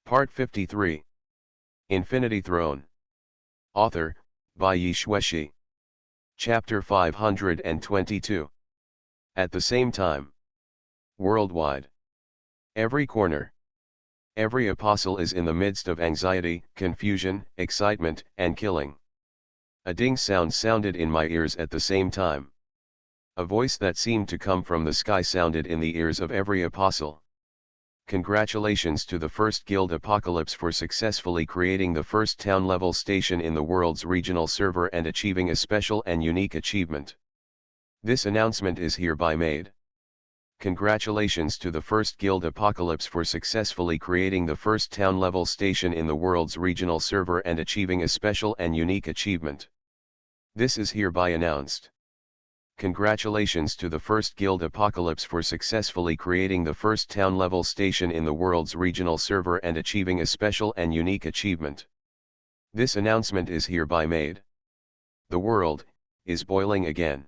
Part 53. Infinity Throne. Author, by Yi Xueshi. Chapter 522. At the same time. Worldwide. Every corner. Every apostle is in the midst of anxiety, confusion, excitement, and killing. A ding sound sounded in my ears at the same time. A voice that seemed to come from the sky sounded in the ears of every apostle. Congratulations to the first Guild Apocalypse for successfully creating the first town-level station in the world's regional server and achieving a special and unique achievement. This announcement is hereby made. Congratulations to the first Guild Apocalypse for successfully creating the first town-level station in the world's regional server and achieving a special and unique achievement. This is hereby announced. Congratulations to the first Guild Apocalypse for successfully creating the first town-level station in the world's regional server and achieving a special and unique achievement. This announcement is hereby made. The world is boiling again.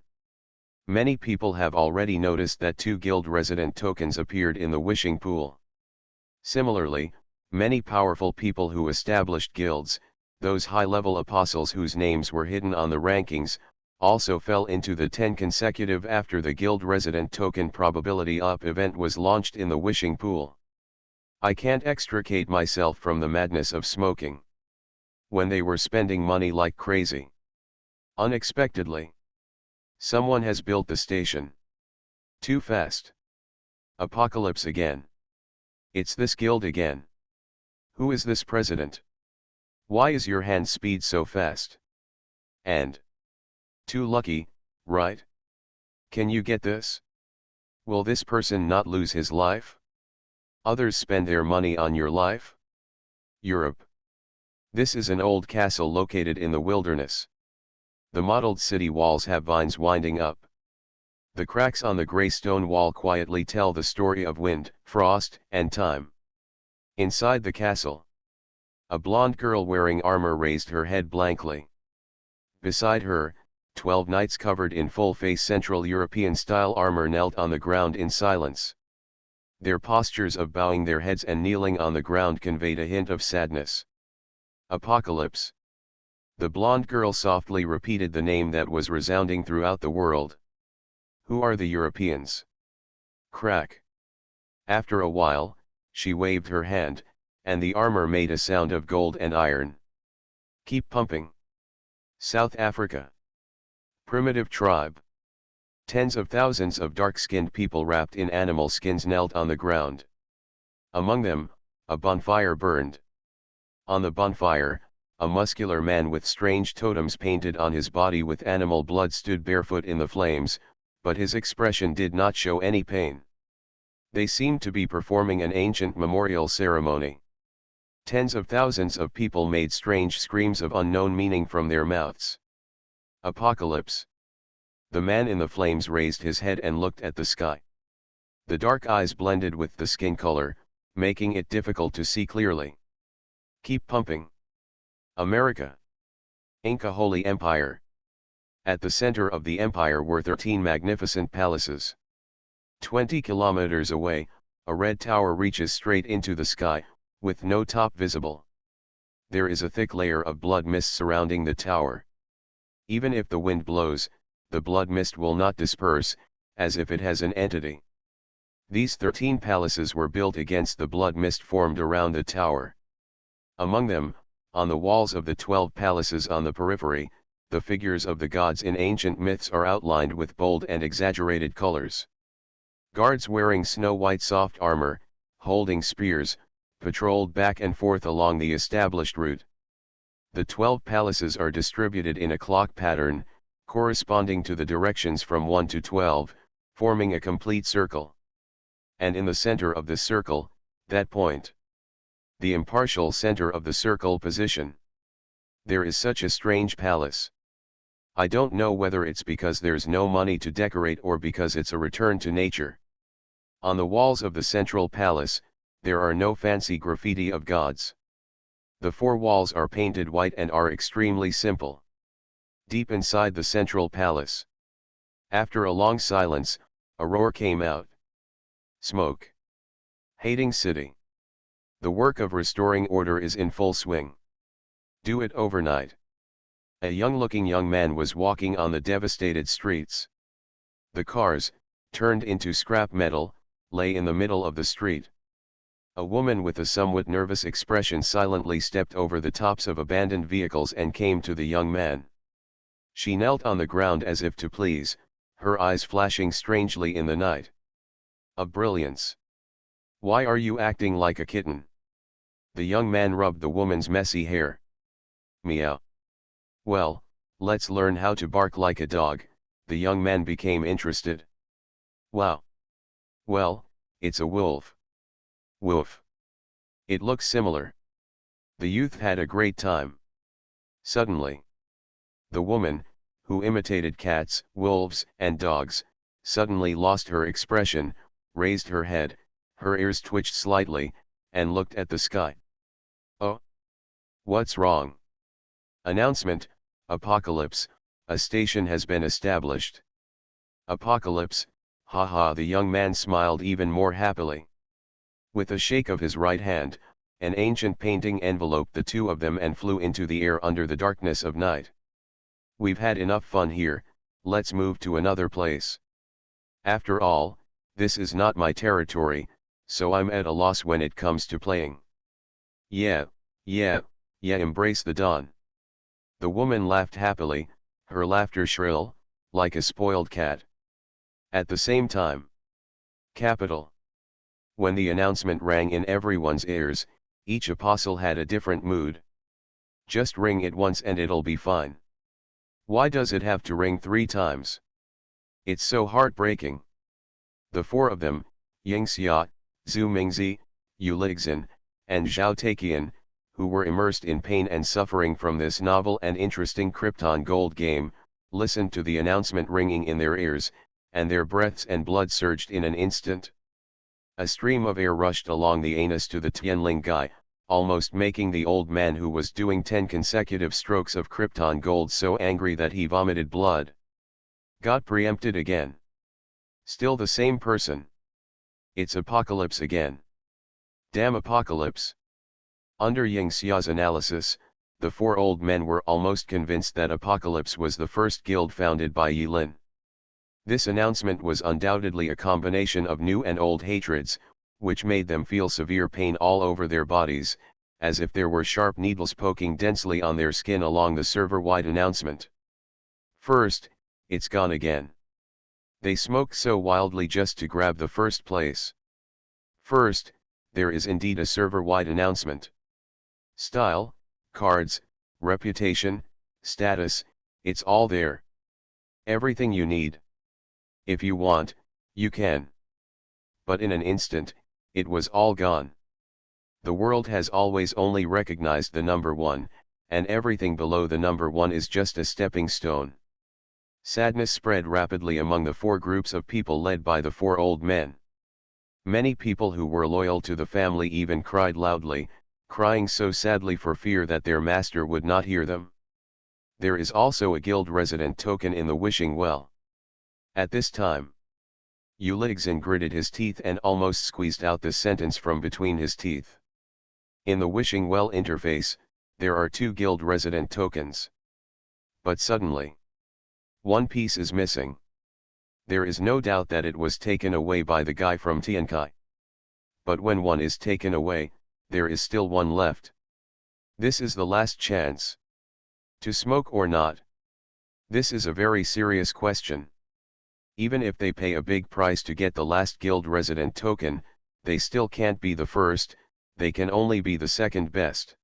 Many people have already noticed that 2 guild resident tokens appeared in the wishing pool. Similarly, many powerful people who established guilds, those high-level apostles whose names were hidden on the rankings, also fell into the 10 consecutive after the guild resident token probability up event was launched in the wishing pool. I can't extricate myself from the madness of smoking. When they were spending money like crazy. Unexpectedly. Someone has built the station. Too fast. Apocalypse again. It's this guild again. Who is this president? Why is your hand speed so fast? And too lucky, right? Can you get this? Will this person not lose his life? Others spend their money on your life? Europe. This is an old castle located in the wilderness. The mottled city walls have vines winding up. The cracks on the gray stone wall quietly tell the story of wind, frost, and time. Inside the castle. A blonde girl wearing armor raised her head blankly. Beside her, 12 knights covered in full-face Central European-style armor knelt on the ground in silence. Their postures of bowing their heads and kneeling on the ground conveyed a hint of sadness. Apocalypse. The blonde girl softly repeated the name that was resounding throughout the world. Who are the Europeans? Crack. After a while, she waved her hand, and the armor made a sound of gold and iron. Keep pumping. South Africa. Primitive tribe. Tens of thousands of dark-skinned people wrapped in animal skins knelt on the ground. Among them, a bonfire burned. On the bonfire, a muscular man with strange totems painted on his body with animal blood stood barefoot in the flames, but his expression did not show any pain. They seemed to be performing an ancient memorial ceremony. Tens of thousands of people made strange screams of unknown meaning from their mouths. Apocalypse. The man in the flames raised his head and looked at the sky. The dark eyes blended with the skin color, making it difficult to see clearly. Keep pumping. America. Inca Holy Empire. At the center of the empire were 13 magnificent palaces. 20 kilometers away, a red tower reaches straight into the sky, with no top visible. There is a thick layer of blood mist surrounding the tower. Even if the wind blows, the blood mist will not disperse, as if it has an entity. These 13 palaces were built against the blood mist formed around the tower. Among them, on the walls of the 12 palaces on the periphery, the figures of the gods in ancient myths are outlined with bold and exaggerated colors. Guards wearing snow-white soft armor, holding spears, patrolled back and forth along the established route. The 12 palaces are distributed in a clock pattern, corresponding to the directions from 1 to 12, forming a complete circle. And in the center of the circle, that point. The impartial center of the circle position. There is such a strange palace. I don't know whether it's because there's no money to decorate or because it's a return to nature. On the walls of the central palace, there are no fancy graffiti of gods. The 4 walls are painted white and are extremely simple. Deep inside the central palace. After a long silence, a roar came out. Smoke. Hating city. The work of restoring order is in full swing. Do it overnight. A young-looking young man was walking on the devastated streets. The cars, turned into scrap metal, lay in the middle of the street. A woman with a somewhat nervous expression silently stepped over the tops of abandoned vehicles and came to the young man. She knelt on the ground as if to please, her eyes flashing strangely in the night. A brilliance. Why are you acting like a kitten? The young man rubbed the woman's messy hair. Meow. Well, let's learn how to bark like a dog. The young man became interested. Wow. Well, it's a wolf. Woof. It looks similar. The youth had a great time. Suddenly, the woman, who imitated cats, wolves, and dogs, suddenly lost her expression, raised her head, her ears twitched slightly, and looked at the sky. Oh! What's wrong? Announcement, Apocalypse, a station has been established. Apocalypse, haha, the young man smiled even more happily. With a shake of his right hand, an ancient painting enveloped the two of them and flew into the air under the darkness of night. We've had enough fun here, let's move to another place. After all, this is not my territory, so I'm at a loss when it comes to playing. Yeah, embrace the dawn. The woman laughed happily, her laughter shrill, like a spoiled cat. At the same time, capital. When the announcement rang in everyone's ears, each apostle had a different mood. Just ring it once and it'll be fine. Why does it have to ring 3 times? It's so heartbreaking. The 4 of them, Yingxia, Zhu Mingzi, Yu Lixin, and Zhao Taiqian, who were immersed in pain and suffering from this novel and interesting Krypton Gold game, listened to the announcement ringing in their ears, and their breaths and blood surged in an instant. A stream of air rushed along the anus to the Tianling guy, almost making the old man who was doing 10 consecutive strokes of Krypton Gold so angry that he vomited blood. Got preempted again. Still the same person. It's Apocalypse again. Damn Apocalypse. Under Yingxia's analysis, the 4 old men were almost convinced that Apocalypse was the first guild founded by Yilin. This announcement was undoubtedly a combination of new and old hatreds, which made them feel severe pain all over their bodies, as if there were sharp needles poking densely on their skin along the server-wide announcement. First, it's gone again. They smoked so wildly just to grab the first place. First, there is indeed a server-wide announcement. Style, cards, reputation, status, it's all there. Everything you need. If you want, you can. But in an instant, it was all gone. The world has always only recognized the number 1, and everything below the number 1 is just a stepping stone. Sadness spread rapidly among the 4 groups of people led by the 4 old men. Many people who were loyal to the family even cried loudly, crying so sadly for fear that their master would not hear them. There is also a guild resident token in the wishing well. At this time, Yu Lixin gritted his teeth and almost squeezed out the sentence from between his teeth. In the wishing well interface, there are 2 guild resident tokens. But suddenly, one piece is missing. There is no doubt that it was taken away by the guy from Tiankai. But when one is taken away, there is still one left. This is the last chance. To smoke or not? This is a very serious question. Even if they pay a big price to get the last guild resident token, they still can't be the first, they can only be the second best.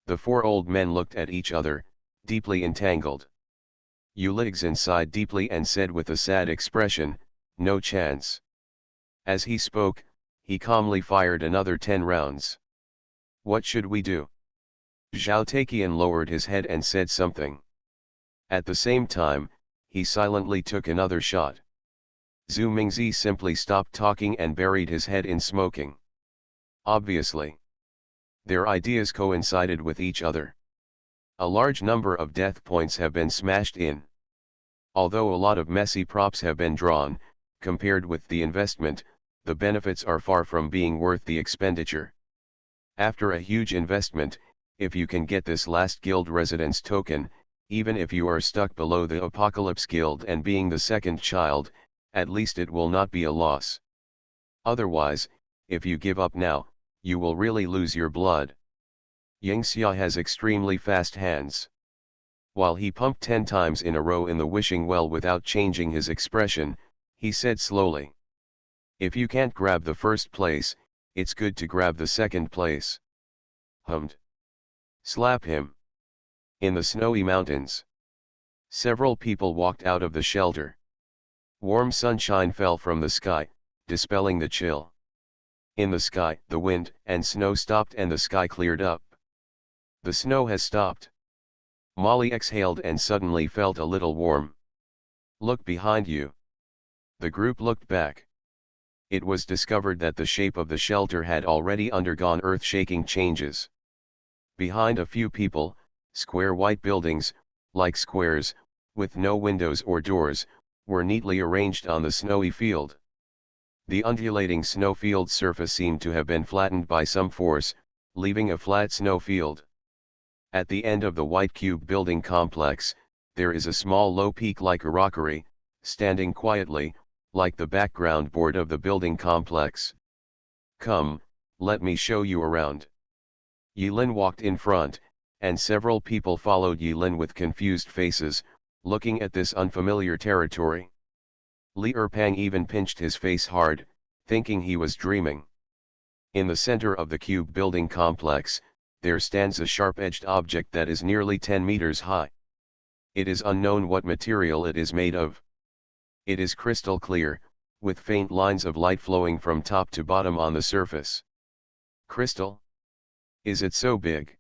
The 4 old men looked at each other, deeply entangled. Yu Lixin sighed deeply and said with a sad expression, no chance. As he spoke, he calmly fired another 10 rounds. What should we do? Zhao Taiqian lowered his head and said something. At the same time, he silently took another shot. Zhu Mingzi simply stopped talking and buried his head in smoking. Obviously, their ideas coincided with each other. A large number of death points have been smashed in. Although a lot of messy props have been drawn, compared with the investment, the benefits are far from being worth the expenditure. After a huge investment, if you can get this last guild residence token, even if you are stuck below the Apocalypse Guild and being the second child, at least it will not be a loss. Otherwise, if you give up now, you will really lose your blood. Yingxia has extremely fast hands. While he pumped 10 times in a row in the wishing well without changing his expression, he said slowly. If you can't grab the first place, it's good to grab the second place. Hummed. Slap him. In the snowy mountains. Several people walked out of the shelter. Warm sunshine fell from the sky, dispelling the chill. In the sky, the wind and snow stopped and the sky cleared up. The snow has stopped. Molly exhaled and suddenly felt a little warm. Look behind you. The group looked back. It was discovered that the shape of the shelter had already undergone earth-shaking changes. Behind a few people, square white buildings, like squares, with no windows or doors, were neatly arranged on the snowy field. The undulating snowfield surface seemed to have been flattened by some force, leaving a flat snowfield. At the end of the white cube building complex, there is a small low peak like a rockery, standing quietly, like the background board of the building complex. Come, let me show you around. Yilin walked in front, and several people followed Yilin with confused faces, looking at this unfamiliar territory. Li Erpang even pinched his face hard, thinking he was dreaming. In the center of the cube building complex, there stands a sharp-edged object that is nearly 10 meters high. It is unknown what material it is made of. It is crystal clear, with faint lines of light flowing from top to bottom on the surface. Crystal? Is it so big?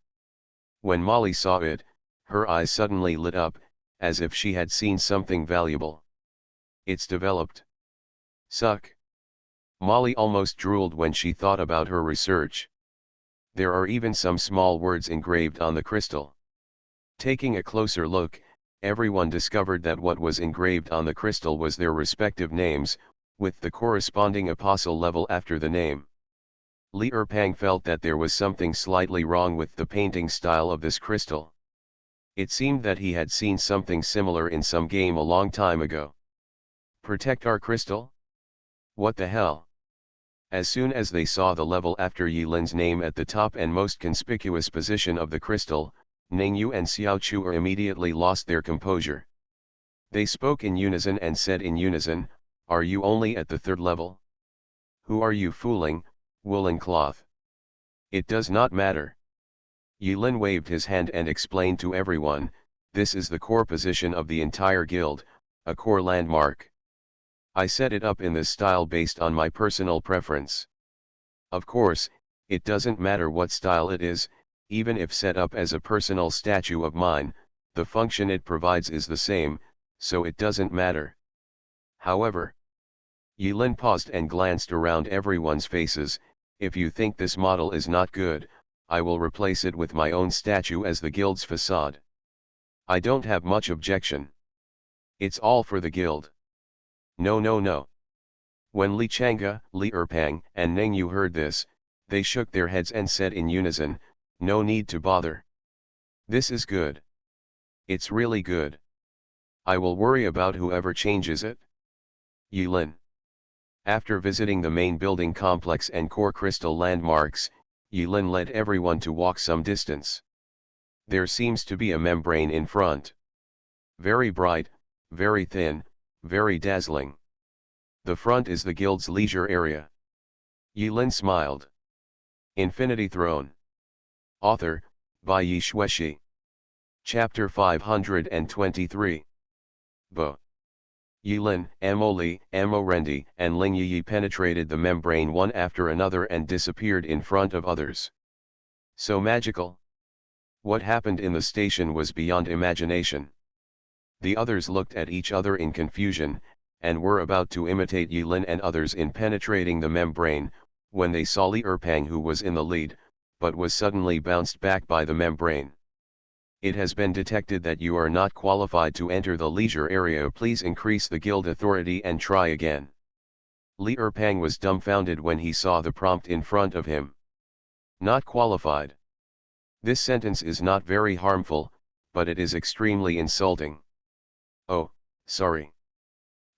When Molly saw it, her eyes suddenly lit up, as if she had seen something valuable. It's developed. Suck. Molly almost drooled when she thought about her research. There are even some small words engraved on the crystal. Taking a closer look, everyone discovered that what was engraved on the crystal was their respective names, with the corresponding apostle level after the name. Li Erpang felt that there was something slightly wrong with the painting style of this crystal. It seemed that he had seen something similar in some game a long time ago. Protect our crystal? What the hell? As soon as they saw the level after Yilin's name at the top and most conspicuous position of the crystal, Ningyu and Xiao Chu immediately lost their composure. They spoke in unison and said in unison, "Are you only at the third level? Who are you fooling, woolen cloth? It does not matter." Yilin waved his hand and explained to everyone, "This is the core position of the entire guild, a core landmark. I set it up in this style based on my personal preference. Of course, it doesn't matter what style it is, even if set up as a personal statue of mine, the function it provides is the same, so it doesn't matter. However," Yilin paused and glanced around everyone's faces, "if you think this model is not good, I will replace it with my own statue as the guild's facade. I don't have much objection. It's all for the guild." "No, no, no." When Li Chang'e, Li Erpang, and Ningyu heard this, they shook their heads and said in unison, "No need to bother. This is good. It's really good. I will worry about whoever changes it." Yilin. After visiting the main building complex and core crystal landmarks, Yilin led everyone to walk some distance. There seems to be a membrane in front. Very bright, very thin, very dazzling. The front is the guild's leisure area. Yilin smiled. Infinity Throne. Author, by Yi Xueshi. Chapter 523. Bo. Yilin, Amo Li, Amo Rendi, and Ling Yi penetrated the membrane one after another and disappeared in front of others. So magical. What happened in the station was beyond imagination. The others looked at each other in confusion, and were about to imitate Yilin and others in penetrating the membrane, when they saw Li Erpang, who was in the lead, but was suddenly bounced back by the membrane. "It has been detected that you are not qualified to enter the leisure area. Please increase the guild authority and try again." Li Erpang was dumbfounded when he saw the prompt in front of him. Not qualified. This sentence is not very harmful, but it is extremely insulting. Oh, sorry.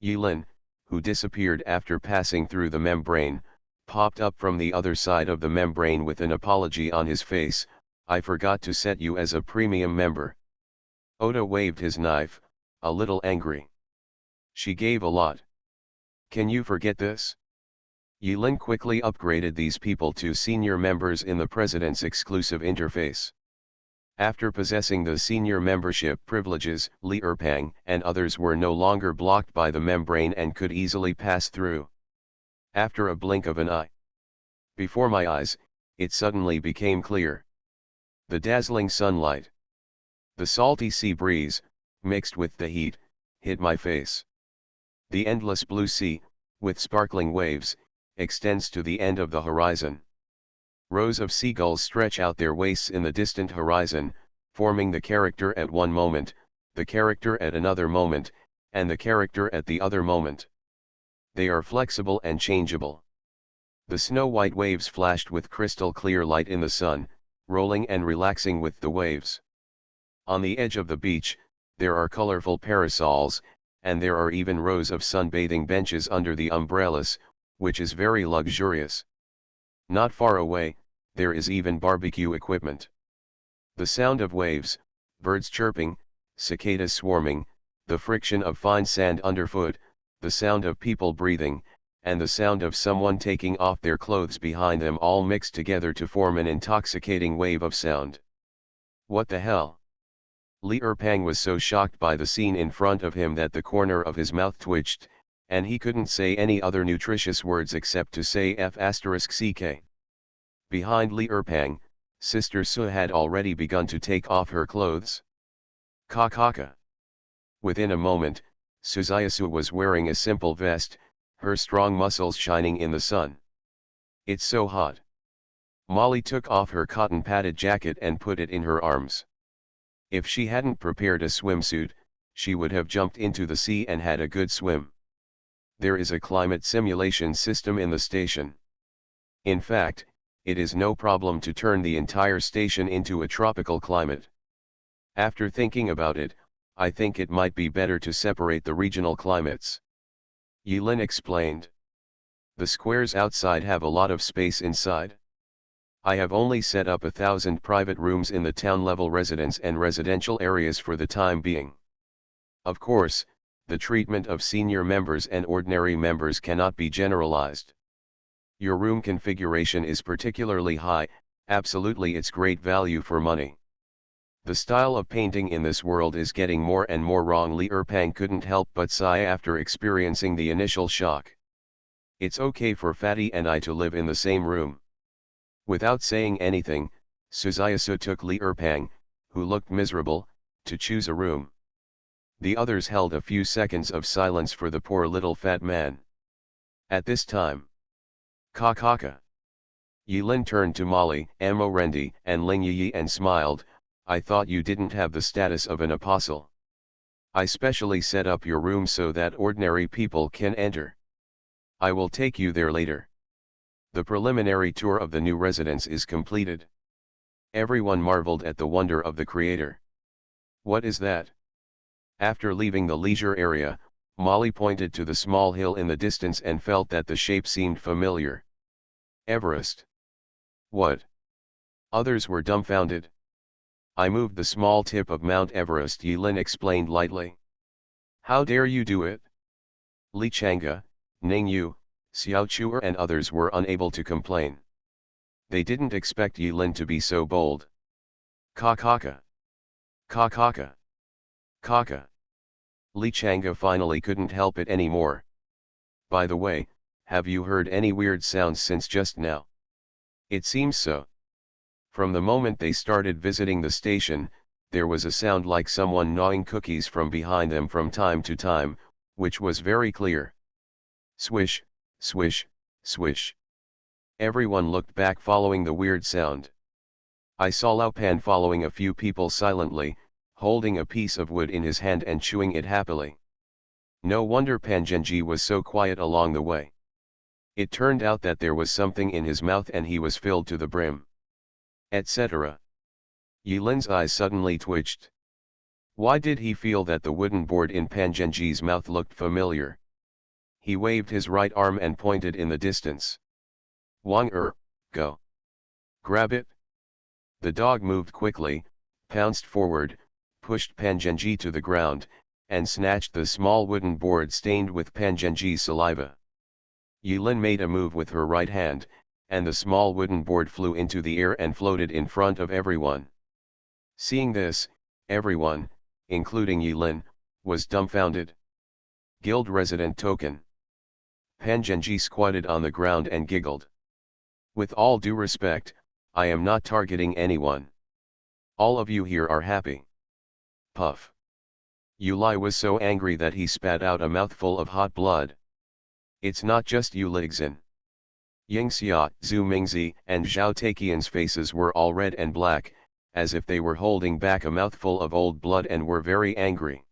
Yilin, who disappeared after passing through the membrane, popped up from the other side of the membrane with an apology on his face. I forgot to set you as a premium member. Oda waved his knife, a little angry. She gave a lot. Can you forget this? Yilin quickly upgraded these people to senior members in the president's exclusive interface. After possessing the senior membership privileges, Li Erpang and others were no longer blocked by the membrane and could easily pass through. After a blink of an eye. Before my eyes, it suddenly became clear. The dazzling sunlight. The salty sea breeze, mixed with the heat, hit my face. The endless blue sea, with sparkling waves, extends to the end of the horizon. Rows of seagulls stretch out their waists in the distant horizon, forming the character at one moment, the character at another moment, and the character at the other moment. They are flexible and changeable. The snow-white waves flashed with crystal clear light in the sun, rolling and relaxing with the waves. On the edge of the beach, there are colorful parasols, and there are even rows of sunbathing benches under the umbrellas, which is very luxurious. Not far away, there is even barbecue equipment. The sound of waves, birds chirping, cicadas swarming, the friction of fine sand underfoot, the sound of people breathing, and the sound of someone taking off their clothes behind them all mixed together to form an intoxicating wave of sound. What the hell? Li Erpang was so shocked by the scene in front of him that the corner of his mouth twitched, and he couldn't say any other nutritious words except to say F***ck. Behind Li Erpang, Sister Su had already begun to take off her clothes. Kakaka. Within a moment, Suzayasu was wearing a simple vest, her strong muscles shining in the sun. It's so hot. Molly took off her cotton-padded jacket and put it in her arms. If she hadn't prepared a swimsuit, she would have jumped into the sea and had a good swim. There is a climate simulation system in the station. In fact, it is no problem to turn the entire station into a tropical climate. After thinking about it, I think it might be better to separate the regional climates. Yilin explained. The squares outside have a lot of space inside. I have only set up 1,000 private rooms in the town-level residence and residential areas for the time being. Of course, the treatment of senior members and ordinary members cannot be generalized. Your room configuration is particularly high, absolutely it's great value for money. The style of painting in this world is getting more and more wrong. Li Erpang couldn't help but sigh after experiencing the initial shock. It's okay for Fatty and I to live in the same room. Without saying anything, Suzayasu took Li Erpang, who looked miserable, to choose a room. The others held a few seconds of silence for the poor little fat man. At this time, Kakaka. Yilin turned to Molly, Amorendi, and Ling Yi and smiled. I thought you didn't have the status of an apostle. I specially set up your room so that ordinary people can enter. I will take you there later. The preliminary tour of the new residence is completed. Everyone marveled at the wonder of the creator. What is that? After leaving the leisure area, Molly pointed to the small hill in the distance and felt that the shape seemed familiar. Everest. What? Others were dumbfounded. I moved the small tip of Mount Everest, Yilin explained lightly. How dare you do it? Li Chang'e, Ning Yu, Xiao Chuer and others were unable to complain. They didn't expect Yilin to be so bold. Kakaka. Kakaka. Kaka. Li Chang'e finally couldn't help it anymore. By the way, have you heard any weird sounds since just now? It seems so. From the moment they started visiting the station, there was a sound like someone gnawing cookies from behind them from time to time, which was very clear. Swish, swish, swish. Everyone looked back following the weird sound. I saw Lao Pan following a few people silently, holding a piece of wood in his hand and chewing it happily. No wonder Pan Zhenji was so quiet along the way. It turned out that there was something in his mouth and he was filled to the brim. etc. Yilin's eyes suddenly twitched. Why did he feel that the wooden board in Pangenji's mouth looked familiar? He waved his right arm and pointed in the distance. Wang go. Grab it. The dog moved quickly, pounced forward, pushed Pangenji to the ground, and snatched the small wooden board stained with Pangenji's saliva. Yilin made a move with her right hand, and the small wooden board flew into the air and floated in front of everyone. Seeing this, everyone, including Yilin, was dumbfounded. Guild resident token. Pangenji squatted on the ground and giggled. With all due respect, I am not targeting anyone. All of you here are happy. Puff. Yulai was so angry that he spat out a mouthful of hot blood. It's not just Yulixin. Yingxia, Zhu Mingzi, and Zhao Taiqian's faces were all red and black, as if they were holding back a mouthful of old blood and were very angry.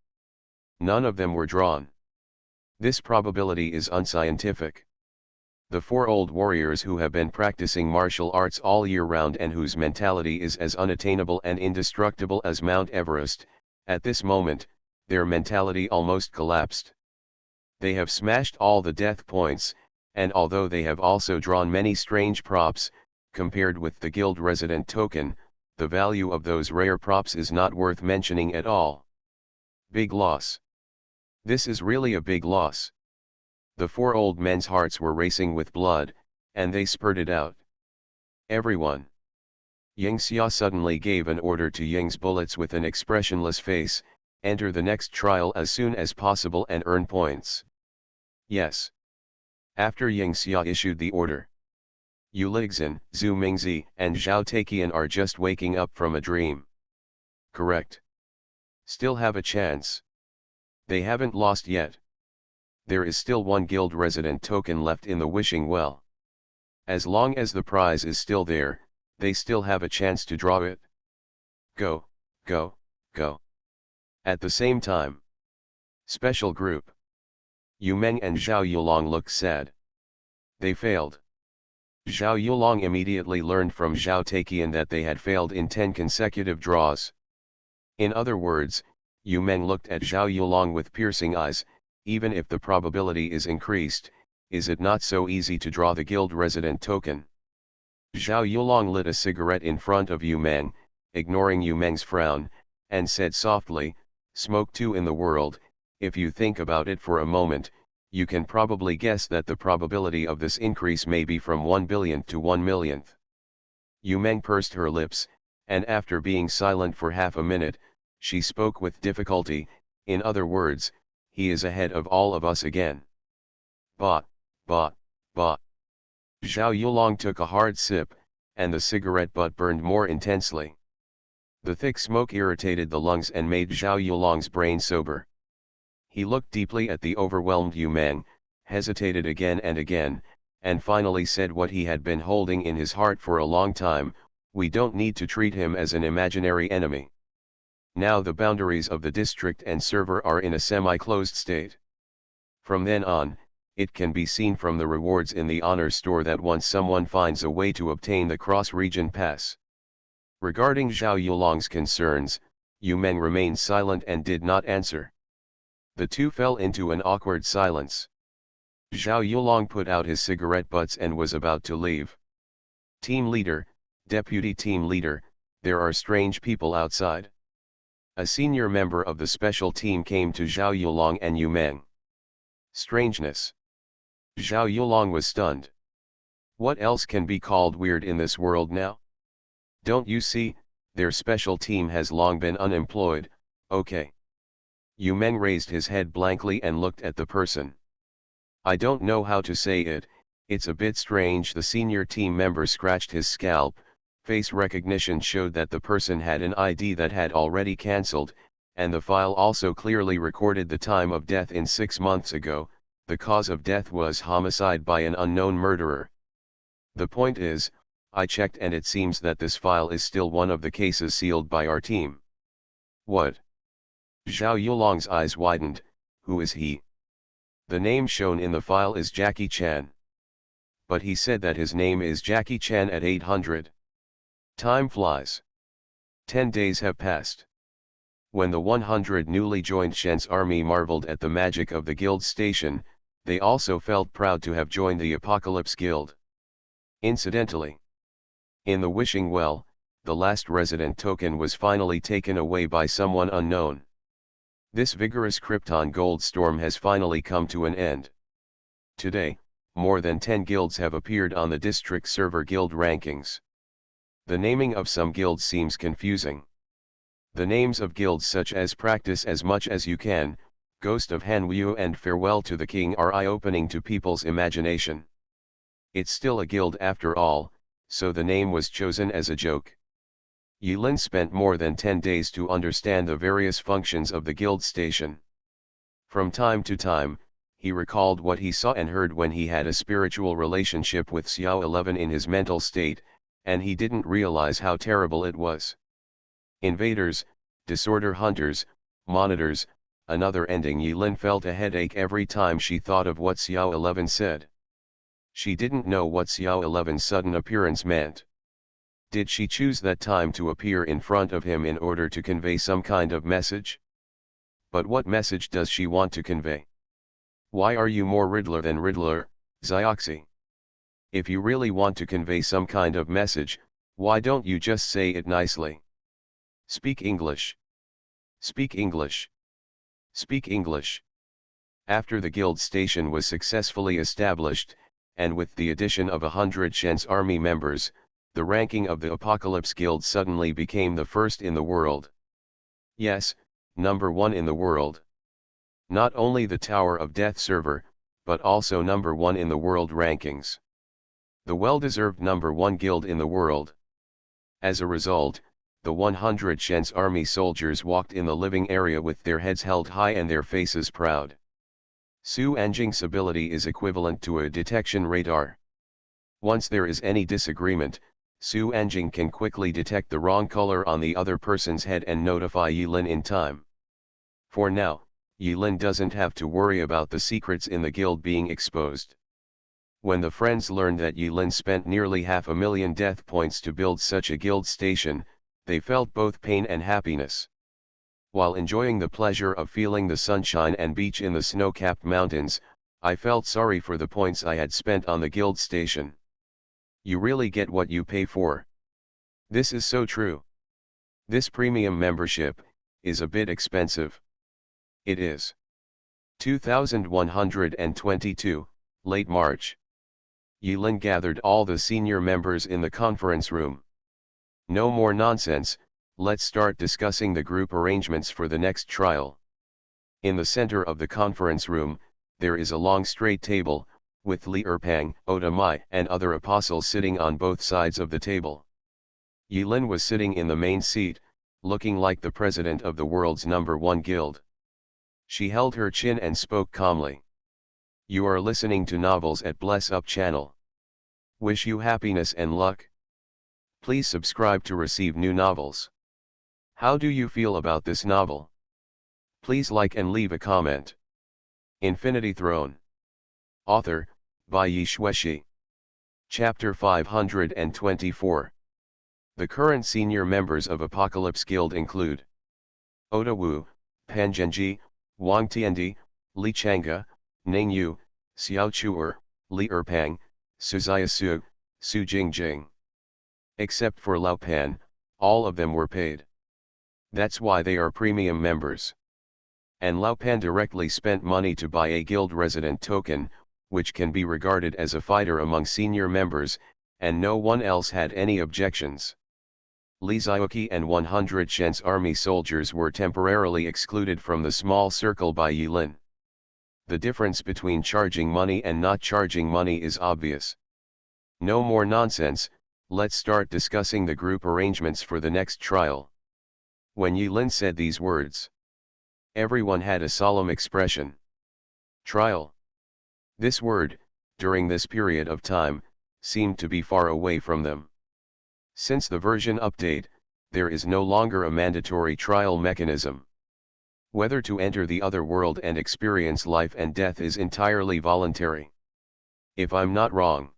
None of them were drawn. This probability is unscientific. The four old warriors who have been practicing martial arts all year round and whose mentality is as unattainable and indestructible as Mount Everest, at this moment, their mentality almost collapsed. They have smashed all the death points, and although they have also drawn many strange props, compared with the guild resident token, the value of those rare props is not worth mentioning at all. Big loss. This is really a big loss. The four old men's hearts were racing with blood, and they spurted out. Everyone. Yingxia suddenly gave an order to Ying's bullets with an expressionless face, enter the next trial as soon as possible and earn points. Yes. After Yingxia issued the order. Yulixin, Zhu Mingzi, and Zhao Taiqian are just waking up from a dream. Correct. Still have a chance. They haven't lost yet. There is still one guild resident token left in the wishing well. As long as the prize is still there, they still have a chance to draw it. Go, go, go. At the same time. Special group. Yu Meng and Zhao Yulong looked sad. They failed. Zhao Yulong immediately learned from Zhao Taiqian that they had failed in 10 consecutive draws. In other words, Yu Meng looked at Zhao Yulong with piercing eyes. Even if the probability is increased, is it not so easy to draw the guild resident token? Zhao Yulong lit a cigarette in front of Yu Meng, ignoring Yu Meng's frown, and said softly, "Smoke two in the world, if you think about it for a moment, you can probably guess that the probability of this increase may be from 1 billionth to 1 millionth. Yu Meng pursed her lips, and after being silent for half a minute, she spoke with difficulty, in other words, he is ahead of all of us again. Bah, bah, bah. Zhao Yulong took a hard sip, and the cigarette butt burned more intensely. The thick smoke irritated the lungs and made Zhao Yulong's brain sober. He looked deeply at the overwhelmed Yu Meng, hesitated again, and finally said what he had been holding in his heart for a long time, we don't need to treat him as an imaginary enemy. Now the boundaries of the district and server are in a semi-closed state. From then on, it can be seen from the rewards in the honor store that once someone finds a way to obtain the cross-region pass. Regarding Zhao Yulong's concerns, Yu Meng remained silent and did not answer. The two fell into an awkward silence. Zhao Yulong put out his cigarette butts and was about to leave. Team leader, deputy team leader, there are strange people outside. A senior member of the special team came to Zhao Yulong and Yu Meng. Strangeness. Zhao Yulong was stunned. What else can be called weird in this world now? Don't you see, their special team has long been unemployed, okay. Yu Meng raised his head blankly and looked at the person. I don't know how to say it, it's a bit strange. The senior team member scratched his scalp. Face recognition showed that the person had an ID that had already cancelled, and the file also clearly recorded the time of death in 6 months ago. The cause of death was homicide by an unknown murderer. The point is, I checked and it seems that this file is still one of the cases sealed by our team. What? Zhao Yulong's eyes widened. Who is he? The name shown in the file is Jackie Chan. But he said that his name is Jackie Chan at 800. Time flies. 10 days have passed. When the 100 newly joined Shen's army marveled at the magic of the guild station, they also felt proud to have joined the Apocalypse Guild. Incidentally, in the wishing well, the last resident token was finally taken away by someone unknown. This vigorous Krypton gold storm has finally come to an end. Today, more than 10 guilds have appeared on the district server guild rankings. The naming of some guilds seems confusing. The names of guilds such as Practice as Much as You Can, Ghost of Hanwoo and Farewell to the King are eye-opening to people's imagination. It's still a guild after all, so the name was chosen as a joke. Yilin spent more than 10 days to understand the various functions of the guild station. From time to time, he recalled what he saw and heard when he had a spiritual relationship with Xiao 11 in his mental state, and he didn't realize how terrible it was. Invaders, disorder hunters, monitors, another ending. Yilin felt a headache every time she thought of what Xiao 11 said. She didn't know what Xiao 11's sudden appearance meant. Did she choose that time to appear in front of him in order to convey some kind of message? But what message does she want to convey? Why are you more Riddler than Riddler, Xioxi? If you really want to convey some kind of message, why don't you just say it nicely? Speak English. Speak English. Speak English. After the guild station was successfully established, and with the addition of 100 Shen's army members, the ranking of the Apocalypse Guild suddenly became the first in the world. Yes, number 1 in the world. Not only the Tower of Death server, but also number 1 in the world rankings. The well-deserved number 1 guild in the world. As a result, the 100 Shen's army soldiers walked in the living area with their heads held high and their faces proud. Su Anjing's ability is equivalent to a detection radar. Once there is any disagreement, Su Anjing can quickly detect the wrong color on the other person's head and notify Yilin in time. For now, Yilin doesn't have to worry about the secrets in the guild being exposed. When the friends learned that Yilin spent nearly 500,000 death points to build such a guild station, they felt both pain and happiness. While enjoying the pleasure of feeling the sunshine and beach in the snow-capped mountains, I felt sorry for the points I had spent on the guild station. You really get what you pay for. This is so true. This premium membership is a bit expensive. It is. 2122, late March. Yilin gathered all the senior members in the conference room. No more nonsense, let's start discussing the group arrangements for the next trial. In the center of the conference room, there is a long straight table, with Li Erpang, Oda Mai and other apostles sitting on both sides of the table. Yilin was sitting in the main seat, looking like the president of the world's number 1 guild. She held her chin and spoke calmly. You are listening to novels at Bless Up channel. Wish you happiness and luck. Please subscribe to receive new novels. How do you feel about this novel? Please like and leave a comment. Infinity Throne. Author, by Yi Shueshi. Chapter 524. The current senior members of Apocalypse Guild include Oda Wu, Pan Zhenji, Wang Tiandi, Li Changge, Ning Yu, Xiao Chuer, Li Erpang, Su Ziasu, Su Jingjing. Except for Lao Pan, all of them were paid. That's why they are premium members. And Lao Pan directly spent money to buy a guild resident token, which can be regarded as a fighter among senior members, and no one else had any objections. Li Zioqi and 100 Shen's army soldiers were temporarily excluded from the small circle by Yilin. The difference between charging money and not charging money is obvious. No more nonsense, let's start discussing the group arrangements for the next trial. When Yilin said these words, everyone had a solemn expression. Trial. This word, during this period of time, seemed to be far away from them. Since the version update, there is no longer a mandatory trial mechanism. Whether to enter the other world and experience life and death is entirely voluntary. If I'm not wrong.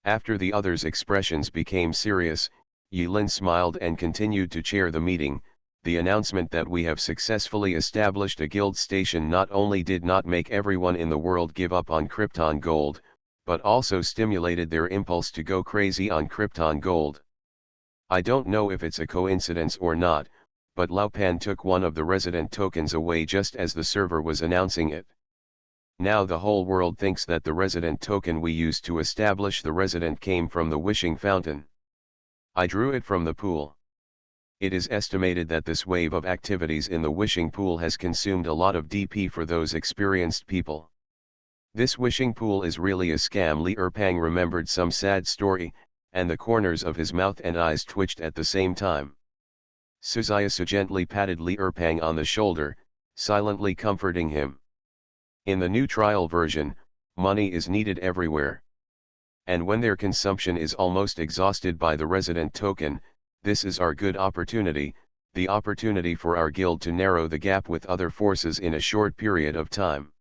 After the others' expressions became serious, Yilin smiled and continued to chair the meeting. The announcement that we have successfully established a guild station not only did not make everyone in the world give up on Krypton Gold, but also stimulated their impulse to go crazy on Krypton Gold. I don't know if it's a coincidence or not, but Lao Pan took one of the resident tokens away just as the server was announcing it. Now the whole world thinks that the resident token we used to establish the resident came from the wishing fountain. I drew it from the pool. It is estimated that this wave of activities in the wishing pool has consumed a lot of DP for those experienced people. This wishing pool is really a scam. Li Erpang remembered some sad story, and the corners of his mouth and eyes twitched at the same time. Suzayasu gently patted Li Erpang on the shoulder, silently comforting him. In the new trial version, money is needed everywhere. And when their consumption is almost exhausted by the resident token, this is our good opportunity, the opportunity for our guild to narrow the gap with other forces in a short period of time.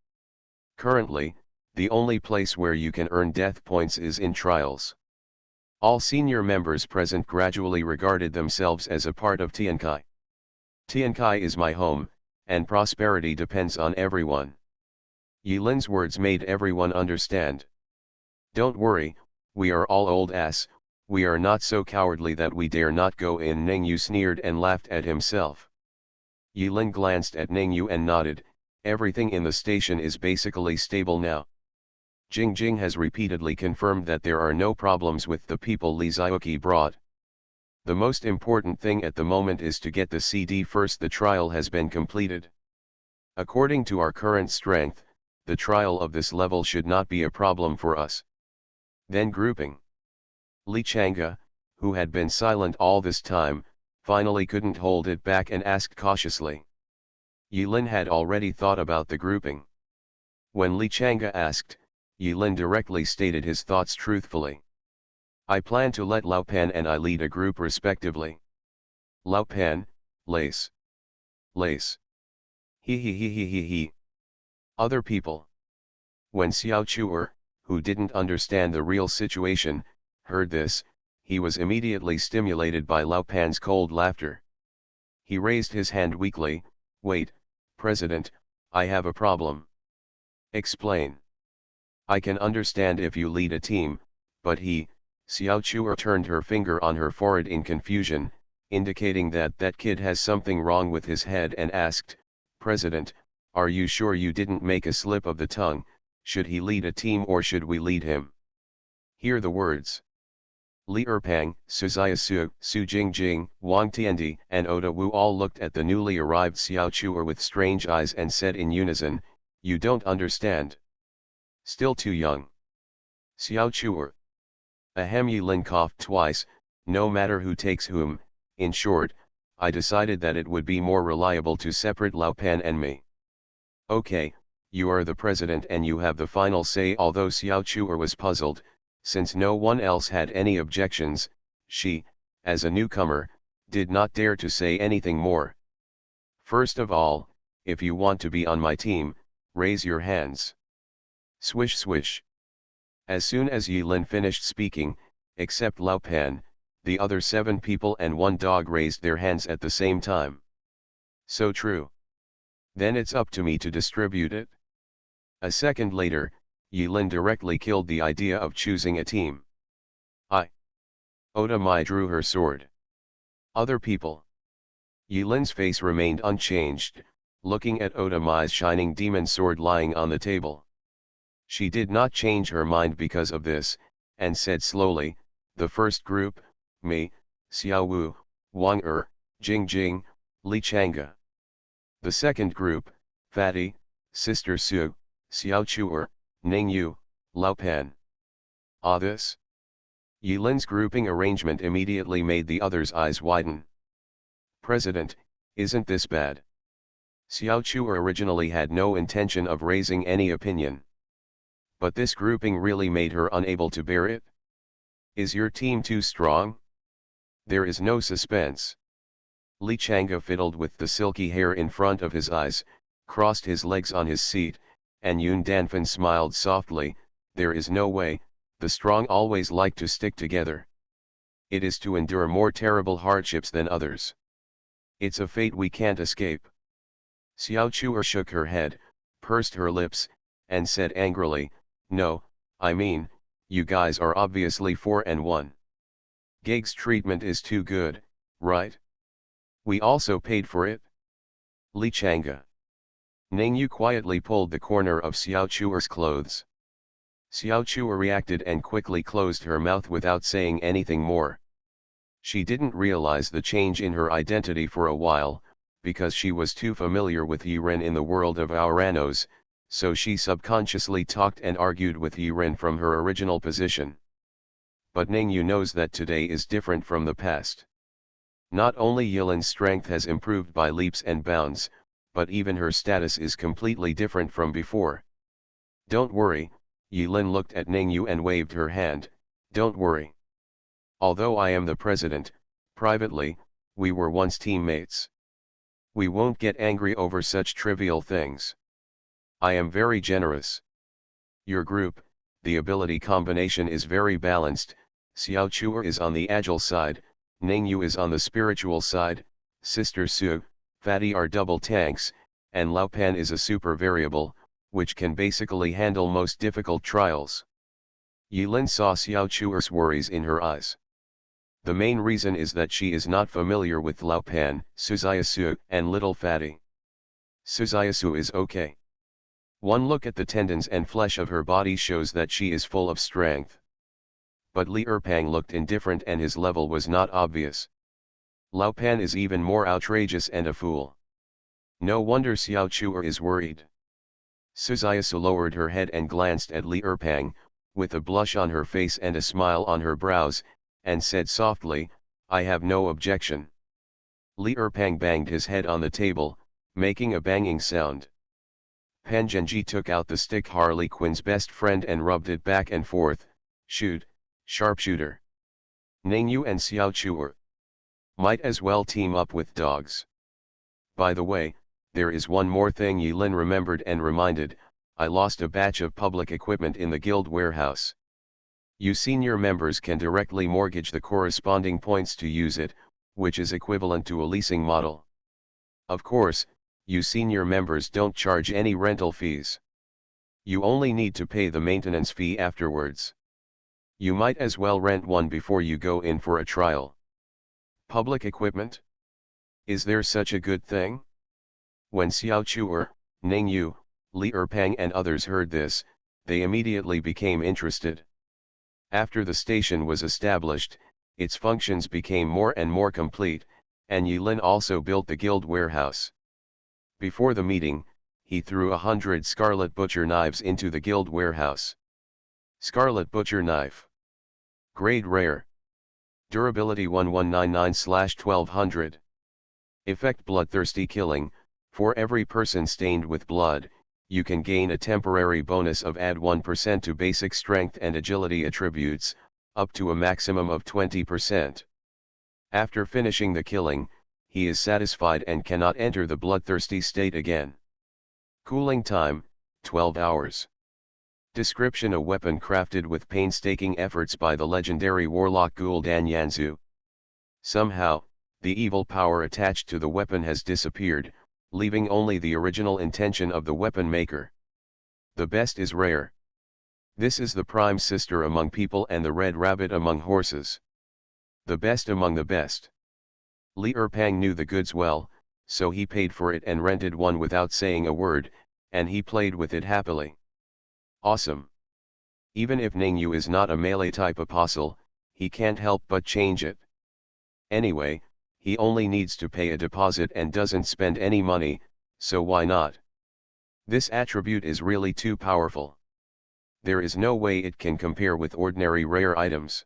Currently, the only place where you can earn death points is in trials. All senior members present gradually regarded themselves as a part of Tiankai. Tiankai is my home, and prosperity depends on everyone. Yilin's words made everyone understand. Don't worry, we are all old ass, we are not so cowardly that we dare not go in. Ningyu sneered and laughed at himself. Yilin glanced at Ningyu and nodded. Everything in the station is basically stable now. Jing Jing has repeatedly confirmed that there are no problems with the people Li Xiaoqi brought. The most important thing at the moment is to get the CD first. The trial has been completed. According to our current strength, the trial of this level should not be a problem for us. Then grouping. Li Chang'e, who had been silent all this time, finally couldn't hold it back and asked cautiously. Yilin had already thought about the grouping. When Li Chang'e asked, Yilin directly stated his thoughts truthfully. I plan to let Lao Pan and I lead a group respectively. Lao Pan, Lace. Lace. He. Other people. When Xiao Chuer, who didn't understand the real situation, heard this, he was immediately stimulated by Lao Pan's cold laughter. He raised his hand weakly. Wait, President, I have a problem. Explain. I can understand if you lead a team, but Xiao Chuer turned her finger on her forehead in confusion, indicating that that kid has something wrong with his head, and asked, President, are you sure you didn't make a slip of the tongue? Should he lead a team or should we lead him? Hear the words. Li Erpang, Suzayasu, Su Jingjing, Wang Tiandi, and Oda Wu all looked at the newly arrived Xiao Chuer with strange eyes and said in unison, you don't understand. Still too young. Xiao Chuer. Ahem. Yilin coughed twice. No matter who takes whom, in short, I decided that it would be more reliable to separate Lao Pan and me. Okay, you are the president and you have the final say. Although Xiao Chuer was puzzled, since no one else had any objections, she, as a newcomer, did not dare to say anything more. First of all, if you want to be on my team, raise your hands. Swish swish. As soon as Yilin finished speaking, except Lao Pan, the other 7 people and 1 dog raised their hands at the same time. So true. Then it's up to me to distribute it. A second later, Yilin directly killed the idea of choosing a team. Oda Mai drew her sword. Other people. Yilin's face remained unchanged, looking at Oda Mai's shining demon sword lying on the table. She did not change her mind because of this, and said slowly, the first group, me, Xiao Wu, Wang Jing Jing, Li Chang'e. The second group, Fatty, Sister Su, Xiao Chuer, Ningyu, Lao Pan. This? Yilin's grouping arrangement immediately made the others' eyes widen. President, isn't this bad? Xiao Chuer originally had no intention of raising any opinion. But this grouping really made her unable to bear it. Is your team too strong? There is no suspense. Li Chang'e fiddled with the silky hair in front of his eyes, crossed his legs on his seat, and Yun Danfan smiled softly. There is no way, the strong always like to stick together. it is to endure more terrible hardships than others. It's a fate we can't escape. Xiao Chuer shook her head, pursed her lips, and said angrily, "No, I mean, you guys are obviously 4 and 1. Gig's treatment is too good, right? We also paid for it." Li Chang'e. Ningyu quietly pulled the corner of Xiao Chuer's clothes. Xiao Chuer reacted and quickly closed her mouth without saying anything more. She didn't realize the change in her identity for a while, because she was too familiar with Yiren in the world of Auranos, so she subconsciously talked and argued with Yiren from her original position. But Ningyu knows that today is different from the past. Not only Yilin's strength has improved by leaps and bounds, but even her status is completely different from before. "Don't worry," Yilin looked at Ningyu and waved her hand, "don't worry. Although I am the president, privately, we were once teammates. We won't get angry over such trivial things. I am very generous. Your group, the ability combination is very balanced. Xiao Chuer is on the agile side, Ningyu is on the spiritual side, Sister Su, Fatty are double tanks, and Lao Pan is a super variable, which can basically handle most difficult trials." Yilin saw Xiao Chuer's worries in her eyes. The main reason is that she is not familiar with Lao Pan, Suzayasu, and Little Fatty. Suzayasu is okay. One look at the tendons and flesh of her body shows that she is full of strength. But Li Erpang looked indifferent and his level was not obvious. Lao Pan is even more outrageous and a fool. No wonder Xiao Chuer is worried. Suzayasu lowered her head and glanced at Li Erpang, with a blush on her face and a smile on her brows, and said softly, "I have no objection." Li Erpang banged his head on the table, making a banging sound. Pan Zhenji took out the stick Harley Quinn's best friend and rubbed it back and forth. "Shoot, sharpshooter. Ningyu and Xiao Chuer. Might as well team up with dogs. By the way, there is one more thing." Yilin remembered and reminded, "I lost a batch of public equipment in the guild warehouse. You senior members can directly mortgage the corresponding points to use it, which is equivalent to a leasing model. Of course, you senior members don't charge any rental fees. You only need to pay the maintenance fee afterwards. You might as well rent one before you go in for a trial." Public equipment? Is there such a good thing? When Xiao Chuer, Ningyu, Li Erpang and others heard this, they immediately became interested. After the station was established, its functions became more and more complete, and Yilin also built the guild warehouse. Before the meeting, he threw 100 Scarlet Butcher knives into the guild warehouse. Scarlet Butcher knife. Grade rare. Durability 1199/1200. Effect bloodthirsty killing. For every person stained with blood, you can gain a temporary bonus of add 1% to basic strength and agility attributes, up to a maximum of 20%. After finishing the killing, he is satisfied and cannot enter the bloodthirsty state again. Cooling time, 12 hours. Description: a weapon crafted with painstaking efforts by the legendary warlock Gul'dan Yanzu. Somehow, the evil power attached to the weapon has disappeared, leaving only the original intention of the weapon maker. The best is rare. This is the prime sister among people and the red rabbit among horses. The best among the best. Li Erpang knew the goods well, so he paid for it and rented one without saying a word, and he played with it happily. Awesome. Even if Ningyu is not a melee-type apostle, he can't help but change it. Anyway, he only needs to pay a deposit and doesn't spend any money, so why not? This attribute is really too powerful. There is no way it can compare with ordinary rare items.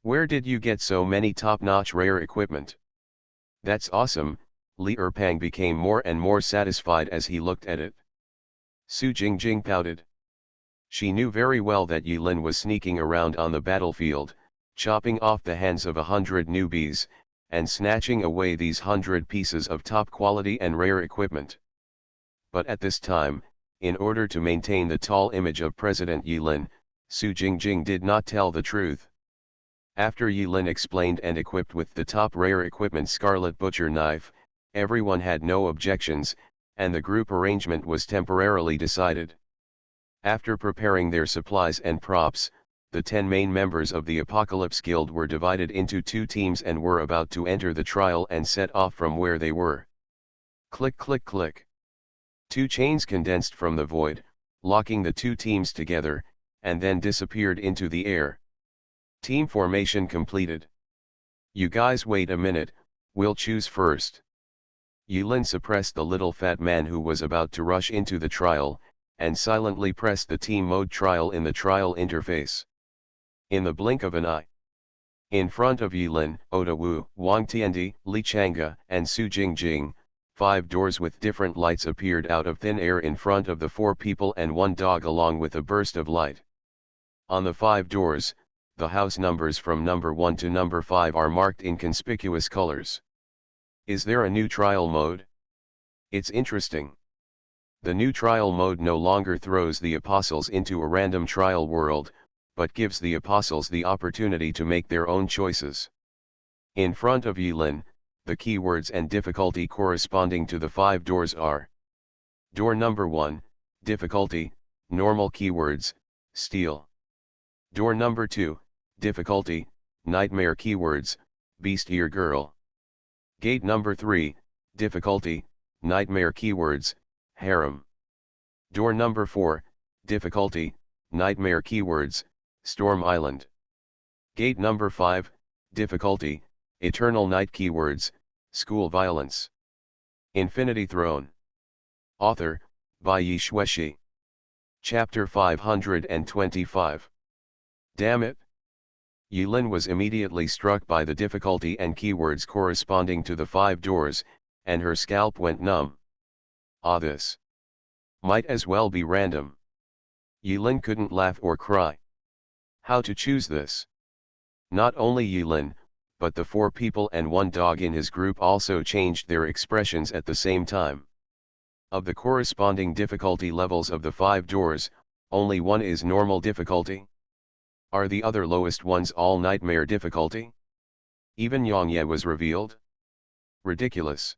Where did you get so many top-notch rare equipment? That's awesome. Li Erpang became more and more satisfied as he looked at it. Su Jingjing pouted. She knew very well that Yilin was sneaking around on the battlefield, chopping off the hands of 100 newbies, and snatching away these 100 pieces of top quality and rare equipment. But at this time, in order to maintain the tall image of President Yilin, Su Jingjing did not tell the truth. After Yilin explained and equipped with the top rare equipment Scarlet Butcher Knife, everyone had no objections, and the group arrangement was temporarily decided. After preparing their supplies and props, the 10 main members of the Apocalypse Guild were divided into 2 teams and were about to enter the trial and set off from where they were. Click click click. 2 chains condensed from the void, locking the 2 teams together, and then disappeared into the air. Team formation completed. You guys wait a minute, we'll choose first. Yulin suppressed the little fat man who was about to rush into the trial, and silently pressed the team mode trial in the trial interface. In the blink of an eye. In front of Yilin, Oda Wu, Wang Tiandi, Li Changge, and Su Jingjing, 5 doors with different lights appeared out of thin air in front of the 4 people and 1 dog along with a burst of light. On the 5 doors, the house numbers from number 1 to number 5 are marked in conspicuous colors. Is there a new trial mode? It's interesting. The new trial mode no longer throws the apostles into a random trial world, but gives the apostles the opportunity to make their own choices. In front of Yilin, the keywords and difficulty corresponding to the 5 doors are: Door number 1, difficulty, normal keywords, steel. Door number 2, difficulty, nightmare keywords, beast ear girl. Gate number 3, difficulty, nightmare keywords, harem. Door number 4, difficulty, nightmare keywords, Storm Island. Gate number 5, difficulty, eternal night keywords, school violence. Infinity Throne. Author, by Yi Shueshi. Chapter 525. Damn it! Yilin was immediately struck by the difficulty and keywords corresponding to the 5 doors, and her scalp went numb. Ah, this might as well be random. Yilin couldn't laugh or cry. How to choose this? Not only Yilin, but the 4 people and 1 dog in his group also changed their expressions at the same time. Of the corresponding difficulty levels of the 5 doors, only 1 is normal difficulty. Are the other lowest ones all nightmare difficulty? Even Yangye was revealed? Ridiculous.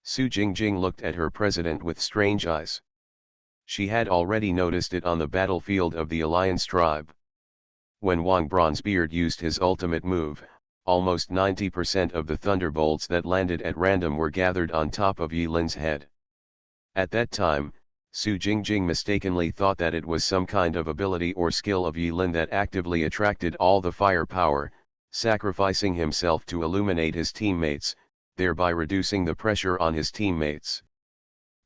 Su Jingjing looked at her president with strange eyes. She had already noticed it on the battlefield of the Alliance tribe. When Wang Bronzebeard used his ultimate move, almost 90% of the thunderbolts that landed at random were gathered on top of Yilin's head. At that time, Su Jingjing mistakenly thought that it was some kind of ability or skill of Yilin that actively attracted all the firepower, sacrificing himself to illuminate his teammates, thereby reducing the pressure on his teammates.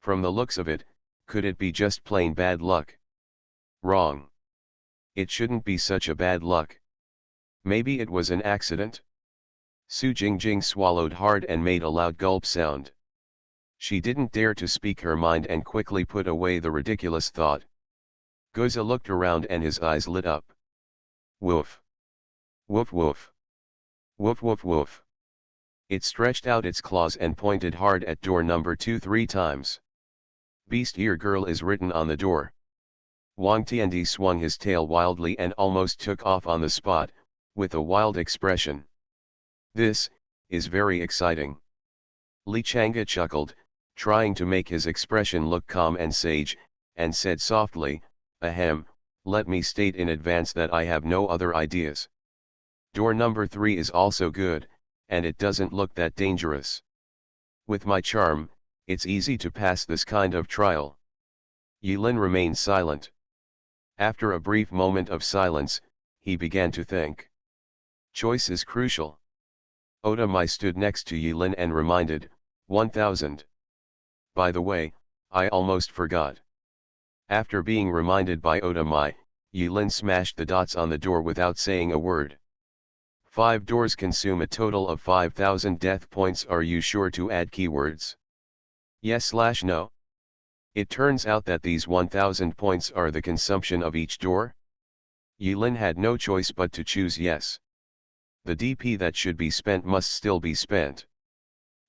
From the looks of it, could it be just plain bad luck? Wrong. It shouldn't be such a bad luck. Maybe it was an accident? Su Jingjing swallowed hard and made a loud gulp sound. She didn't dare to speak her mind and quickly put away the ridiculous thought. Goza looked around and his eyes lit up. Woof. Woof woof. Woof woof woof. It stretched out its claws and pointed hard at door number 2 3 times. Beast Ear Girl is written on the door. Wang Tiandi swung his tail wildly and almost took off on the spot, with a wild expression. This is very exciting. Li Changge chuckled, trying to make his expression look calm and sage, and said softly, ahem, let me state in advance that I have no other ideas. Door number 3 is also good, and it doesn't look that dangerous. With my charm, it's easy to pass this kind of trial. Yilin remained silent. After a brief moment of silence, he began to think. Choice is crucial. Oda Mai stood next to Yilin and reminded, 1000. By the way, I almost forgot. After being reminded by Oda Mai, Yilin smashed the dots on the door without saying a word. 5 doors consume a total of 5000 death points. Are you sure to add keywords? Yes/no. It turns out that these 1000 points are the consumption of each door. Yilin had no choice but to choose yes. The DP that should be spent must still be spent.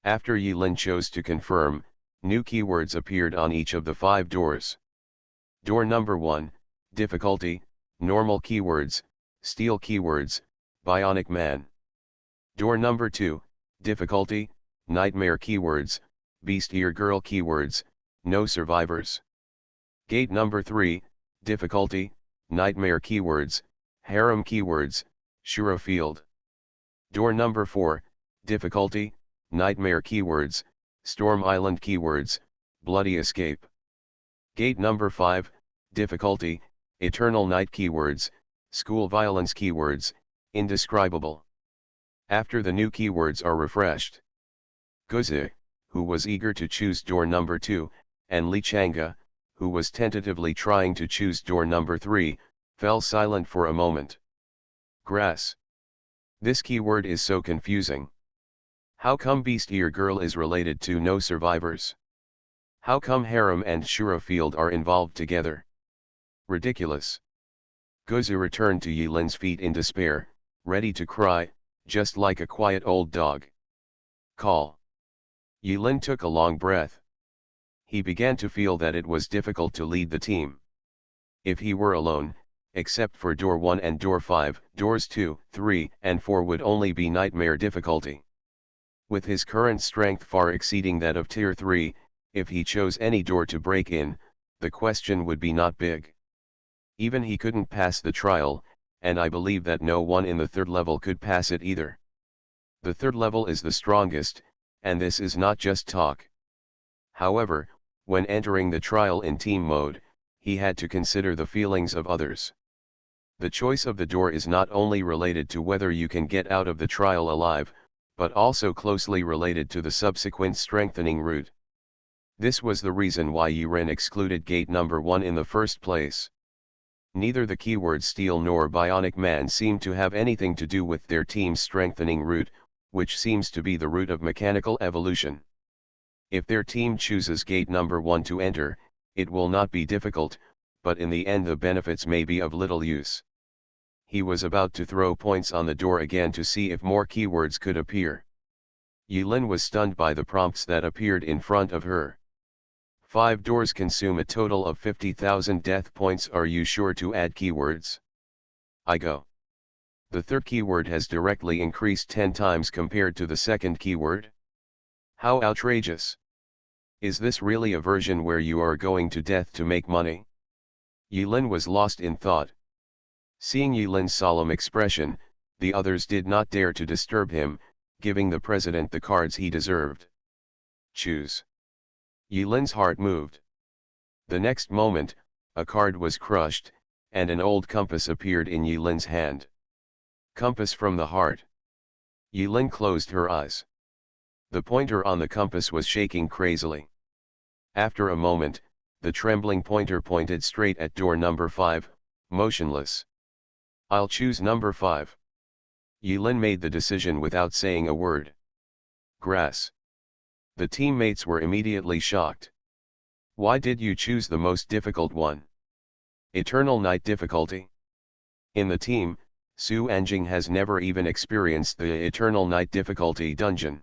After Yilin chose to confirm, new keywords appeared on each of the 5 doors. Door number 1, difficulty, normal keywords, steel keywords, Bionic Man. Door number 2, difficulty, nightmare keywords, beast ear girl keywords, no survivors. Gate number 3, difficulty, nightmare keywords, harem keywords, Shura Field. Door number 4, difficulty, nightmare keywords, Storm Island keywords, bloody escape. Gate number 5, difficulty, eternal night keywords, school violence keywords, indescribable. After the new keywords are refreshed, Guzi, who was eager to choose door number 2, and Li Changa, who was tentatively trying to choose door number 3, fell silent for a moment. Grass. This keyword is so confusing. How come Beast Ear Girl is related to no survivors? How come Harem and Shura Field are involved together? Ridiculous. Guzi returned to Yilin's feet in despair, ready to cry, just like a quiet old dog. Call. Yilin took a long breath. He began to feel that it was difficult to lead the team. If he were alone, except for door 1 and door 5, doors 2, 3, and 4 would only be nightmare difficulty. With his current strength far exceeding that of tier 3, if he chose any door to break in, the question would be not big. Even he couldn't pass the trial, and I believe that no one in the 3rd level could pass it either. The 3rd level is the strongest, and this is not just talk. However, when entering the trial in team mode, he had to consider the feelings of others. The choice of the door is not only related to whether you can get out of the trial alive, but also closely related to the subsequent strengthening route. This was the reason why Yiren excluded gate number 1 in the first place. Neither the keyword Steel nor Bionic Man seem to have anything to do with their team's strengthening route, which seems to be the route of mechanical evolution. If their team chooses gate number 1 to enter, it will not be difficult, but in the end the benefits may be of little use. He was about to throw points on the door again to see if more keywords could appear. Yilin was stunned by the prompts that appeared in front of her. 5 doors consume a total of 50,000 death points. Are you sure to add keywords? I go. The 3rd keyword has directly increased 10 times compared to the 2nd keyword. How outrageous! Is this really a version where you are going to death to make money? Yilin was lost in thought. Seeing Yilin's solemn expression, the others did not dare to disturb him, giving the president the cards he deserved. Choose. Yilin's heart moved. The next moment, a card was crushed, and an old compass appeared in Yilin's hand. Compass from the heart. Yilin closed her eyes. The pointer on the compass was shaking crazily. After a moment, the trembling pointer pointed straight at door number 5, motionless. I'll choose number 5. Yilin made the decision without saying a word. Grass. The teammates were immediately shocked. Why did you choose the most difficult one? Eternal Night difficulty. In the team, Su Anjing has never even experienced the Eternal Night difficulty dungeon.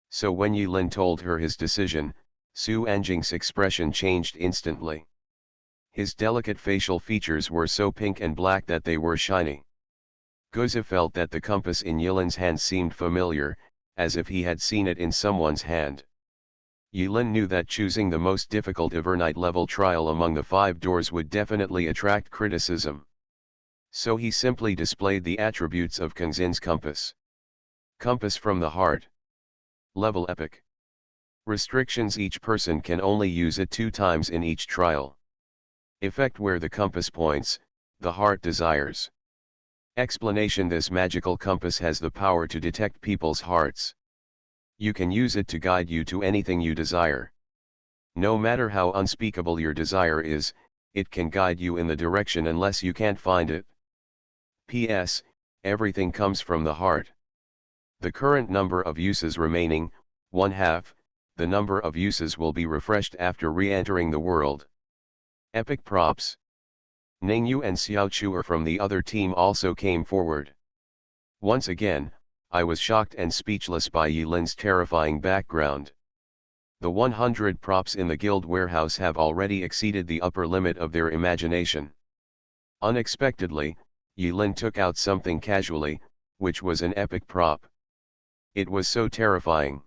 So when Yilin told her his decision, Su Anjing's expression changed instantly. His delicate facial features were so pink and black that they were shiny. Guzi felt that the compass in Yilin's hand seemed familiar, as if he had seen it in someone's hand. Yilin knew that choosing the most difficult Evernight level trial among the 5 doors would definitely attract criticism. So he simply displayed the attributes of Kangxin's compass. Compass from the heart. Level epic. Restrictions: each person can only use it 2 times in each trial. Effect: where the compass points, the heart desires. Explanation: this magical compass has the power to detect people's hearts. You can use it to guide you to anything you desire. No matter how unspeakable your desire is, it can guide you in the direction unless you can't find it. P.S. Everything comes from the heart. The current number of uses remaining, 1/2, the number of uses will be refreshed after re-entering the world. Epic props. Ningyu and Xiao Chuer from the other team also came forward. Once again, I was shocked and speechless by Yilin's terrifying background. The 100 props in the guild warehouse have already exceeded the upper limit of their imagination. Unexpectedly, Yilin took out something casually, which was an epic prop. It was so terrifying.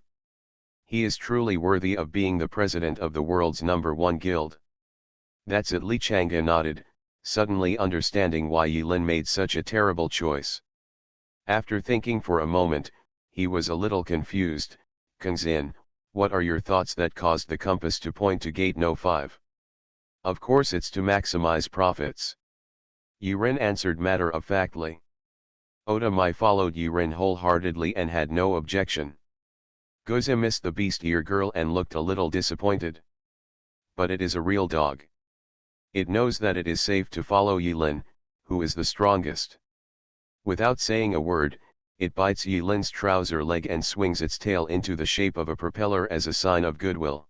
He is truly worthy of being the president of the world's #1 guild. That's it. Li Chang'e nodded, suddenly understanding why Yilin made such a terrible choice. After thinking for a moment, he was a little confused. Kangxin, what are your thoughts that caused the compass to point to gate No. 5? Of course it's to maximize profits. Yiren answered matter-of-factly. Oda Mai followed Yiren wholeheartedly and had no objection. Goza missed the beast ear girl and looked a little disappointed. But it is a real dog. It knows that it is safe to follow Yilin, who is the strongest. Without saying a word, it bites Yilin's trouser leg and swings its tail into the shape of a propeller as a sign of goodwill.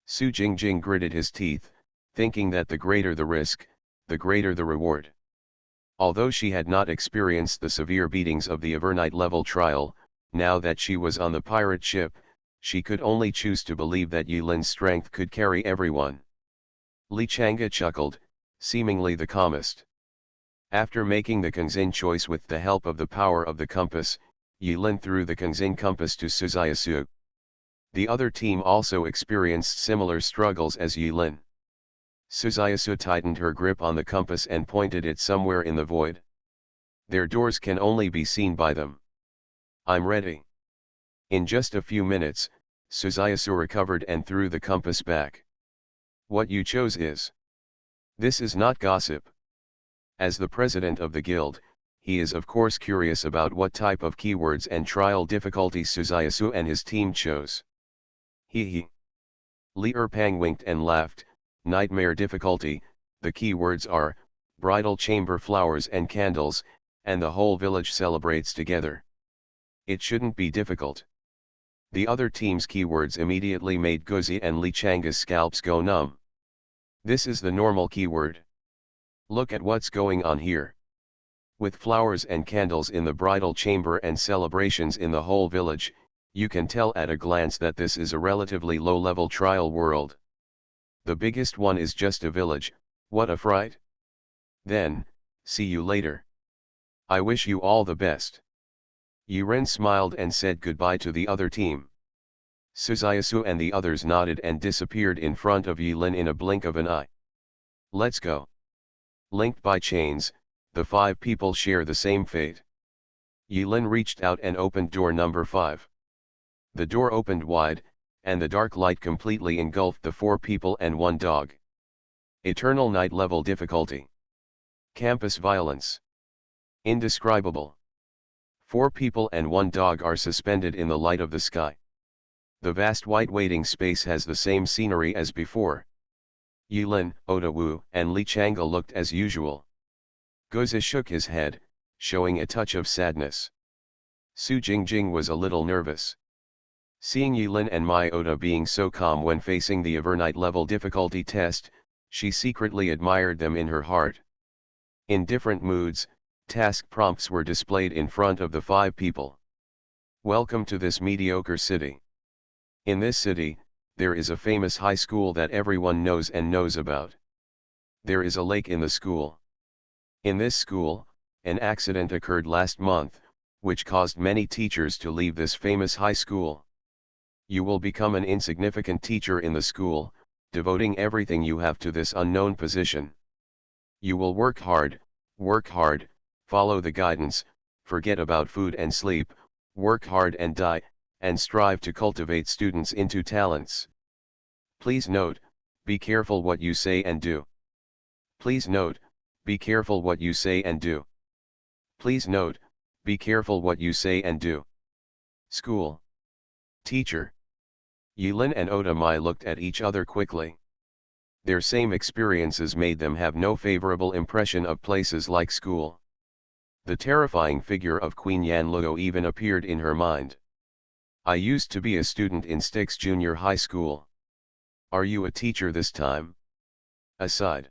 Su Jingjing gritted his teeth, thinking that the greater the risk, the greater the reward. Although she had not experienced the severe beatings of the Avernite level trial, now that she was on the pirate ship, she could only choose to believe that Yilin's strength could carry everyone. Li Chang'e chuckled, seemingly the calmest. After making the Kangxin choice with the help of the power of the compass, Yilin threw the Kangxin compass to Suzayasu. The other team also experienced similar struggles as Yilin. Suzayasu tightened her grip on the compass and pointed it somewhere in the void. Their doors can only be seen by them. I'm ready. In just a few minutes, Suzayasu recovered and threw the compass back. What you chose is. This is not gossip. As the president of the guild, he is of course curious about what type of keywords and trial difficulty Suzayasu and his team chose. He. Li Erpang winked and laughed. Nightmare difficulty, the keywords are, bridal chamber flowers and candles, and the whole village celebrates together. It shouldn't be difficult. The other team's keywords immediately made Gozi and Li Chang'e's scalps go numb. This is the normal keyword. Look at what's going on here. With flowers and candles in the bridal chamber and celebrations in the whole village, you can tell at a glance that this is a relatively low-level trial world. The biggest one is just a village. What a fright. Then, see you later. I wish you all the best. Yiren smiled and said goodbye to the other team. Suzayasu and the others nodded and disappeared in front of Yilin in a blink of an eye. Let's go. Linked by chains, the 5 people share the same fate. Yilin reached out and opened door number 5. The door opened wide, and the dark light completely engulfed the 4 people and 1 dog. Eternal night level difficulty. Campus violence. Indescribable. 4 people and 1 dog are suspended in the light of the sky. The vast white waiting space has the same scenery as before. Yilin, Oda Wu, and Li Chang'e looked as usual. Goza shook his head, showing a touch of sadness. Su Jingjing was a little nervous. Seeing Yilin and Mai Oda being so calm when facing the Avernite level difficulty test, she secretly admired them in her heart. In different moods, task prompts were displayed in front of the 5 people. Welcome to this mediocre city. In this city, there is a famous high school that everyone knows and knows about. There is a lake in the school. In this school, an accident occurred last month, which caused many teachers to leave this famous high school. You will become an insignificant teacher in the school, devoting everything you have to this unknown position. You will work hard, follow the guidance, forget about food and sleep, work hard and die, and strive to cultivate students into talents. Please note, be careful what you say and do. Please note, be careful what you say and do. Please note, be careful what you say and do. School. Teacher. Yilin and Oda Mai looked at each other quickly. Their same experiences made them have no favorable impression of places like school. The terrifying figure of Queen Yanluo even appeared in her mind. I used to be a student in Styx Junior High School. Are you a teacher this time? Aside.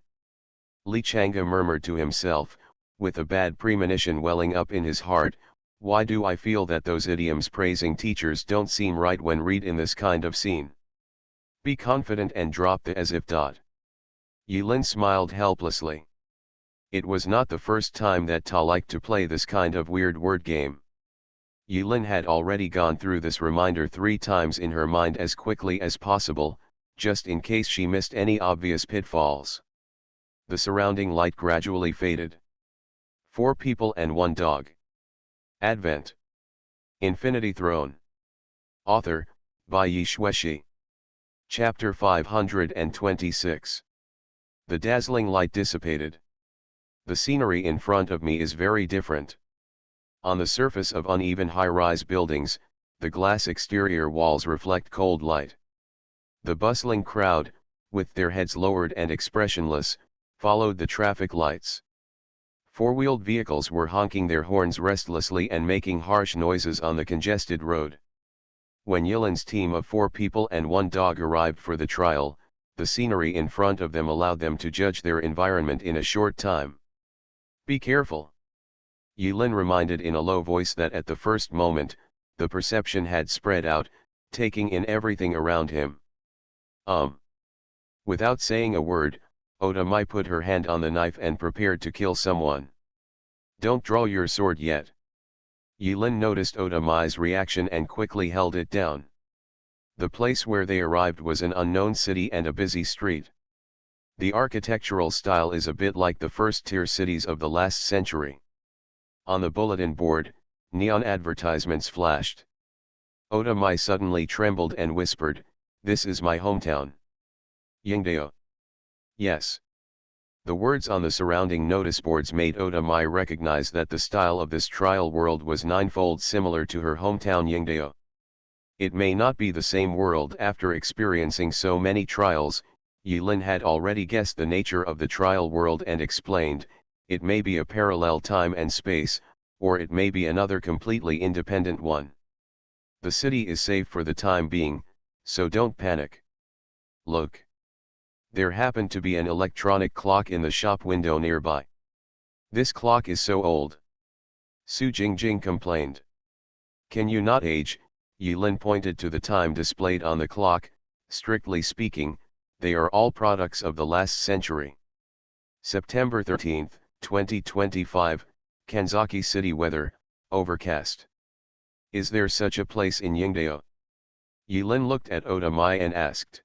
Li Chang'e murmured to himself, with a bad premonition welling up in his heart, why do I feel that those idioms praising teachers don't seem right when read in this kind of scene? Be confident and drop the as if. Yilin smiled helplessly. It was not the first time that Ta liked to play this kind of weird word game. Yulin had already gone through this reminder 3 times in her mind as quickly as possible, just in case she missed any obvious pitfalls. The surrounding light gradually faded. 4 people and 1 dog. Advent. Infinity Throne. Author, by Yi Shueshi. Chapter 526. The dazzling light dissipated. The scenery in front of me is very different. On the surface of uneven high-rise buildings, the glass exterior walls reflect cold light. The bustling crowd, with their heads lowered and expressionless, followed the traffic lights. 4-wheeled vehicles were honking their horns restlessly and making harsh noises on the congested road. When Yilin's team of 4 people and 1 dog arrived for the trial, the scenery in front of them allowed them to judge their environment in a short time. Be careful. Yilin reminded in a low voice that at the first moment, the perception had spread out, taking in everything around him. Without saying a word, Oda Mai put her hand on the knife and prepared to kill someone. Don't draw your sword yet. Yilin noticed Oda Mai's reaction and quickly held it down. The place where they arrived was an unknown city and a busy street. The architectural style is a bit like the first-tier cities of the last century. On the bulletin board, neon advertisements flashed. Oda Mai suddenly trembled and whispered, "This is my hometown. Yingdao." Yes. The words on the surrounding notice boards made Oda Mai recognize that the style of this trial world was 9-fold similar to her hometown Yingdao. It may not be the same world. After experiencing so many trials, Yilin had already guessed the nature of the trial world and explained, it may be a parallel time and space, or it may be another completely independent one. The city is safe for the time being, so don't panic. Look. There happened to be an electronic clock in the shop window nearby. This clock is so old. Su Jingjing complained. Can you not age? Yilin pointed to the time displayed on the clock. Strictly speaking, they are all products of the last century. September 13, 2025, Kanzaki City weather, overcast. Is there such a place in Yingdao? Yilin looked at Oda Mai and asked.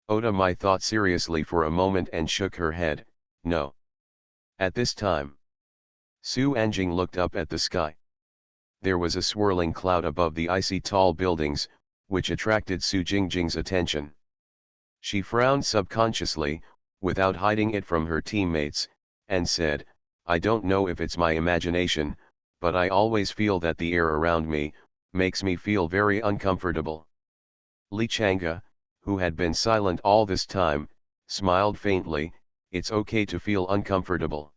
Oda Mai thought seriously for a moment and shook her head, no. At this time. Su Anjing looked up at the sky. There was a swirling cloud above the icy tall buildings, which attracted Su Jingjing's attention. She frowned subconsciously, without hiding it from her teammates, and said, I don't know if it's my imagination, but I always feel that the air around me makes me feel very uncomfortable. Li Chang'e, who had been silent all this time, smiled faintly. It's okay to feel uncomfortable.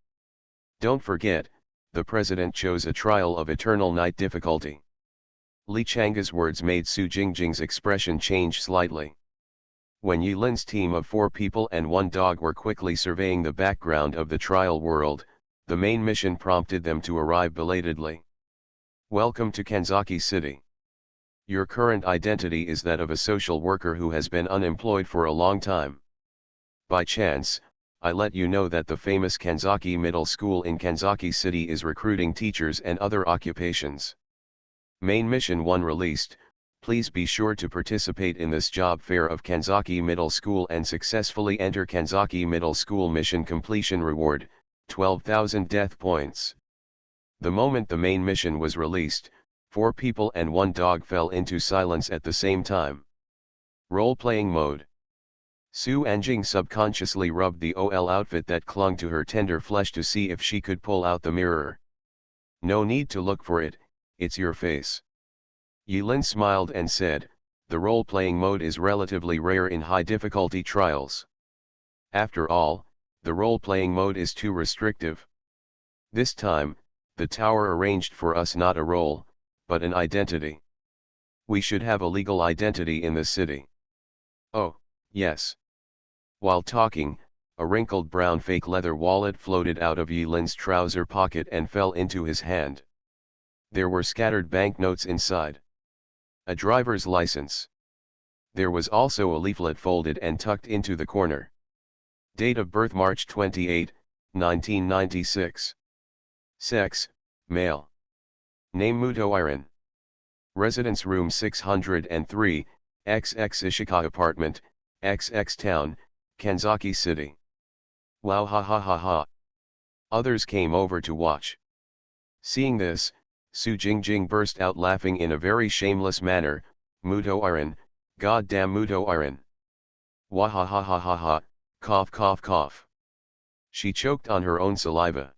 Don't forget, the president chose a trial of eternal night difficulty. Li Chang'e's words made Su Jingjing's expression change slightly. When Yilin's team of 4 people and 1 dog were quickly surveying the background of the trial world, the main mission prompted them to arrive belatedly. Welcome to Kanzaki City. Your current identity is that of a social worker who has been unemployed for a long time. By chance, I let you know that the famous Kanzaki Middle School in Kanzaki City is recruiting teachers and other occupations. Main Mission 1 released. Please be sure to participate in this job fair of Kanzaki Middle School and successfully enter Kanzaki Middle School mission completion reward, 12,000 death points. The moment the main mission was released, 4 people and 1 dog fell into silence at the same time. Role-playing mode. Su Anjing subconsciously rubbed the OL outfit that clung to her tender flesh to see if she could pull out the mirror. No need to look for it, it's your face. Yilin smiled and said, the role-playing mode is relatively rare in high-difficulty trials. After all, the role-playing mode is too restrictive. This time, the tower arranged for us not a role, but an identity. We should have a legal identity in the city. Oh, yes. While talking, a wrinkled brown fake leather wallet floated out of Yilin's trouser pocket and fell into his hand. There were scattered banknotes inside. A driver's license. There was also a leaflet folded and tucked into the corner. Date of birth March 28, 1996. Sex, male. Name Mutoiran. Residence room 603, XX Ishikawa apartment, XX town, Kanzaki city. Wow, ha ha ha ha. Others came over to watch. Seeing this, Su Jingjing burst out laughing in a very shameless manner. Mutoiran, goddamn Mutoiran. Wah ha ha ha ha ha, cough cough cough. She choked on her own saliva.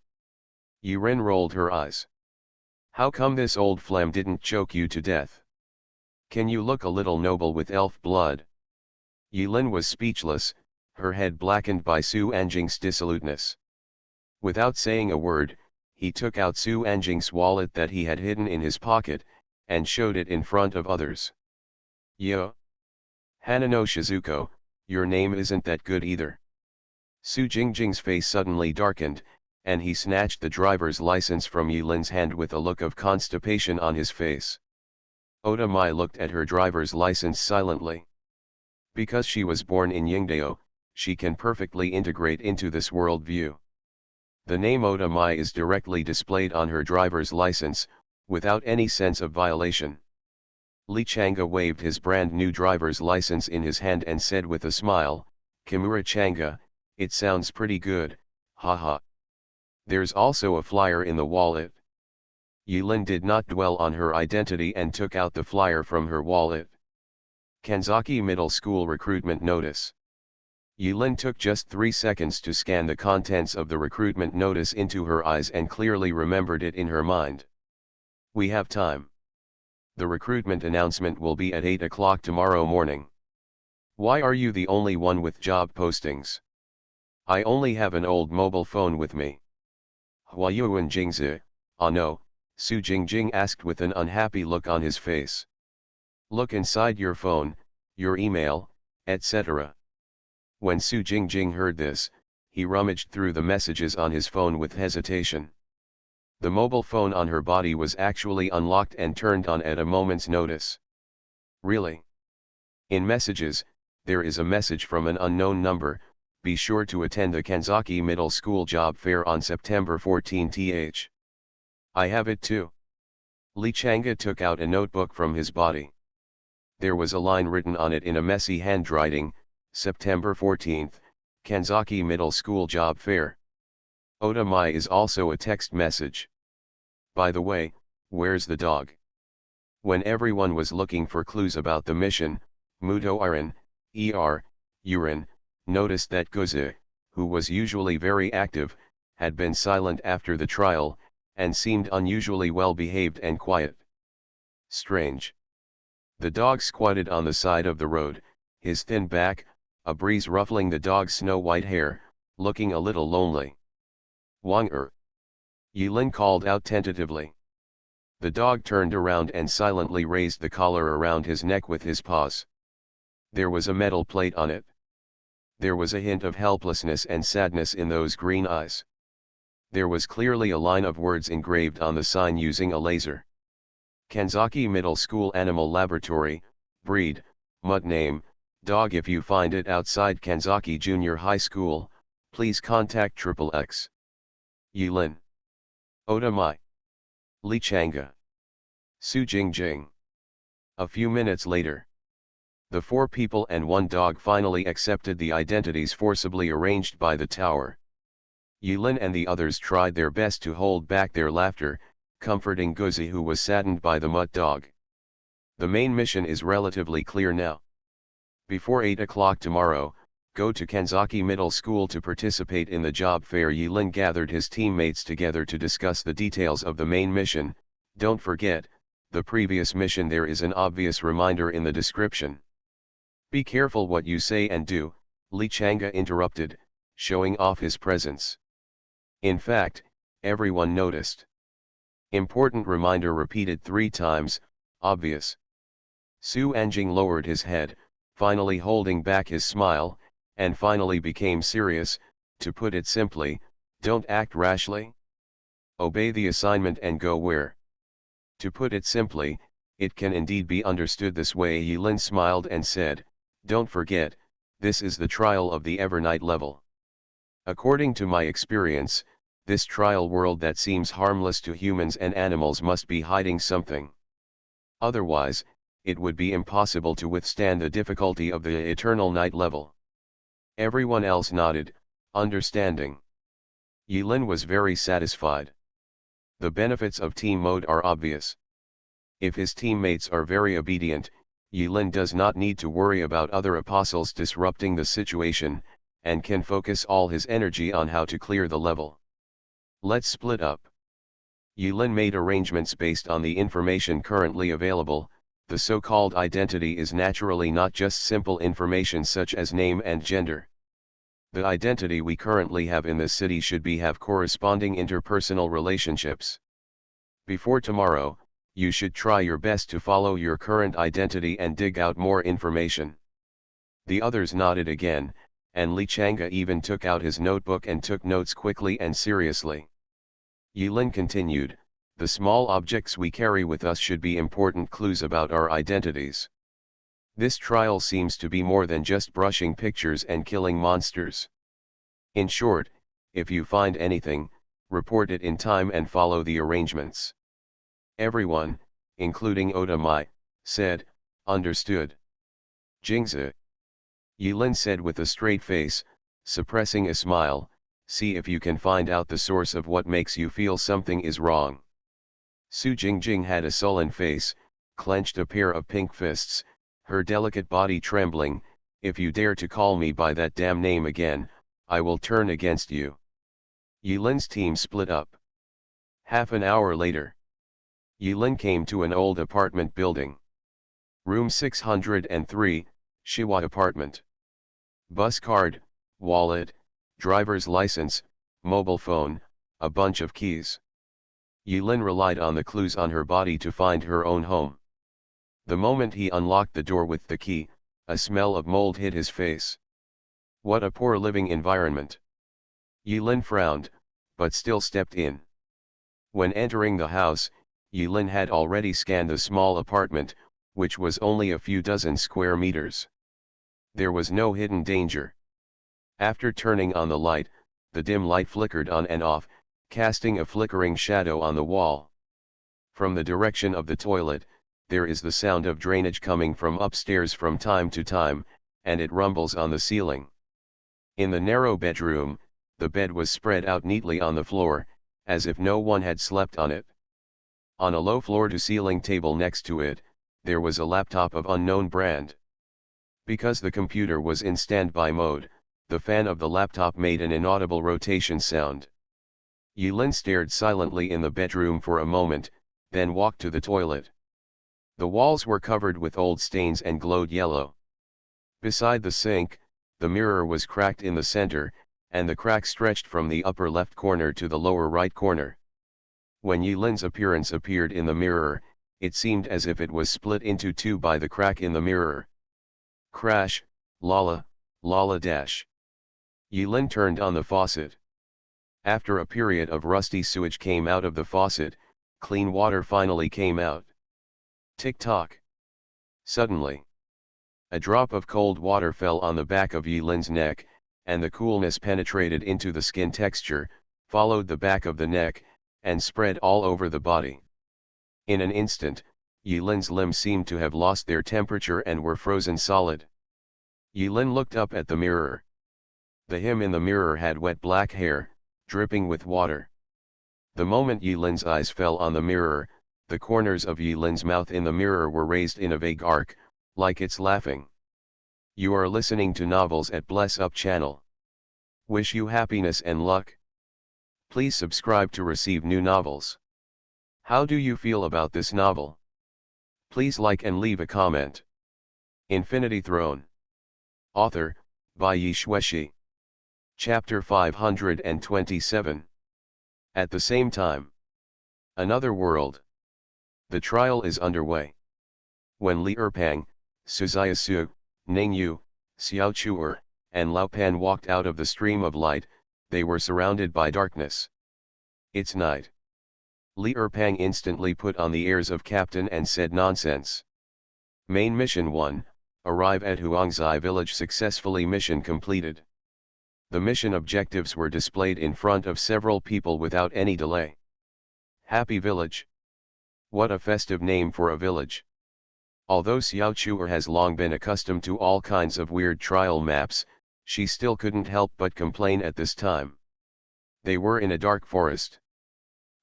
Yurin rolled her eyes. How come this old phlegm didn't choke you to death? Can you look a little noble with elf blood? Yilin was speechless, her head blackened by Su Anjing's dissoluteness. Without saying a word, he took out Su Anjing's wallet that he had hidden in his pocket, and showed it in front of others. Yo! Hanano Shizuko, your name isn't that good either. Su Jingjing's face suddenly darkened, and he snatched the driver's license from Yilin's hand with a look of constipation on his face. Oda Mai looked at her driver's license silently. Because she was born in Yingdao, she can perfectly integrate into this worldview. The name Oda Mai is directly displayed on her driver's license, without any sense of violation. Li Changa waved his brand new driver's license in his hand and said with a smile, Kimura Changa, it sounds pretty good, haha. There's also a flyer in the wallet. Yilin did not dwell on her identity and took out the flyer from her wallet. Kanzaki Middle School recruitment notice. Yilin took just 3 seconds to scan the contents of the recruitment notice into her eyes and clearly remembered it in her mind. We have time. The recruitment announcement will be at 8 o'clock tomorrow morning. Why are you the only one with job postings? I only have an old mobile phone with me. Huayuan Jingzi, ah no, Su Jingjing asked with an unhappy look on his face. Look inside your phone, your email, etc. When Su Jingjing heard this, he rummaged through the messages on his phone with hesitation. The mobile phone on her body was actually unlocked and turned on at a moment's notice. Really? In messages, there is a message from an unknown number, be sure to attend the Kanzaki Middle School Job Fair on September 14th. I have it too. Li Changa took out a notebook from his body. There was a line written on it in a messy handwriting, September 14th, Kanzaki Middle School Job Fair. Oda Mai is also a text message. By the way, where's the dog? When everyone was looking for clues about the mission, Mutoiran, Yurin, noticed that Guzi, who was usually very active, had been silent after the trial, and seemed unusually well behaved and quiet. Strange. The dog squatted on the side of the road, his thin back, a breeze ruffling the dog's snow-white hair, looking a little lonely. Wang-er. Yilin called out tentatively. The dog turned around and silently raised the collar around his neck with his paws. There was a metal plate on it. There was a hint of helplessness and sadness in those green eyes. There was clearly a line of words engraved on the sign using a laser. Kanzaki Middle School Animal Laboratory, breed, mutt name, dog. If you find it outside Kanzaki Junior High School, please contact XXX. Yilin. Oda Mai. Li Changa. Su Jingjing. A few minutes later, the 4 people and 1 dog finally accepted the identities forcibly arranged by the tower. Yilin and the others tried their best to hold back their laughter, comforting Guzi, who was saddened by the mutt dog. The main mission is relatively clear now. Before 8 o'clock tomorrow, go to Kanzaki Middle School to participate in the job fair. Yilin gathered his teammates together to discuss the details of the main mission. Don't forget, the previous mission. There is an obvious reminder in the description. Be careful what you say and do, Li Changa interrupted, showing off his presence. In fact, everyone noticed. Important reminder repeated 3 times, obvious. Su Anjing lowered his head, finally holding back his smile, and finally became serious. To put it simply, don't act rashly. Obey the assignment and go where. To put it simply, it can indeed be understood this way. Yilin smiled and said, don't forget, this is the trial of the Evernight level. According to my experience, this trial world that seems harmless to humans and animals must be hiding something. Otherwise, it would be impossible to withstand the difficulty of the eternal night level. Everyone else nodded, understanding. Yilin was very satisfied. The benefits of team mode are obvious. If his teammates are very obedient, Yilin does not need to worry about other apostles disrupting the situation, and can focus all his energy on how to clear the level. Let's split up. Yilin made arrangements based on the information currently available. The so-called identity is naturally not just simple information such as name and gender. The identity we currently have in this city should have corresponding interpersonal relationships. Before tomorrow, you should try your best to follow your current identity and dig out more information. The others nodded again, and Li Chang'e even took out his notebook and took notes quickly and seriously. Yilin continued, the small objects we carry with us should be important clues about our identities. This trial seems to be more than just brushing pictures and killing monsters. In short, if you find anything, report it in time and follow the arrangements. Everyone, including Oda Mai, said, understood. Jingzi. Yilin said with a straight face, suppressing a smile, see if you can find out the source of what makes you feel something is wrong. Su Jingjing had a sullen face, clenched a pair of pink fists, her delicate body trembling, if you dare to call me by that damn name again, I will turn against you. Yilin's team split up. Half an hour later, Yilin came to an old apartment building. Room 603, Shiwa apartment. Bus card, wallet, driver's license, mobile phone, a bunch of keys. Yilin relied on the clues on her body to find her own home. The moment he unlocked the door with the key, a smell of mold hit his face. What a poor living environment. Yilin frowned, but still stepped in. When entering the house, Yilin had already scanned the small apartment, which was only a few dozen square meters. There was no hidden danger. After turning on the light, the dim light flickered on and off, casting a flickering shadow on the wall. From the direction of the toilet, there is the sound of drainage coming from upstairs from time to time, and it rumbles on the ceiling. In the narrow bedroom, the bed was spread out neatly on the floor, as if no one had slept on it. On a low floor-to-ceiling table next to it, there was a laptop of unknown brand. Because the computer was in standby mode, the fan of the laptop made an inaudible rotation sound. Yilin stared silently in the bedroom for a moment, then walked to the toilet. The walls were covered with old stains and glowed yellow. Beside the sink, the mirror was cracked in the center, and the crack stretched from the upper left corner to the lower right corner. When Yilin's appearance appeared in the mirror, it seemed as if it was split into two by the crack in the mirror. Crash, lala, lala dash. Yilin turned on the faucet. After a period of rusty sewage came out of the faucet, clean water finally came out. Tick-tock. Suddenly, a drop of cold water fell on the back of Yilin's neck, and the coolness penetrated into the skin texture, followed the back of the neck, and spread all over the body. In an instant, Yilin's limbs seemed to have lost their temperature and were frozen solid. Yilin looked up at the mirror. The him in the mirror had wet black hair, dripping with water. The moment Yilin's eyes fell on the mirror, the corners of Yilin's mouth in the mirror were raised in a vague arc, like it's laughing. You are listening to Novels at Bless Up channel. Wish you happiness and luck. Please subscribe to receive new novels. How do you feel about this novel? Please like and leave a comment. Infinity Throne. Author, by Yi Xueshi. Chapter 527. At the same time. Another world. The trial is underway. When Li Erpang, Suziasu, Ningyu, Xiao Chuer, and Lao Pan walked out of the stream of light, they were surrounded by darkness. It's night. Li Erpang instantly put on the airs of captain and said nonsense. Main mission 1, arrive at Huangzai village successfully, mission completed. The mission objectives were displayed in front of several people without any delay. Happy Village. What a festive name for a village. Although Xiao Chuer has long been accustomed to all kinds of weird trial maps, she still couldn't help but complain at this time. They were in a dark forest.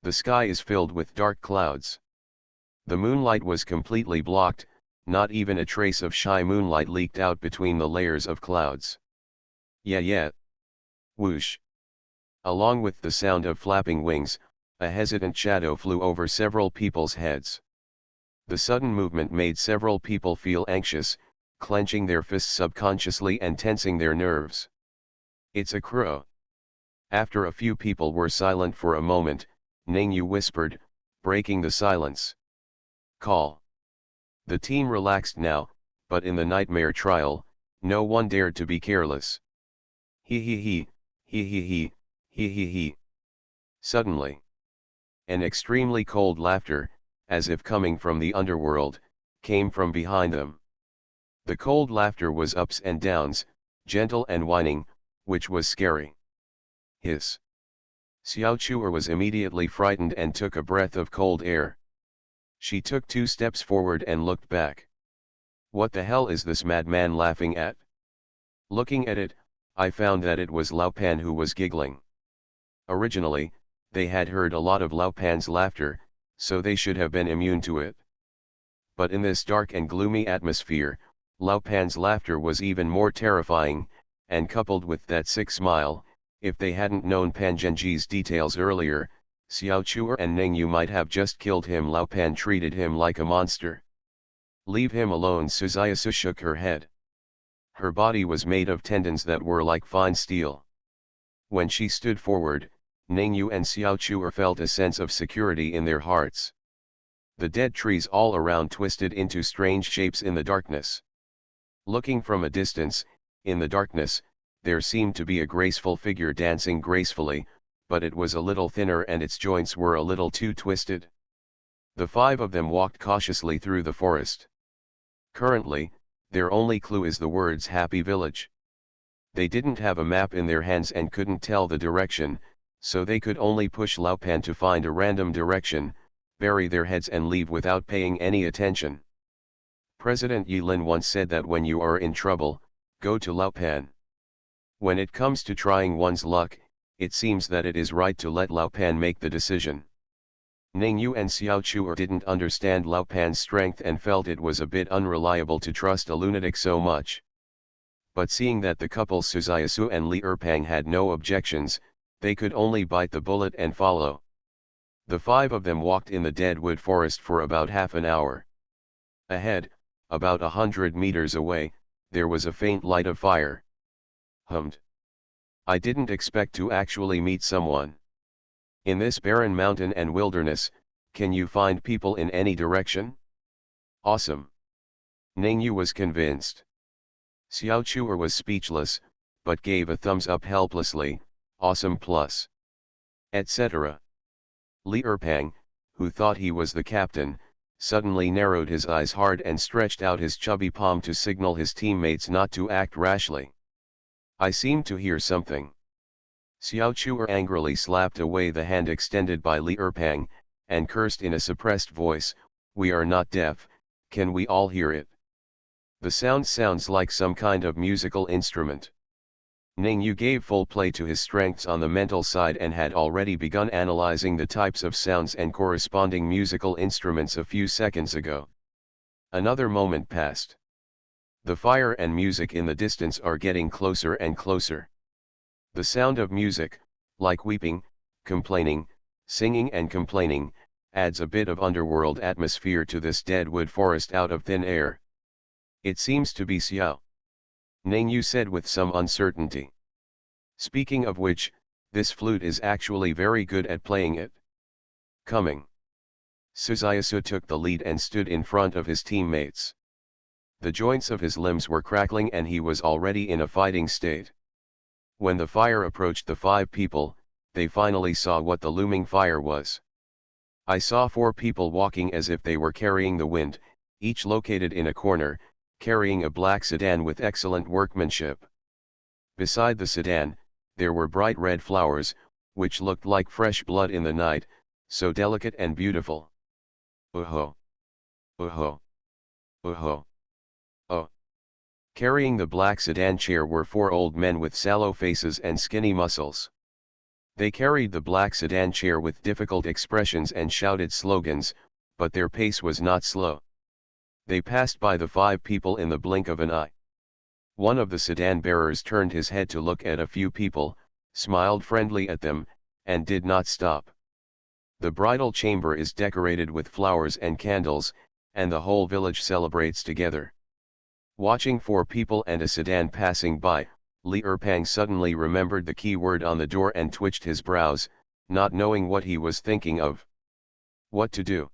The sky is filled with dark clouds. The moonlight was completely blocked, not even a trace of shy moonlight leaked out between the layers of clouds. Yeah. Whoosh. Along with the sound of flapping wings, a hesitant shadow flew over several people's heads. The sudden movement made several people feel anxious, clenching their fists subconsciously and tensing their nerves. It's a crow. After a few people were silent for a moment, Ningyu whispered, breaking the silence. Call. The team relaxed now, but in the nightmare trial, no one dared to be careless. He. Suddenly, an extremely cold laughter, as if coming from the underworld, came from behind them. The cold laughter was ups and downs, gentle and whining, which was scary. Hiss. Xiao Chuer was immediately frightened and took a breath of cold air. She took 2 steps forward and looked back. What the hell is this madman laughing at? Looking at it, I found that it was Lao Pan who was giggling. Originally, they had heard a lot of Lao Pan's laughter, so they should have been immune to it. But in this dark and gloomy atmosphere, Lao Pan's laughter was even more terrifying, and coupled with that sick smile, if they hadn't known Pan Zhenji's details earlier, Xiao Chuer and Ningyu might have just killed him. Lao Pan treated him like a monster. Leave him alone. Suzayasu shook her head. Her body was made of tendons that were like fine steel. When she stood forward, Ningyu and Xiao Chuer felt a sense of security in their hearts. The dead trees all around twisted into strange shapes in the darkness. Looking from a distance, in the darkness, there seemed to be a graceful figure dancing gracefully, but it was a little thinner and its joints were a little too twisted. The 5 of them walked cautiously through the forest. Currently, their only clue is the words Happy Village. They didn't have a map in their hands and couldn't tell the direction, so they could only push Lao Pan to find a random direction, bury their heads and leave without paying any attention. President Yi Lin once said that when you are in trouble, go to Lao Pan. When it comes to trying one's luck, it seems that it is right to let Lao Pan make the decision. Ningyu and Xiao Chuer didn't understand Lao Pan's strength and felt it was a bit unreliable to trust a lunatic so much. But seeing that the couple Suzayasu and Li Erpang had no objections, they could only bite the bullet and follow. The 5 of them walked in the deadwood forest for about half an hour. Ahead, about 100 meters away, there was a faint light of fire. Hummed. I didn't expect to actually meet someone. In this barren mountain and wilderness, can you find people in any direction? Awesome. Ningyu was convinced. Xiao Chuer was speechless, but gave a thumbs up helplessly, awesome plus. Etc. Li Erpang, who thought he was the captain, suddenly narrowed his eyes hard and stretched out his chubby palm to signal his teammates not to act rashly. I seem to hear something. Xiao Chuer angrily slapped away the hand extended by Li Erpang, and cursed in a suppressed voice, we are not deaf, can we all hear it? The sound sounds like some kind of musical instrument. Ningyu gave full play to his strengths on the mental side and had already begun analyzing the types of sounds and corresponding musical instruments a few seconds ago. Another moment passed. The fire and music in the distance are getting closer and closer. The sound of music, like weeping, complaining, singing and complaining, adds a bit of underworld atmosphere to this deadwood forest out of thin air. It seems to be Xiao. Ningyu said with some uncertainty. Speaking of which, this flute is actually very good at playing it. Coming. Suzayasu took the lead and stood in front of his teammates. The joints of his limbs were crackling and he was already in a fighting state. When the fire approached the 5 people, they finally saw what the looming fire was. I saw 4 people walking as if they were carrying the wind, each located in a corner, carrying a black sedan with excellent workmanship. Beside the sedan, There were bright red flowers, which looked like fresh blood in the night, so delicate and beautiful. Oh! Oh! Oh! Oh! Carrying the black sedan chair were four old men with sallow faces and skinny muscles. They carried the black sedan chair with difficult expressions and shouted slogans, but their pace was not slow. They passed by the five people in the blink of an eye. One of the sedan bearers turned his head to look at a few people, smiled friendly at them, and did not stop. The bridal chamber is decorated with flowers and candles, and the whole village celebrates together. Watching four people and a sedan passing by, Li Erpang suddenly remembered the key word on the door and twitched his brows, not knowing what he was thinking of. What to do?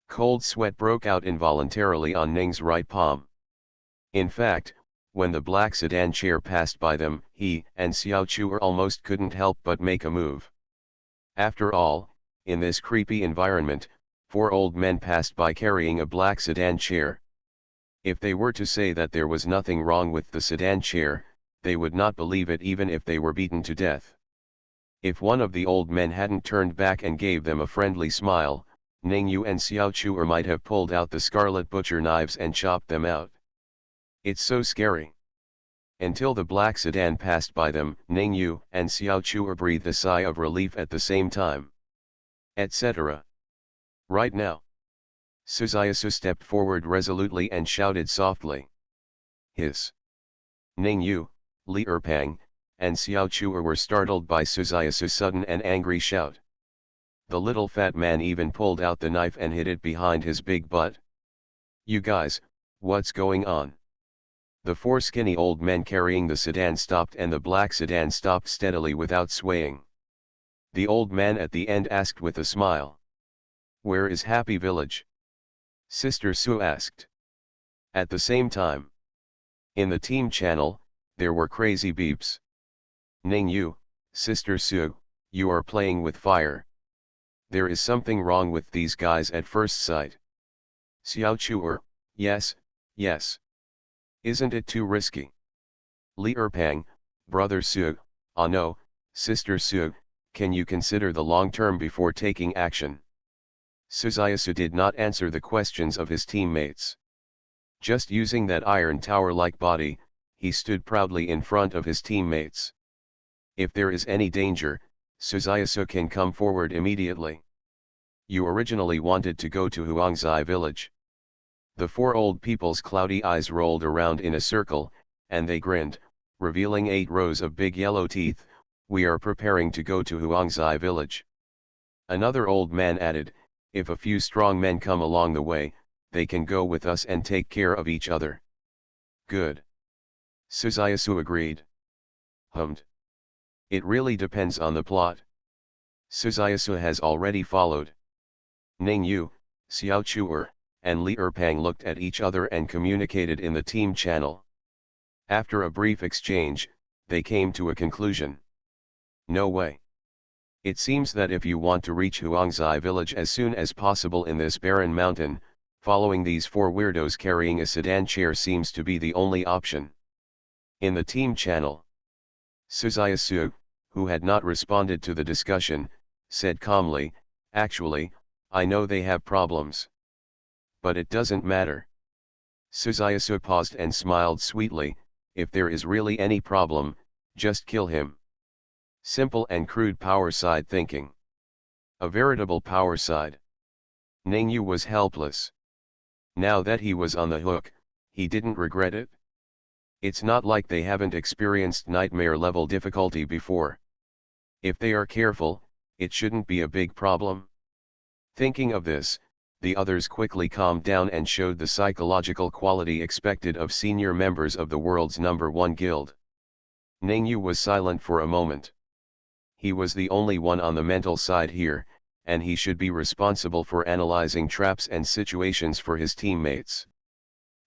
Cold sweat broke out involuntarily on Ning's right palm. In fact, when the black sedan chair passed by them, he and Xiao Chuer almost couldn't help but make a move. After all, in this creepy environment, four old men passed by carrying a black sedan chair. If they were to say that there was nothing wrong with the sedan chair, they would not believe it even if they were beaten to death. If one of the old men hadn't turned back and gave them a friendly smile, Ning Yu and Xiao Chuer might have pulled out the scarlet butcher knives and chopped them out. It's so scary. Until the black sedan passed by them, Ning Yu and Xiao Chuer breathed a sigh of relief at the same time. Etc. Right now. Suzayasu stepped forward resolutely and shouted softly. Hiss. Ning Yu, Li Erpang, and Xiao Chuer were startled by Suzayasu's sudden and angry shout. The little fat man even pulled out the knife and hid it behind his big butt. You guys, what's going on? The four skinny old men carrying the sedan stopped and the black sedan stopped steadily without swaying. The old man at the end asked with a smile. Where is Happy Village? Sister Su asked. At the same time, in the team channel, there were crazy beeps. Ning Yu, Sister Su, you are playing with fire. There is something wrong with these guys at first sight. Xiao Chuer, yes, yes. Isn't it too risky? Li Erpang, Brother Su, ah no, Sister Su, can you consider the long term before taking action? Suzayasu did not answer the questions of his teammates. Just using that iron tower-like body, he stood proudly in front of his teammates. If there is any danger, Suzayasu can come forward immediately. You originally wanted to go to Huangzai village. The four old people's cloudy eyes rolled around in a circle, and they grinned, revealing 8 rows of big yellow teeth. We are preparing to go to Huangzai village. Another old man added, if a few strong men come along the way, they can go with us and take care of each other. Good. Suzayasu agreed. Hummed. It really depends on the plot. Suzayasu has already followed. Ning Yu, Xiao Chuer, and Li Erpang looked at each other and communicated in the team channel. After a brief exchange, they came to a conclusion. No way. It seems that if you want to reach Huangzai village as soon as possible in this barren mountain, following these four weirdos carrying a sedan chair seems to be the only option. In the team channel, Suzayasu, who had not responded to the discussion, said calmly, actually, I know they have problems. But it doesn't matter. Suzayasu paused and smiled sweetly, if there is really any problem, just kill him. Simple and crude power side thinking. A veritable power side. Ning Yu was helpless. Now that he was on the hook, he didn't regret it. It's not like they haven't experienced nightmare level difficulty before. If they are careful, it shouldn't be a big problem. Thinking of this, the others quickly calmed down and showed the psychological quality expected of senior members of the world's #1 guild. Ning Yu was silent for a moment. He was the only one on the mental side here, and he should be responsible for analyzing traps and situations for his teammates.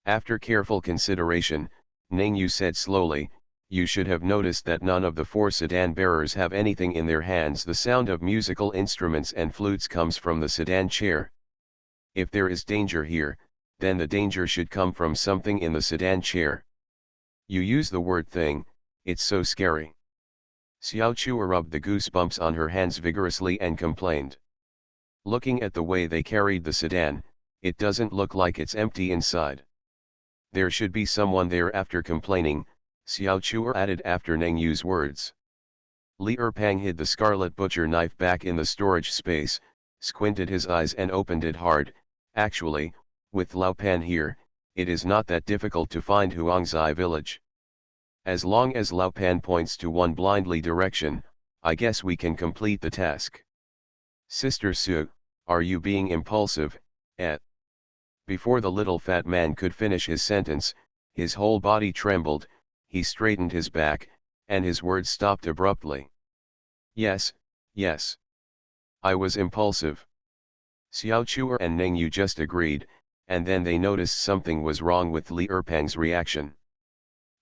After careful consideration, Ning Yu said slowly, you should have noticed that none of the four sedan bearers have anything in their hands. The sound of musical instruments and flutes comes from the sedan chair. If there is danger here, then the danger should come from something in the sedan chair. You use the word thing, it's so scary. Xiao Chua rubbed the goosebumps on her hands vigorously and complained. Looking at the way they carried the sedan, it doesn't look like it's empty inside. There should be someone there. After complaining, Xiao Chua added after Neng Yu's words. Li Erpang hid the scarlet butcher knife back in the storage space, squinted his eyes and opened it hard. Actually, with Lao Pan here, it is not that difficult to find Huangzai village. As long as Lao Pan points to one blindly direction, I guess we can complete the task. Sister Su, are you being impulsive, eh? Before the little fat man could finish his sentence, his whole body trembled, he straightened his back, and his words stopped abruptly. Yes, yes. I was impulsive. Xiao Chua and Neng Yu just agreed, and then they noticed something was wrong with Li Erpang's reaction.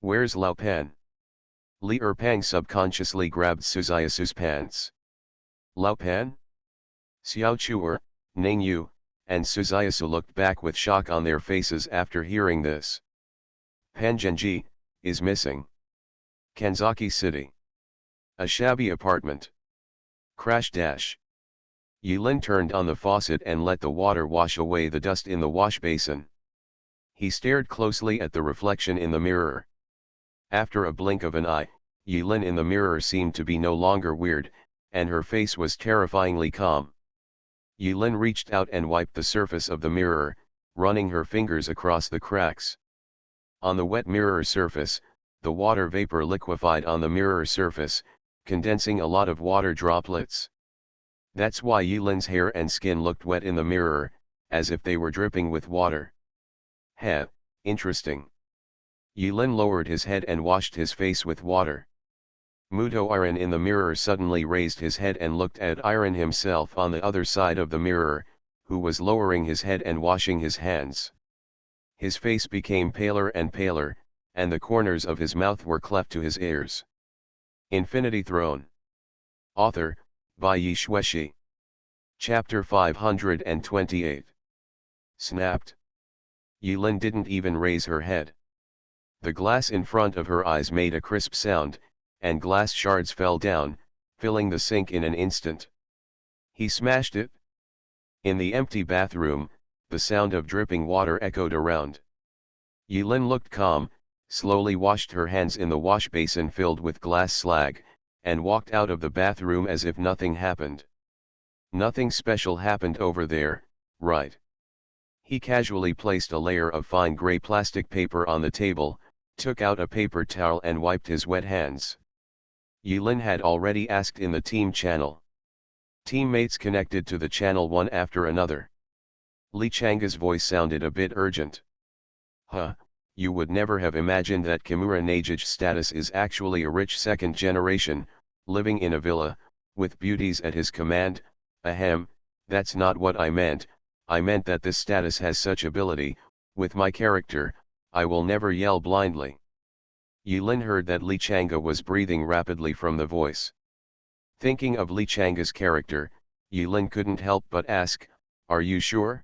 Where's Lao Pan? Li Erpang subconsciously grabbed Suzaisu's pants. Lao Pan? Xiao Chua, Neng Yu, and Suzaisu looked back with shock on their faces after hearing this. Pan Genji is missing. Kanzaki City. A shabby apartment. Crash dash. Yulin turned on the faucet and let the water wash away the dust in the wash basin. He stared closely at the reflection in the mirror. After a blink of an eye, Yulin in the mirror seemed to be no longer weird, and her face was terrifyingly calm. Yulin reached out and wiped the surface of the mirror, running her fingers across the cracks. On the wet mirror surface, the water vapor liquefied on the mirror surface, condensing a lot of water droplets. That's why Yulin's hair and skin looked wet in the mirror, as if they were dripping with water. Heh, interesting. Yulin lowered his head and washed his face with water. Muto Iron in the mirror suddenly raised his head and looked at Iron himself on the other side of the mirror, who was lowering his head and washing his hands. His face became paler and paler, and the corners of his mouth were cleft to his ears. Infinity Throne. Author, by Yi Xueshi. Chapter 528. Snapped. Yulin didn't even raise her head. The glass in front of her eyes made a crisp sound, and glass shards fell down, filling the sink in an instant. He smashed it. In the empty bathroom, the sound of dripping water echoed around. Yulin looked calm, slowly washed her hands in the wash basin filled with glass slag, and walked out of the bathroom as if nothing happened. Nothing special happened over there, right? He casually placed a layer of fine gray plastic paper on the table, took out a paper towel and wiped his wet hands. Yulin had already asked in the team channel. Teammates connected to the channel one after another. Li Changa's voice sounded a bit urgent. Huh, you would never have imagined that Kimura Nage's status is actually a rich second generation, living in a villa, with beauties at his command. Ahem, that's not what I meant. I meant that this status has such ability. With my character, I will never yell blindly. Yulin heard that Li Changa was breathing rapidly from the voice. Thinking of Li Changa's character, Yulin couldn't help but ask, are you sure?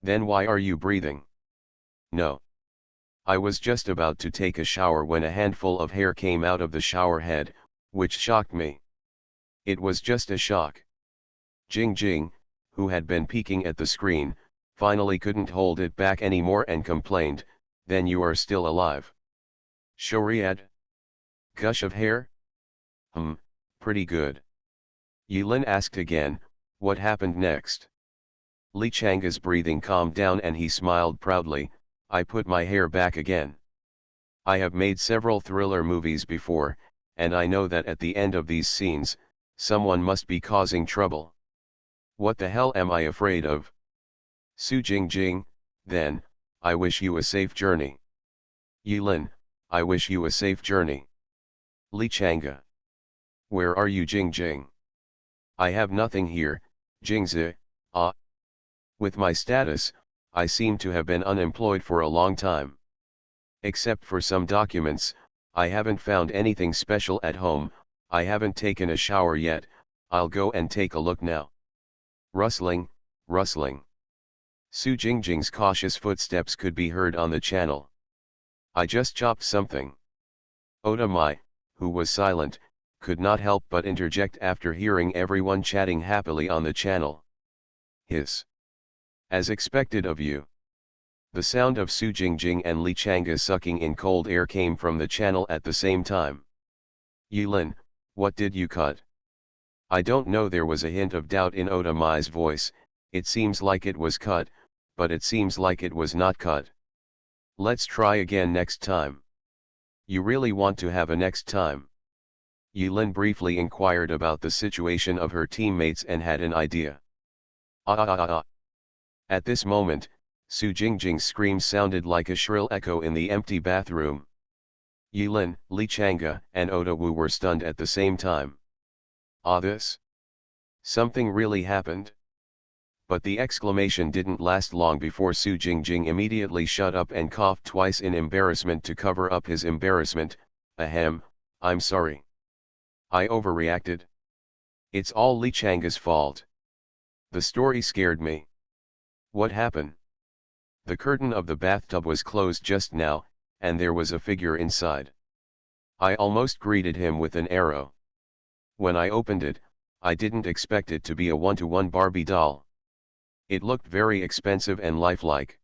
Then why are you breathing? No. I was just about to take a shower when a handful of hair came out of the shower head, which shocked me. It was just a shock. Jing Jing, who had been peeking at the screen, finally couldn't hold it back anymore and complained, then you are still alive. Shoriad? Gush of hair? Pretty good. Yulin asked again, what happened next? Li Changa's breathing calmed down and he smiled proudly, I put my hair back again. I have made several thriller movies before, and I know that at the end of these scenes, someone must be causing trouble. What the hell am I afraid of? Su Jing Jing, then, I wish you a safe journey. Yulin, I wish you a safe journey. Li Changa. Where are you Jing Jing? I have nothing here, Jingzi, ah. With my status, I seem to have been unemployed for a long time. Except for some documents, I haven't found anything special at home, I haven't taken a shower yet, I'll go and take a look now. Rustling, rustling. Su Jingjing's cautious footsteps could be heard on the channel. I just chopped something. Oda Mai, who was silent, could not help but interject after hearing everyone chatting happily on the channel. Hiss. As expected of you. The sound of Su Jingjing and Li Chang'e sucking in cold air came from the channel at the same time. Yulin, what did you cut? I don't know. There was a hint of doubt in Oda Mai's voice. It seems like it was cut, but it seems like it was not cut. Let's try again next time. You really want to have a next time? Yulin briefly inquired about the situation of her teammates and had an idea. At this moment, Su Jingjing's scream sounded like a shrill echo in the empty bathroom. Yulin, Li Chang'e, and Oda Wu were stunned at the same time. This? Something really happened? But the exclamation didn't last long before Su Jingjing immediately shut up and coughed twice in embarrassment to cover up his embarrassment. Ahem, I'm sorry. I overreacted. It's all Li Chang'e's fault. The story scared me. What happened? The curtain of the bathtub was closed just now, and there was a figure inside. I almost greeted him with an arrow. When I opened it, I didn't expect it to be a one-to-one Barbie doll. It looked very expensive and lifelike.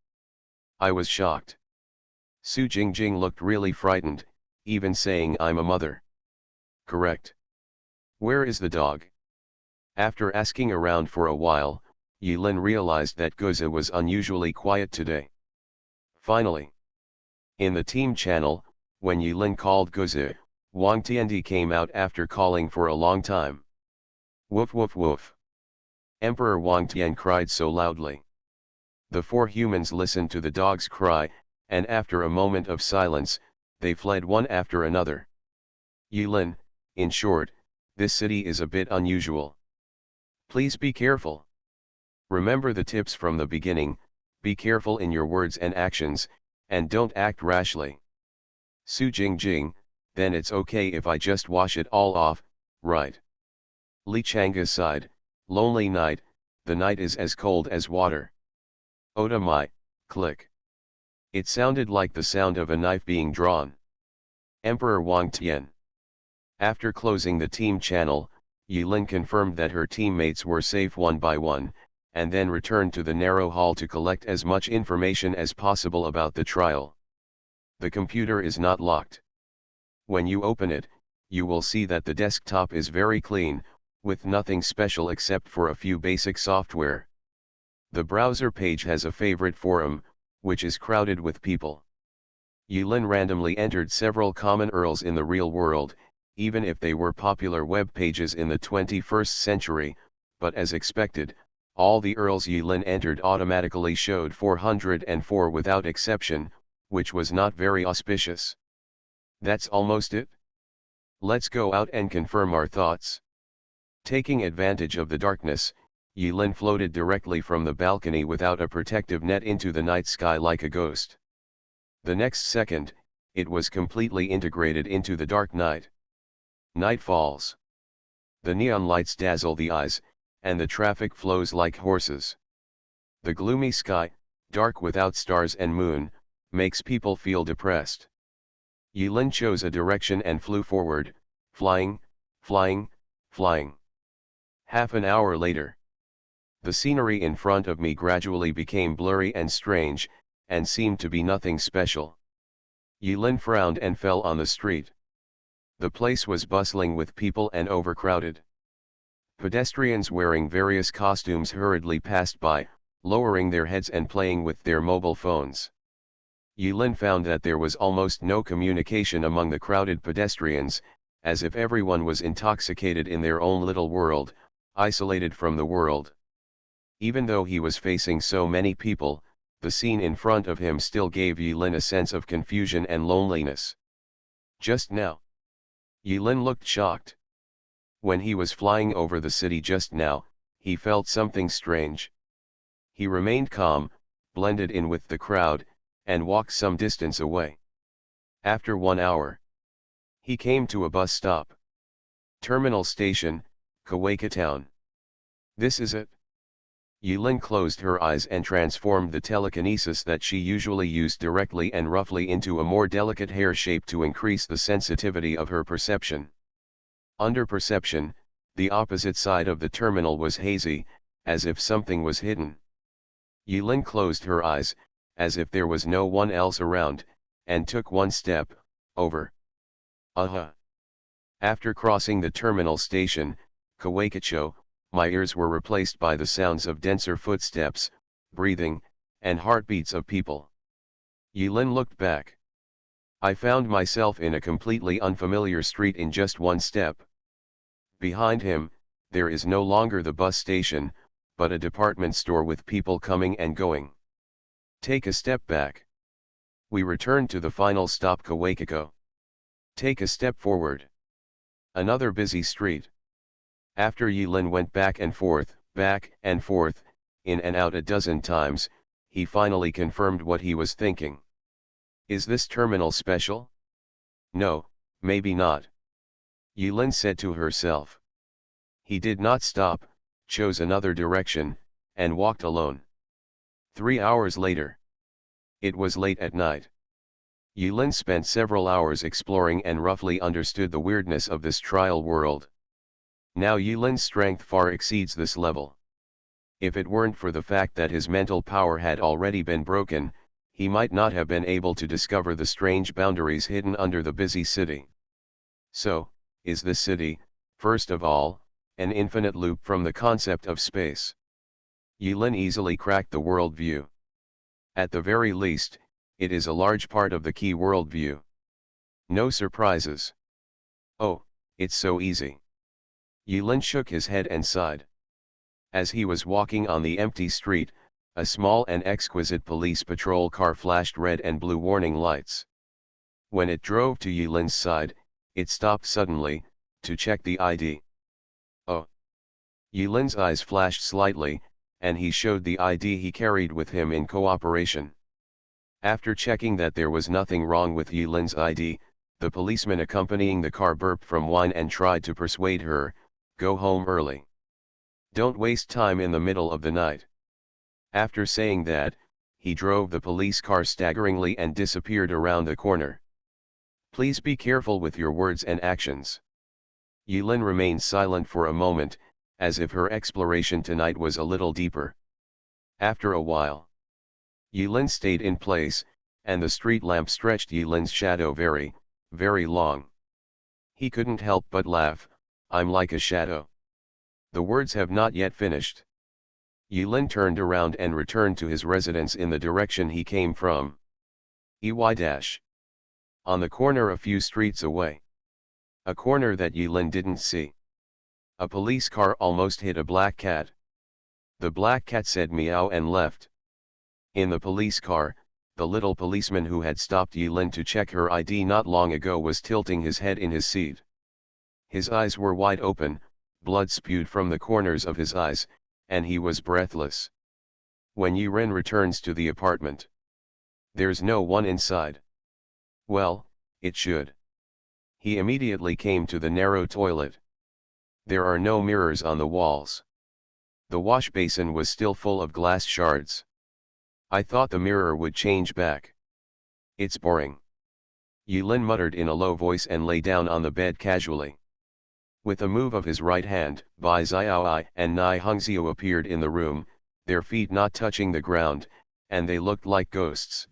I was shocked. Su Jingjing looked really frightened, even saying I'm a mother. Correct. Where is the dog? After asking around for a while, Yulin realized that Guzi was unusually quiet today. Finally. In the team channel, when Yulin called Guzi, Wang Tiandi came out after calling for a long time. Woof woof woof. Emperor Wang Tian cried so loudly. The four humans listened to the dog's cry, and after a moment of silence, they fled one after another. Yulin, in short, this city is a bit unusual. Please be careful. Remember the tips from the beginning, be careful in your words and actions, and don't act rashly. Su Jingjing, then it's okay if I just wash it all off, right? Li Chang'e sighed, lonely night, the night is as cold as water. Oda Mai, click. It sounded like the sound of a knife being drawn. Emperor Wang Tian. After closing the team channel, Yulin confirmed that her teammates were safe one by one, and then returned to the narrow hall to collect as much information as possible about the trial. The computer is not locked. When you open it, you will see that the desktop is very clean, with nothing special except for a few basic software. The browser page has a favorite forum, which is crowded with people. Yulin randomly entered several common URLs in the real world, even if they were popular web pages in the 21st century, but as expected, all the URLs Yulin entered automatically showed 404 without exception, which was not very auspicious. That's almost it. Let's go out and confirm our thoughts. Taking advantage of the darkness, Yulin floated directly from the balcony without a protective net into the night sky like a ghost. The next second, it was completely integrated into the dark night. Night falls. The neon lights dazzle the eyes, and the traffic flows like horses. The gloomy sky, dark without stars and moon, makes people feel depressed. Yulin chose a direction and flew forward, flying, flying, flying. Half an hour later. The scenery in front of me gradually became blurry and strange, and seemed to be nothing special. Yulin frowned and fell on the street. The place was bustling with people and overcrowded. Pedestrians wearing various costumes hurriedly passed by, lowering their heads and playing with their mobile phones. Yulin found that there was almost no communication among the crowded pedestrians, as if everyone was intoxicated in their own little world, isolated from the world. Even though he was facing so many people, the scene in front of him still gave Yulin a sense of confusion and loneliness. Just now. Yulin looked shocked. When he was flying over the city just now, he felt something strange. He remained calm, blended in with the crowd, and walked some distance away. After 1 hour, he came to a bus stop. Terminal station, Kawaka Town. This is it. Yulin closed her eyes and transformed the telekinesis that she usually used directly and roughly into a more delicate hair shape to increase the sensitivity of her perception. Under perception, the opposite side of the terminal was hazy, as if something was hidden. Yilin closed her eyes, as if there was no one else around, and took one step, over. After crossing the terminal station, Kawakacho, my ears were replaced by the sounds of denser footsteps, breathing, and heartbeats of people. Yilin looked back. I found myself in a completely unfamiliar street in just one step. Behind him, there is no longer the bus station, but a department store with people coming and going. Take a step back. We return to the final stop, Kawakacho. Take a step forward. Another busy street. After Yilin went back and forth, in and out a dozen times, he finally confirmed what he was thinking. Is this terminal special? No, maybe not. Yilin said to herself. He did not stop, chose another direction, and walked alone. 3 hours later. It was late at night. Yilin spent several hours exploring and roughly understood the weirdness of this trial world. Now Yilin's strength far exceeds this level. If it weren't for the fact that his mental power had already been broken, he might not have been able to discover the strange boundaries hidden under the busy city. So, is this city, first of all, an infinite loop from the concept of space? Yilin easily cracked the worldview. At the very least, it is a large part of the key worldview. No surprises. Oh, it's so easy. Yilin shook his head and sighed. As he was walking on the empty street, a small and exquisite police patrol car flashed red and blue warning lights. When it drove to Yilin's side, it stopped suddenly, to check the ID. Oh. Yilin's eyes flashed slightly, and he showed the ID he carried with him in cooperation. After checking that there was nothing wrong with Yilin's ID, the policeman accompanying the car burped from wine and tried to persuade her, go home early. Don't waste time in the middle of the night. After saying that, he drove the police car staggeringly and disappeared around the corner. Please be careful with your words and actions. Yilin remained silent for a moment, as if her exploration tonight was a little deeper. After a while, Yilin stayed in place, and the street lamp stretched Yilin's shadow very, very long. He couldn't help but laugh. I'm like a shadow. The words have not yet finished. Yilin turned around and returned to his residence in the direction he came from. On the corner a few streets away. A corner that Yilin didn't see. A police car almost hit a black cat. The black cat said meow and left. In the police car, the little policeman who had stopped Yilin to check her ID not long ago was tilting his head in his seat. His eyes were wide open, blood spewed from the corners of his eyes, and he was breathless. When Yilin returns to the apartment, there's no one inside. Well, it should. He immediately came to the narrow toilet. There are no mirrors on the walls. The wash basin was still full of glass shards. I thought the mirror would change back. It's boring. Yilin muttered in a low voice and lay down on the bed casually. With a move of his right hand, Bai Xiaoai and Nai Hongxiu appeared in the room, their feet not touching the ground, and they looked like ghosts.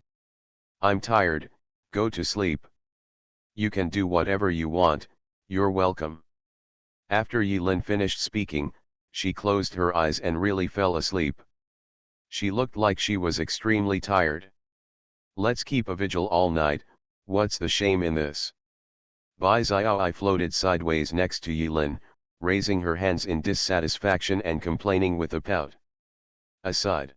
I'm tired, go to sleep. You can do whatever you want, you're welcome. After Yilin finished speaking, she closed her eyes and really fell asleep. She looked like she was extremely tired. Let's keep a vigil all night, what's the shame in this? Bai Xiaoai floated sideways next to Yilin, raising her hands in dissatisfaction and complaining with a pout. Aside.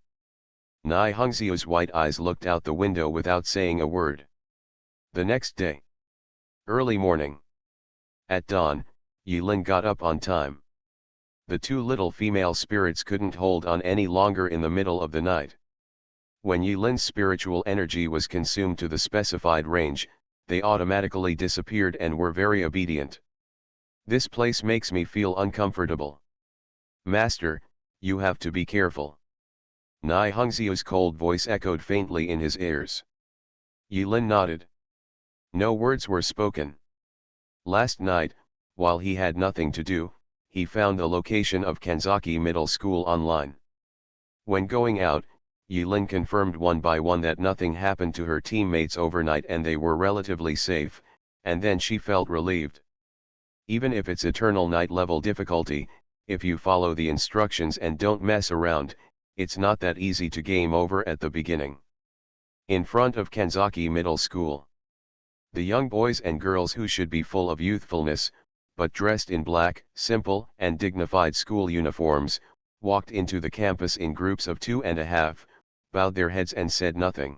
Nai Hongxiu's white eyes looked out the window without saying a word. The next day. Early morning. At dawn, Yilin got up on time. The two little female spirits couldn't hold on any longer in the middle of the night. When Yilin's spiritual energy was consumed to the specified range, they automatically disappeared and were very obedient. This place makes me feel uncomfortable. Master, you have to be careful. Nai Hongxiu's cold voice echoed faintly in his ears. Yilin nodded. No words were spoken. Last night, While he had nothing to do, he found the location of Kanzaki Middle School online. When going out, Yulin confirmed one by one that nothing happened to her teammates overnight and they were relatively safe, and then she felt relieved. Even if it's eternal night level difficulty, if you follow the instructions and don't mess around, it's not that easy to game over at the beginning. In front of Kanzaki Middle School, the young boys and girls who should be full of youthfulness, but dressed in black, simple, and dignified school uniforms, walked into the campus in groups of 2.5, bowed their heads and said nothing.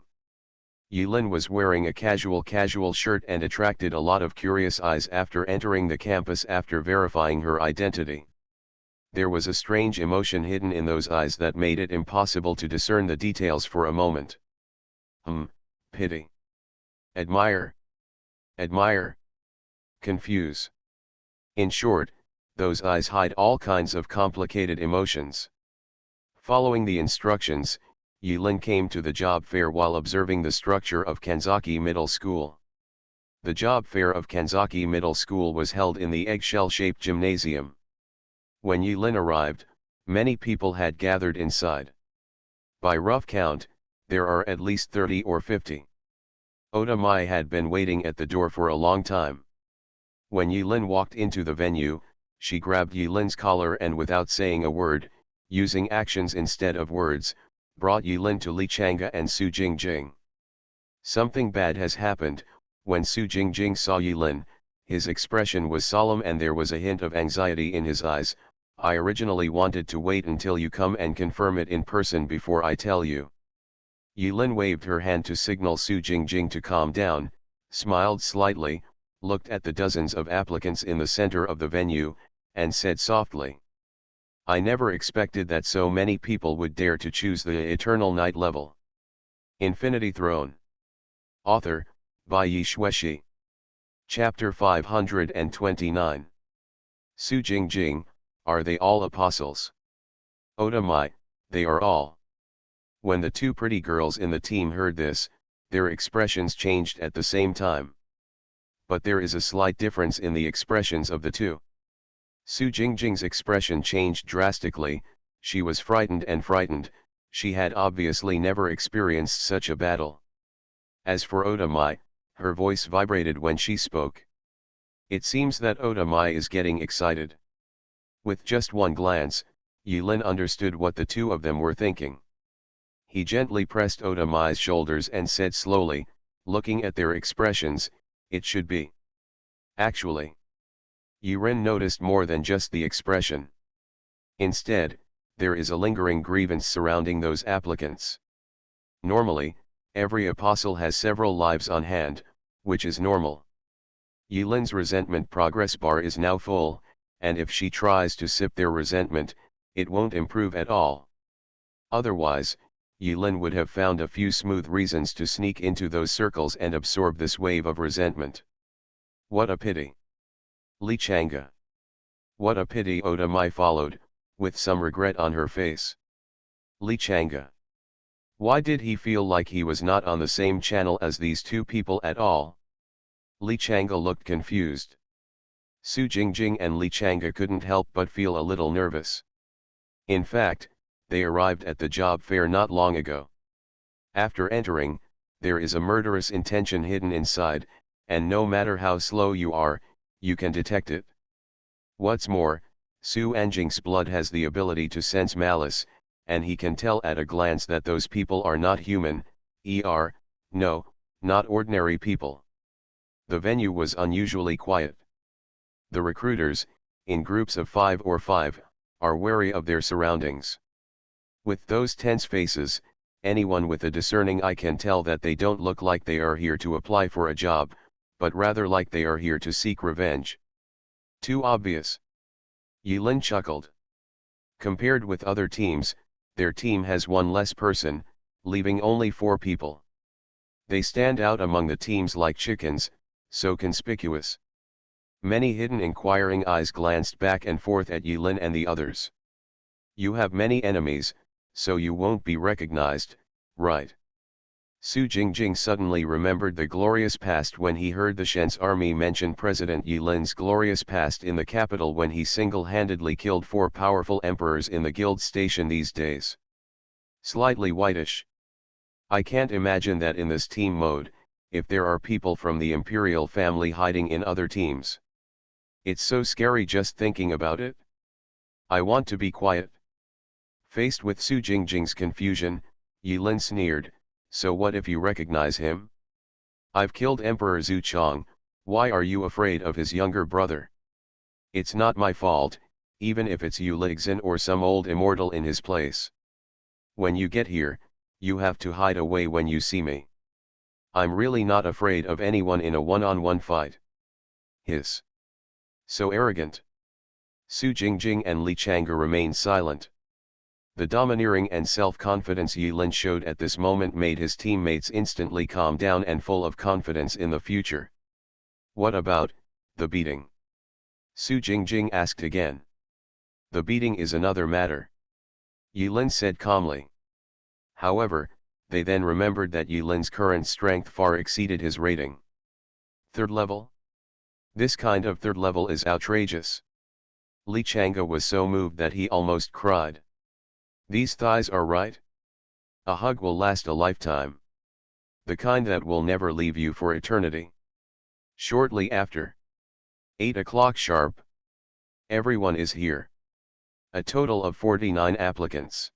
Yulin was wearing a casual shirt and attracted a lot of curious eyes after entering the campus after verifying her identity. There was a strange emotion hidden in those eyes that made it impossible to discern the details for a moment. Pity. Admire. Admire. Confuse. In short, those eyes hide all kinds of complicated emotions. Following the instructions, Yulin came to the job fair while observing the structure of Kanzaki Middle School. The job fair of Kanzaki Middle School was held in the eggshell-shaped gymnasium. When Yulin arrived, many people had gathered inside. By rough count, there are at least 30 or 50. Oda Mai had been waiting at the door for a long time. When Yulin walked into the venue, she grabbed Yulin's collar and without saying a word, using actions instead of words, brought Yulin to Li Chang'e and Su Jingjing. Something bad has happened. When Su Jingjing saw Yulin, his expression was solemn and there was a hint of anxiety in his eyes. I originally wanted to wait until you come and confirm it in person before I tell you. Yulin waved her hand to signal Su Jingjing to calm down, smiled slightly, looked at the dozens of applicants in the center of the venue, and said softly, I never expected that so many people would dare to choose the Eternal Night level. Infinity Throne. Author, by Yi Xueshi. Chapter 529. Su Jingjing, are they all apostles? Oda Mai, they are all. When the two pretty girls in the team heard this, their expressions changed at the same time. But there is a slight difference in the expressions of the two. Su Jingjing's expression changed drastically. She was frightened, she had obviously never experienced such a battle. As for Oda Mai, her voice vibrated when she spoke. It seems that Oda Mai is getting excited. With just one glance, Yulin understood what the two of them were thinking. He gently pressed Oda Mai's shoulders and said slowly, looking at their expressions, it should be. Actually, Yulin noticed more than just the expression. Instead, there is a lingering grievance surrounding those applicants. Normally, every apostle has several lives on hand, which is normal. Yulin's resentment progress bar is now full, and if she tries to sip their resentment, it won't improve at all. Otherwise, Yulin would have found a few smooth reasons to sneak into those circles and absorb this wave of resentment. What a pity. Li Chang'e. What a pity. Oda Mai followed, with some regret on her face. Li Chang'e. Why did he feel like he was not on the same channel as these two people at all? Li Chang'e looked confused. Su Jingjing and Li Chang'e couldn't help but feel a little nervous. In fact, they arrived at the job fair not long ago. After entering, there is a murderous intention hidden inside, and no matter how slow you are, you can detect it. What's more, Su Anjing's blood has the ability to sense malice, and he can tell at a glance that those people are not human, no, not ordinary people. The venue was unusually quiet. The recruiters, in groups of 5 or 5, are wary of their surroundings. With those tense faces, anyone with a discerning eye can tell that they don't look like they are here to apply for a job, but rather like they are here to seek revenge. Too obvious. Yulin chuckled. Compared with other teams, their team has one less person, leaving only 4 people. They stand out among the teams like chickens, so conspicuous. Many hidden inquiring eyes glanced back and forth at Yulin and the others. You have many enemies, so you won't be recognized, right? Su Jingjing suddenly remembered the glorious past when he heard the Shen's army mention President Yilin's glorious past in the capital when he single-handedly killed 4 powerful emperors in the guild station these days. Slightly whitish. I can't imagine that in this team mode, if there are people from the imperial family hiding in other teams. It's so scary just thinking about it. I want to be quiet. Faced with Su Jingjing's confusion, Yilin sneered, so what if you recognize him? I've killed Emperor Zhu Chong, why are you afraid of his younger brother? It's not my fault, even if it's Yu Lixin or some old immortal in his place. When you get here, you have to hide away when you see me. I'm really not afraid of anyone in a one-on-one fight. Hiss. So arrogant. Su Jingjing and Li Chang'e remained silent. The domineering and self-confidence Yilin showed at this moment made his teammates instantly calm down and full of confidence in the future. What about the beating? Su Jingjing asked again. The beating is another matter. Yilin said calmly. However, they then remembered that Yilin's current strength far exceeded his rating. 3rd level? This kind of 3rd level is outrageous. Li Chang'e was so moved that he almost cried. These thighs are right. A hug will last a lifetime. The kind that will never leave you for eternity. Shortly after 8 o'clock sharp. Everyone is here. A total of 49 applicants.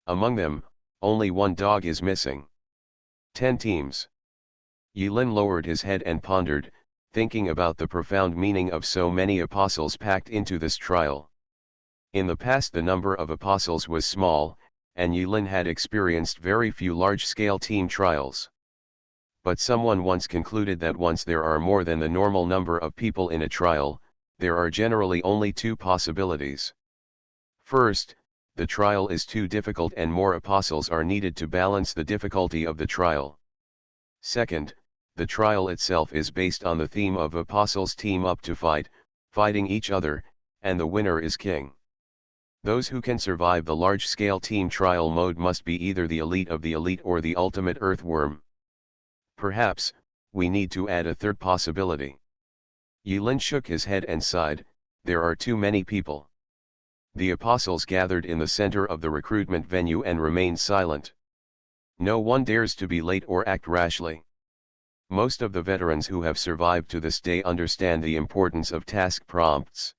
Among them, only 1 dog is missing. 10 teams. Yilin lowered his head and pondered, thinking about the profound meaning of so many apostles packed into this trial. In the past the number of apostles was small, and Yilin had experienced very few large-scale team trials. But someone once concluded that once there are more than the normal number of people in a trial, there are generally only 2 possibilities. First, the trial is too difficult and more apostles are needed to balance the difficulty of the trial. Second, the trial itself is based on the theme of apostles team up to fight, fighting each other, and the winner is king. Those who can survive the large-scale team trial mode must be either the elite of the elite or the ultimate earthworm. Perhaps, we need to add a 3rd possibility. Yilin shook his head and sighed, there are too many people. The apostles gathered in the center of the recruitment venue and remained silent. No one dares to be late or act rashly. Most of the veterans who have survived to this day understand the importance of task prompts.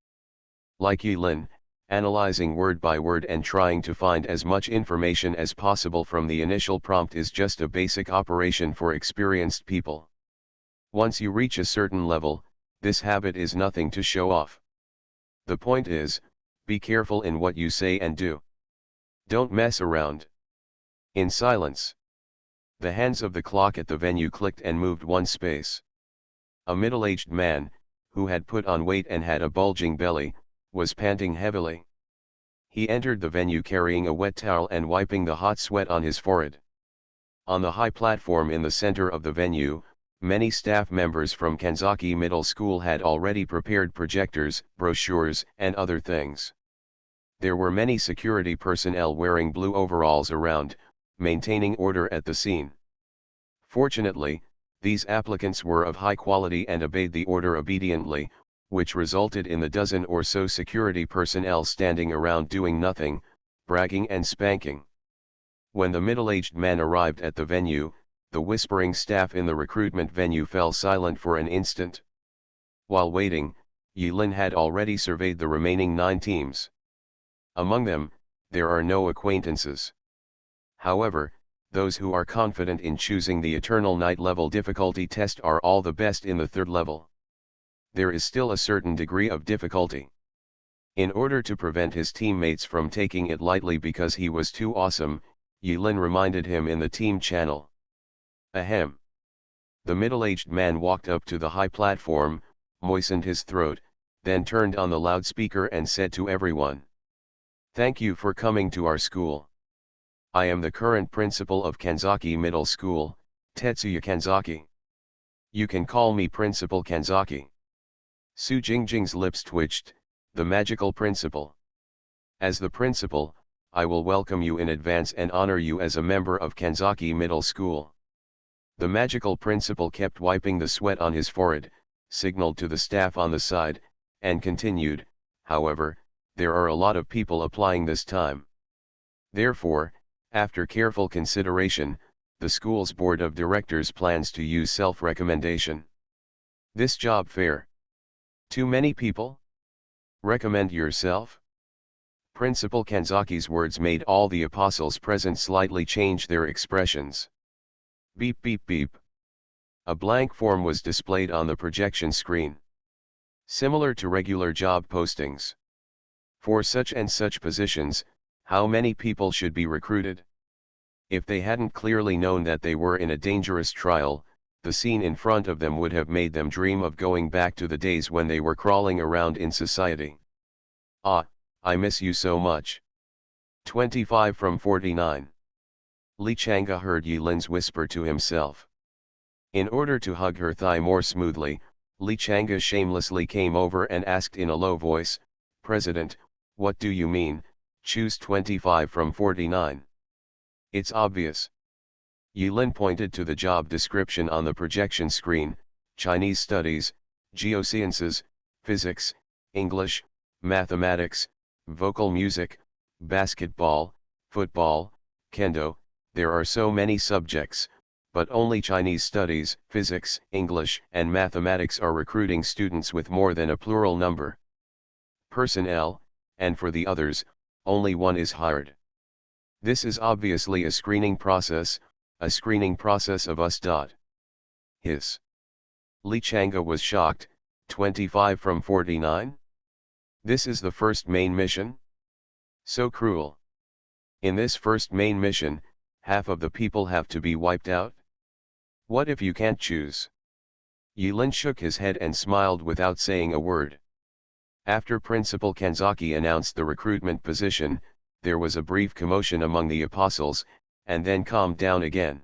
Like Yilin, analyzing word by word and trying to find as much information as possible from the initial prompt is just a basic operation for experienced people. Once you reach a certain level, this habit is nothing to show off. The point is, be careful in what you say and do. Don't mess around. In silence. The hands of the clock at the venue clicked and moved 1 space. A middle-aged man, who had put on weight and had a bulging belly, was panting heavily. He entered the venue carrying a wet towel and wiping the hot sweat on his forehead. On the high platform in the center of the venue, many staff members from Kanzaki Middle School had already prepared projectors, brochures, and other things. There were many security personnel wearing blue overalls around, maintaining order at the scene. Fortunately, these applicants were of high quality and obeyed the order obediently, which resulted in the dozen or so security personnel standing around doing nothing, bragging and spanking. When the middle-aged man arrived at the venue, the whispering staff in the recruitment venue fell silent for an instant. While waiting, Yilin had already surveyed the remaining 9 teams. Among them, there are no acquaintances. However, those who are confident in choosing the Eternal Night level difficulty test are all the best in the 3rd level. There is still a certain degree of difficulty. In order to prevent his teammates from taking it lightly because he was too awesome, Yilin reminded him in the team channel. Ahem. The middle-aged man walked up to the high platform, moistened his throat, then turned on the loudspeaker and said to everyone. Thank you for coming to our school. I am the current principal of Kanzaki Middle School, Tetsuya Kanzaki. You can call me Principal Kanzaki. Su Jingjing's lips twitched, the magical principal. As the principal, I will welcome you in advance and honor you as a member of Kanzaki Middle School. The magical principal kept wiping the sweat on his forehead, signaled to the staff on the side, and continued, however, there are a lot of people applying this time. Therefore, after careful consideration, the school's board of directors plans to use self-recommendation. This job fair? Too many people? Recommend yourself? Principal Kanzaki's words made all the apostles present slightly change their expressions. Beep beep beep. A blank form was displayed on the projection screen. Similar to regular job postings. For such and such positions, how many people should be recruited? If they hadn't clearly known that they were in a dangerous trial, the scene in front of them would have made them dream of going back to the days when they were crawling around in society. Ah, I miss you so much. 25 from 49. Li Chang'e heard Yilin's whisper to himself. In order to hug her thigh more smoothly, Li Chang'e shamelessly came over and asked in a low voice, "President, what do you mean, choose 25 from 49? It's obvious." Yilin pointed to the job description on the projection screen: Chinese studies, geosciences, physics, English, mathematics, vocal music, basketball, football, kendo. There are so many subjects, but only Chinese studies, physics, English, and mathematics are recruiting students with more than a plural number. Personnel, and for the others, only one is hired. This is obviously a screening process of us. His. Li Chang'e was shocked. 25 from 49? This is the first main mission? So cruel. In this first main mission, half of the people have to be wiped out? What if you can't choose? Yilin shook his head and smiled without saying a word. After Principal Kanzaki announced the recruitment position, there was a brief commotion among the apostles, and then calmed down again.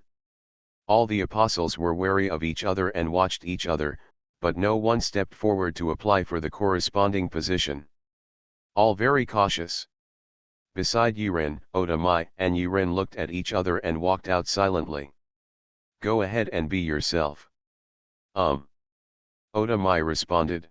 All the apostles were wary of each other and watched each other, but no one stepped forward to apply for the corresponding position. All very cautious. Beside Yiren, Otamai and Yiren looked at each other and walked out silently. Go ahead and be yourself. Otamai responded.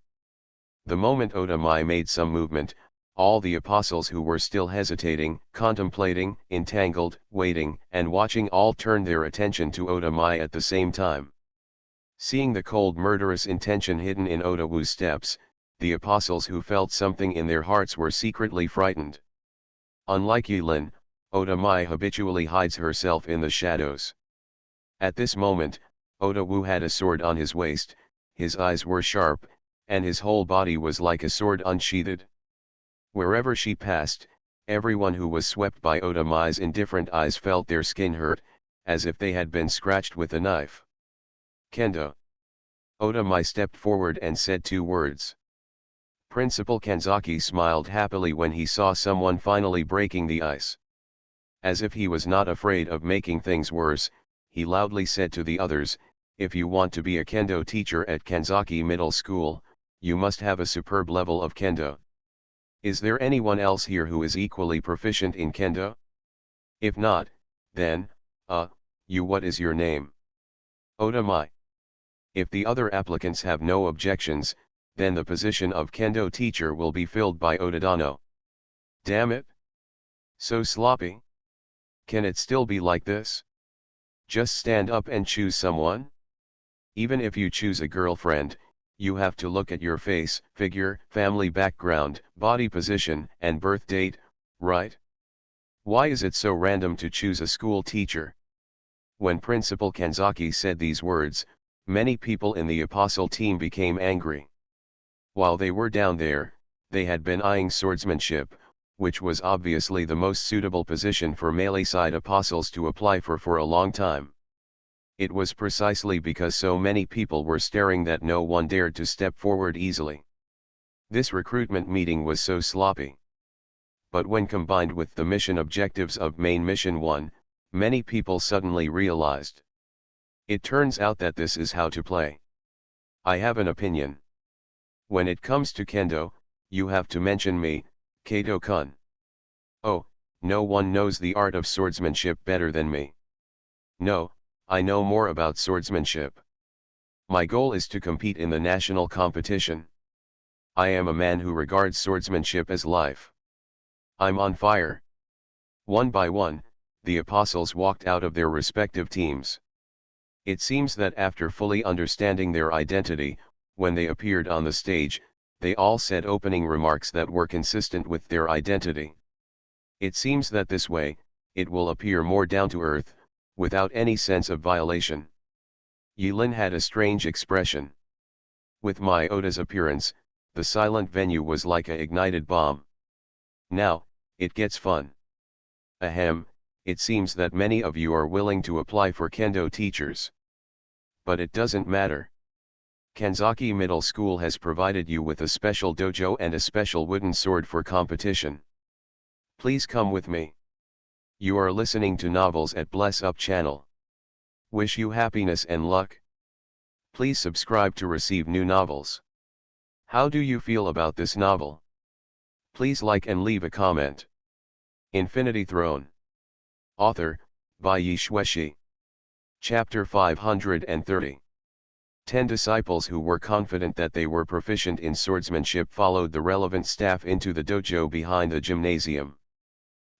The moment Otamai made some movement, all the apostles who were still hesitating, contemplating, entangled, waiting, and watching all turned their attention to Otamai at the same time. Seeing the cold murderous intention hidden in Otawu's steps, the apostles who felt something in their hearts were secretly frightened. Unlike Yilin, Otamai habitually hides herself in the shadows. At this moment, Otawu had a sword on his waist, his eyes were sharp, and his whole body was like a sword unsheathed. Wherever she passed, everyone who was swept by Otamai's indifferent eyes felt their skin hurt, as if they had been scratched with a knife. Kendo. Otamai stepped forward and said 2 words. Principal Kanzaki smiled happily when he saw someone finally breaking the ice. As if he was not afraid of making things worse, he loudly said to the others, "If you want to be a kendo teacher at Kanzaki Middle School, you must have a superb level of kendo. Is there anyone else here who is equally proficient in kendo? If not, then, what is your name?" Otamai. If the other applicants have no objections, then the position of kendo teacher will be filled by Otadano. Damn it! So sloppy? Can it still be like this? Just stand up and choose someone? Even if you choose a girlfriend, you have to look at your face, figure, family background, body position, and birth date, right? Why is it so random to choose a school teacher? When Principal Kanzaki said these words, many people in the apostle team became angry. While they were down there, they had been eyeing swordsmanship, which was obviously the most suitable position for melee side apostles to apply for a long time. It was precisely because so many people were staring that no one dared to step forward easily. This recruitment meeting was so sloppy. But when combined with the mission objectives of main mission 1, many people suddenly realized. It turns out that this is how to play. I have an opinion. When it comes to kendo, you have to mention me, Kato-kun. Oh, no one knows the art of swordsmanship better than me. No, I know more about swordsmanship. My goal is to compete in the national competition. I am a man who regards swordsmanship as life. I'm on fire. One by one, the apostles walked out of their respective teams. It seems that after fully understanding their identity, when they appeared on the stage, they all said opening remarks that were consistent with their identity. It seems that this way, it will appear more down to earth, without any sense of violation. Yilin had a strange expression. With my Oda's appearance, the silent venue was like a ignited bomb. Now, it gets fun. Ahem, it seems that many of you are willing to apply for kendo teachers. But it doesn't matter. Kanzaki Middle School has provided you with a special dojo and a special wooden sword for competition. Please come with me. You are listening to Novels at Bless Up channel. Wish you happiness and luck. Please subscribe to receive new novels. How do you feel about this novel? Please like and leave a comment. Infinity Throne. Author, by Yi Shueshi. Chapter 530. 10 disciples who were confident that they were proficient in swordsmanship followed the relevant staff into the dojo behind the gymnasium.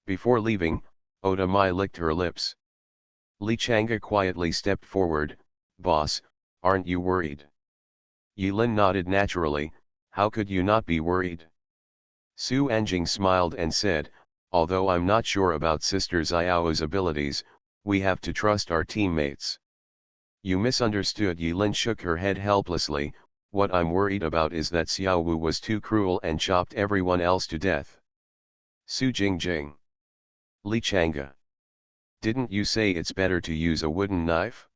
Before leaving, Oda Mai licked her lips. Li Changa quietly stepped forward. Boss, aren't you worried? Yilin nodded naturally. How could you not be worried? Su Anjing smiled and said, although I'm not sure about Sister Xiao's abilities, we have to trust our teammates. You misunderstood. Yilin shook her head helplessly. What I'm worried about is that Xiao Wu was too cruel and chopped everyone else to death. Su Jingjing. Li Changa. Didn't you say it's better to use a wooden knife?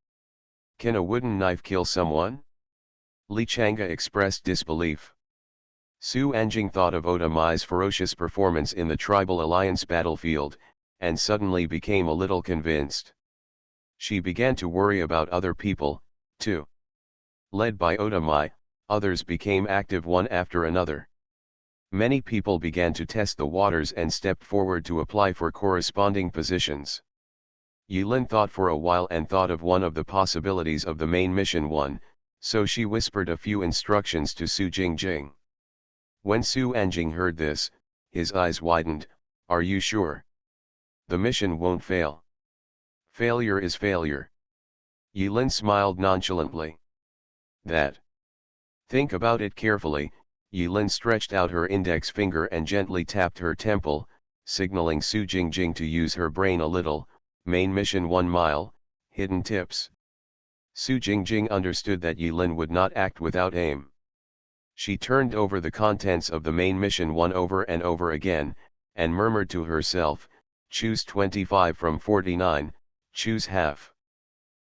Can a wooden knife kill someone? Li Changa expressed disbelief. Su Anjing thought of Oda Mai's ferocious performance in the Tribal Alliance battlefield, and suddenly became a little convinced. She began to worry about other people, too. Led by Oda Mai, others became active one after another. Many people began to test the waters and stepped forward to apply for corresponding positions. Yilin thought for a while and thought of one of the possibilities of the main mission one, so she whispered a few instructions to Su Jingjing. When Su Anjing heard this, his eyes widened. Are you sure? The mission won't fail. Failure is failure. Yilin smiled nonchalantly. That. Think about it carefully. Yilin stretched out her index finger and gently tapped her temple, signaling Su Jingjing to use her brain a little. Main mission 1 mile, hidden tips. Su Jingjing understood that Yilin would not act without aim. She turned over the contents of the main mission 1 over and over again, and murmured to herself, choose 25 from 49, choose half.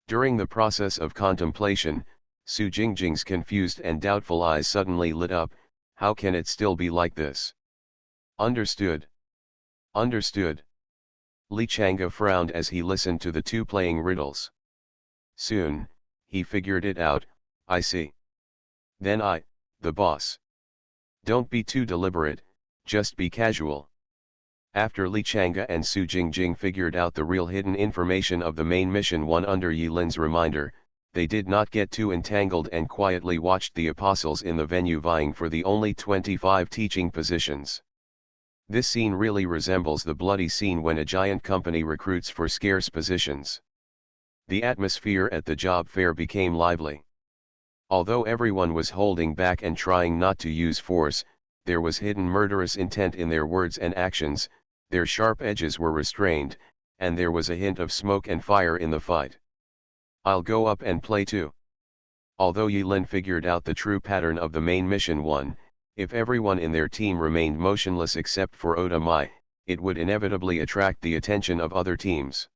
During the process of contemplation, Su Jingjing's confused and doubtful eyes suddenly lit up. How can it still be like this? Understood. Understood. Li Changa frowned as he listened to the two playing riddles. Soon, he figured it out. I see. Then the boss. Don't be too deliberate, just be casual. After Li Changa and Su Jingjing figured out the real hidden information of the main mission 1 under Yilin's reminder, they did not get too entangled and quietly watched the apostles in the venue vying for the only 25 teaching positions. This scene really resembles the bloody scene when a giant company recruits for scarce positions. The atmosphere at the job fair became lively. Although everyone was holding back and trying not to use force, there was hidden murderous intent in their words and actions, their sharp edges were restrained, and there was a hint of smoke and fire in the fight. I'll go up and play too. Although Yilin figured out the true pattern of the main mission 1, if everyone in their team remained motionless except for Oda Mai, it would inevitably attract the attention of other teams.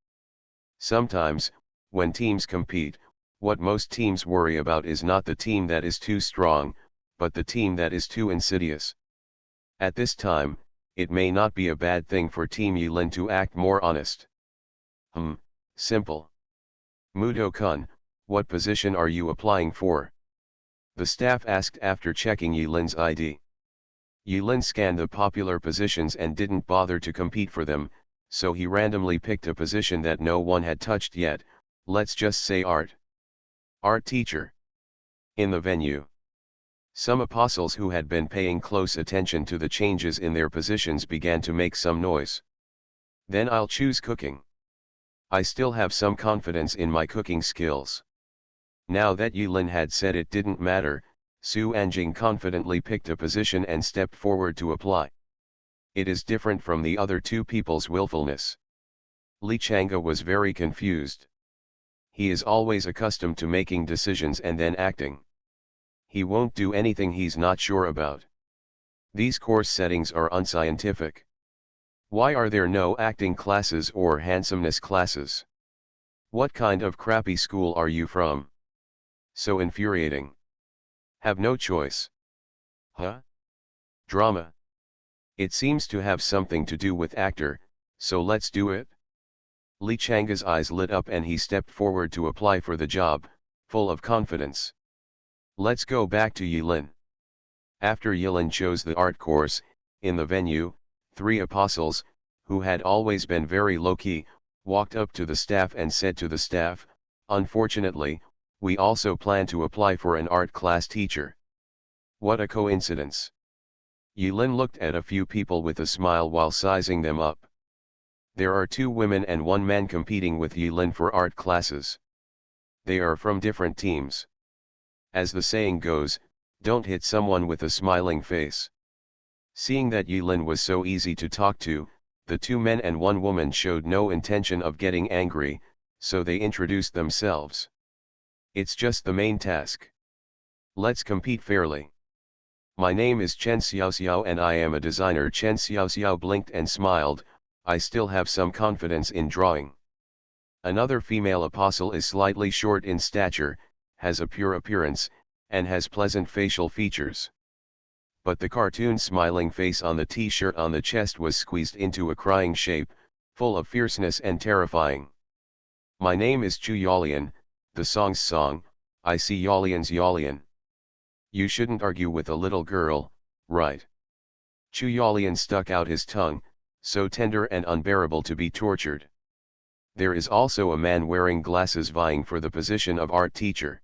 Sometimes, when teams compete, what most teams worry about is not the team that is too strong, but the team that is too insidious. At this time, it may not be a bad thing for Team Yilin to act more honest. Simple. Mudo-kun, what position are you applying for? The staff asked after checking Yilin's ID. Yilin scanned the popular positions and didn't bother to compete for them, so he randomly picked a position that no one had touched yet, Let's just say art. Art teacher. In the venue. Some apostles who had been paying close attention to the changes in their positions began to make some noise. Then I'll choose cooking. I still have some confidence in my cooking skills. Now that Yulin had said it didn't matter, Su Anjing confidently picked a position and stepped forward to apply. It is different from the other two people's willfulness. Li Chang'e was very confused. He is always accustomed to making decisions and then acting. He won't do anything he's not sure about. These course settings are unscientific. Why are there no acting classes or handsomeness classes? What kind of crappy school are you from? So infuriating. Have no choice. Huh? Drama. It seems to have something to do with actor, so let's do it. Li Chang'e's eyes lit up and he stepped forward to apply for the job, full of confidence. Let's go back to Yilin. After Yilin chose the art course, in the venue, 3 apostles, who had always been very low-key, walked up to the staff and said to the staff, "Unfortunately, we also plan to apply for an art class teacher." What a coincidence. Yilin looked at a few people with a smile while sizing them up. There are 2 women and 1 man competing with Yilin for art classes. They are from different teams. As the saying goes, don't hit someone with a smiling face. Seeing that Yilin was so easy to talk to, the 2 men and 1 woman showed no intention of getting angry, so they introduced themselves. It's just the main task. Let's compete fairly. My name is Chen Xiaoxiao and I am a designer. Chen Xiaoxiao blinked and smiled. I still have some confidence in drawing. Another female apostle is slightly short in stature, has a pure appearance, and has pleasant facial features. But the cartoon smiling face on the t-shirt on the chest was squeezed into a crying shape, full of fierceness and terrifying. My name is Chu Yolian, the song's song, I see Yolian's Yolian. You shouldn't argue with a little girl, right? Chu Yolian stuck out his tongue, so tender and unbearable to be tortured. There is also a man wearing glasses vying for the position of art teacher.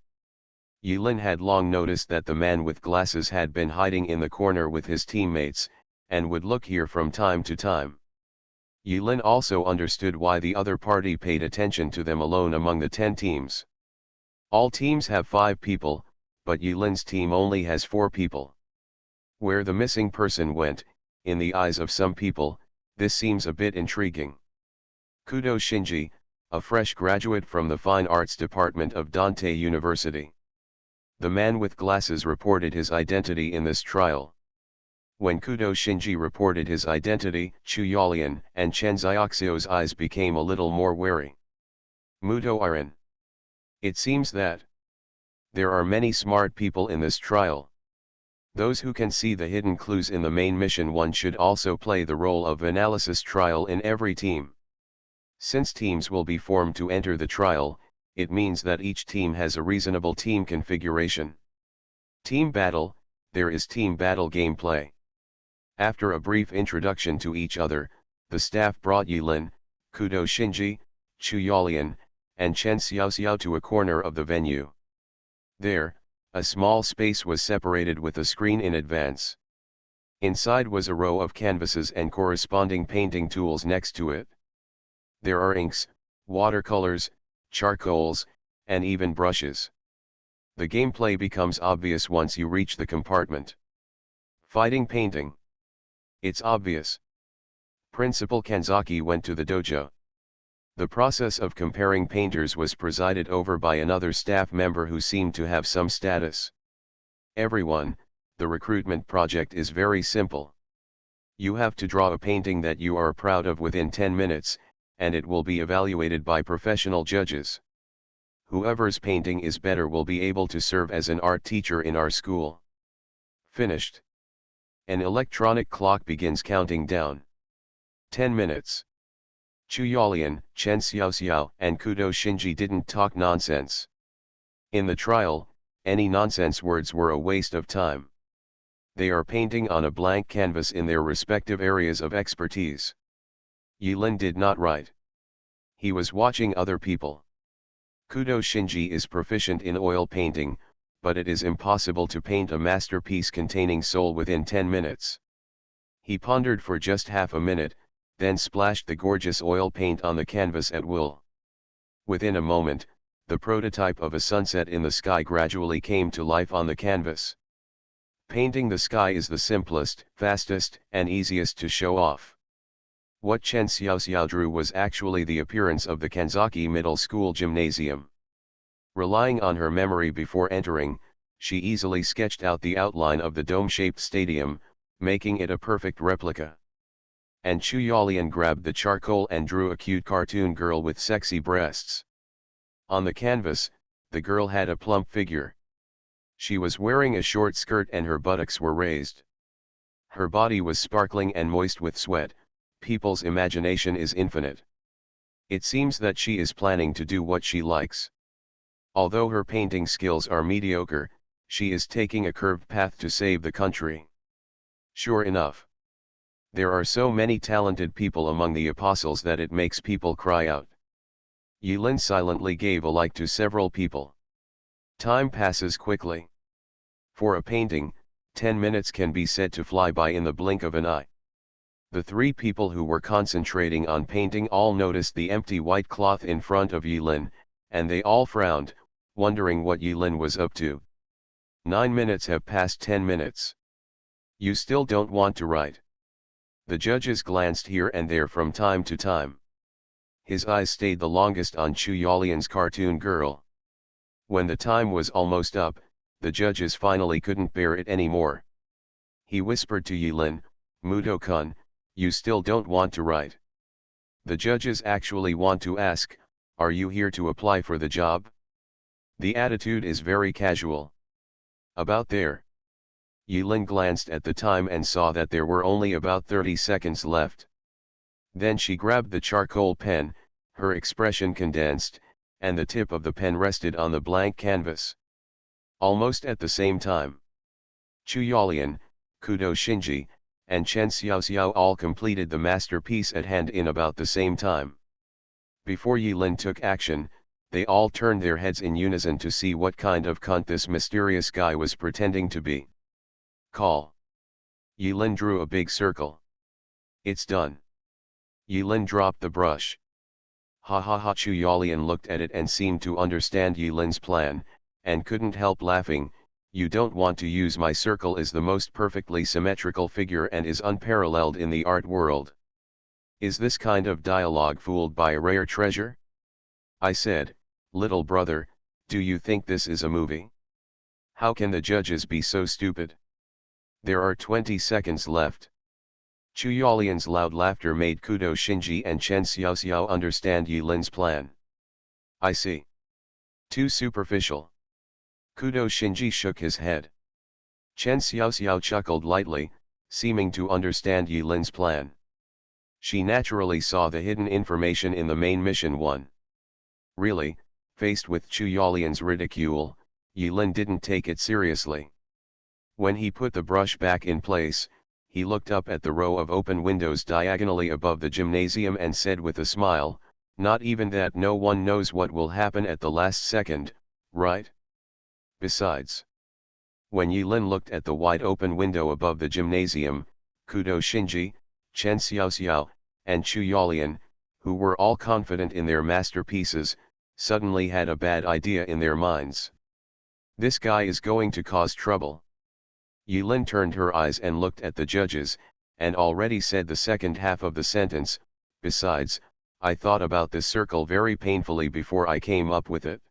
Yilin had long noticed that the man with glasses had been hiding in the corner with his teammates, and would look here from time to time. Yilin also understood why the other party paid attention to them alone among the 10 teams. All teams have 5 people, but Yilin's team only has 4 people. Where the missing person went, in the eyes of some people, this seems a bit intriguing. Kudo Shinji, a fresh graduate from the Fine Arts Department of Dante University. The man with glasses reported his identity in this trial. When Kudo Shinji reported his identity, Chu Yolian and Chen Xiaoxiao's eyes became a little more wary. Muto Iron. It seems that there are many smart people in this trial. Those who can see the hidden clues in the main mission. One should also play the role of analysis trial in every team. Since teams will be formed to enter the trial, it means that each team has a reasonable team configuration. Team battle, there is team battle gameplay. After a brief introduction to each other, the staff brought Yilin, Kudo Shinji, Chu Yolian, and Chen Xiaoxiao to a corner of the venue. There, a small space was separated with a screen in advance. Inside was a row of canvases and corresponding painting tools next to it. There are inks, watercolors, charcoals, and even brushes. The gameplay becomes obvious once you reach the compartment. Fighting painting. It's obvious. Principal Kanzaki went to the dojo. The process of comparing painters was presided over by another staff member who seemed to have some status. Everyone, the recruitment project is very simple. You have to draw a painting that you are proud of within 10 minutes, and it will be evaluated by professional judges. Whoever's painting is better will be able to serve as an art teacher in our school. Finished. An electronic clock begins counting down. 10 minutes. Chu Yolian, Chen Xiaoxiao, and Kudo Shinji didn't talk nonsense. In the trial, any nonsense words were a waste of time. They are painting on a blank canvas in their respective areas of expertise. Yilin did not write. He was watching other people. Kudo Shinji is proficient in oil painting, but it is impossible to paint a masterpiece containing soul within 10 minutes. He pondered for just half a minute, then splashed the gorgeous oil paint on the canvas at will. Within a moment, the prototype of a sunset in the sky gradually came to life on the canvas. Painting the sky is the simplest, fastest, and easiest to show off. What Chen Xiaoxiao drew was actually the appearance of the Kanzaki Middle School Gymnasium. Relying on her memory before entering, she easily sketched out the outline of the dome-shaped stadium, making it a perfect replica. And Chu Yalian grabbed the charcoal and drew a cute cartoon girl with sexy breasts. On the canvas, the girl had a plump figure. She was wearing a short skirt and her buttocks were raised. Her body was sparkling and moist with sweat. People's imagination is infinite. It seems that she is planning to do what she likes. Although her painting skills are mediocre, she is taking a curved path to save the country. Sure enough. There are so many talented people among the apostles that it makes people cry out. Yilin silently gave a like to several people. Time passes quickly. For a painting, 10 minutes can be said to fly by in the blink of an eye. The three people who were concentrating on painting all noticed the empty white cloth in front of Yilin, and they all frowned, wondering what Yilin was up to. 9 minutes have passed 10 minutes. You still don't want to write. The judges glanced here and there from time to time. His eyes stayed the longest on Chu Yalian's cartoon girl. When the time was almost up, the judges finally couldn't bear it anymore. He whispered to Yilin, "Muto-kun, you still don't want to write." The judges actually want to ask, "Are you here to apply for the job?" The attitude is very casual. About there. Yilin glanced at the time and saw that there were only about 30 seconds left. Then she grabbed the charcoal pen, her expression condensed, and the tip of the pen rested on the blank canvas. Almost at the same time, Chu Yalian, Kudo Shinji, and Chen Xiaoxiao all completed the masterpiece at hand in about the same time. Before Yilin took action, they all turned their heads in unison to see what kind of cunt this mysterious guy was pretending to be. Call. Yilin drew a big circle. It's done. Yilin dropped the brush. Ha ha ha. Chu Yalian looked at it and seemed to understand Yilin's plan, and couldn't help laughing. You don't want to use my circle is the most perfectly symmetrical figure and is unparalleled in the art world. Is this kind of dialogue fooled by a rare treasure? I said, little brother, do you think this is a movie? How can the judges be so stupid? There are 20 seconds left. Chu Yalian's loud laughter made Kudo Shinji and Chen Xiaoxiao understand Yilin's plan. I see. Too superficial. Kudo Shinji shook his head. Chen Xiaoxiao chuckled lightly, seeming to understand Yilin's plan. She naturally saw the hidden information in the main mission 1. Really, faced with Chu Yalian's ridicule, Yilin didn't take it seriously. When he put the brush back in place, he looked up at the row of open windows diagonally above the gymnasium and said with a smile, "Not even that. No one knows what will happen at the last second, right? Besides." When Yilin looked at the wide open window above the gymnasium, Kudo Shinji, Chen Xiaoxiao, and Chu Yalian, who were all confident in their masterpieces, suddenly had a bad idea in their minds. This guy is going to cause trouble. Yilin turned her eyes and looked at the judges, and already said the second half of the sentence, "Besides, I thought about this circle very painfully before I came up with it."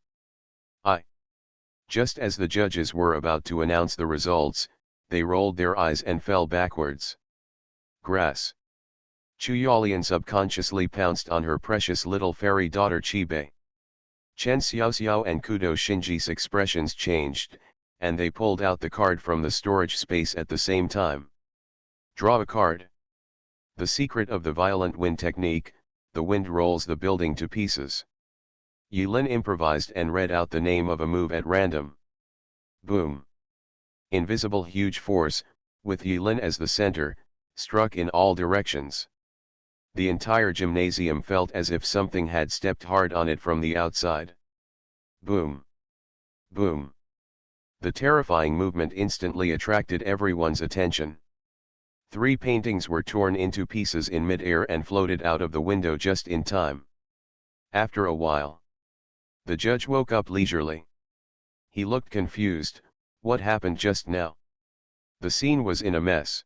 Just as the judges were about to announce the results, they rolled their eyes and fell backwards. Grass. Chu Yalian subconsciously pounced on her precious little fairy daughter Chibe. Chen Xiaoxiao and Kudo Shinji's expressions changed, and they pulled out the card from the storage space at the same time. Draw a card. The secret of the violent wind technique, the wind rolls the building to pieces. Yilin improvised and read out the name of a move at random. Boom. Invisible huge force, with Yilin as the center, struck in all directions. The entire gymnasium felt as if something had stepped hard on it from the outside. Boom. Boom. The terrifying movement instantly attracted everyone's attention. 3 paintings were torn into pieces in mid-air and floated out of the window just in time. After a while, the judge woke up leisurely. He looked confused. What happened just now? The scene was in a mess.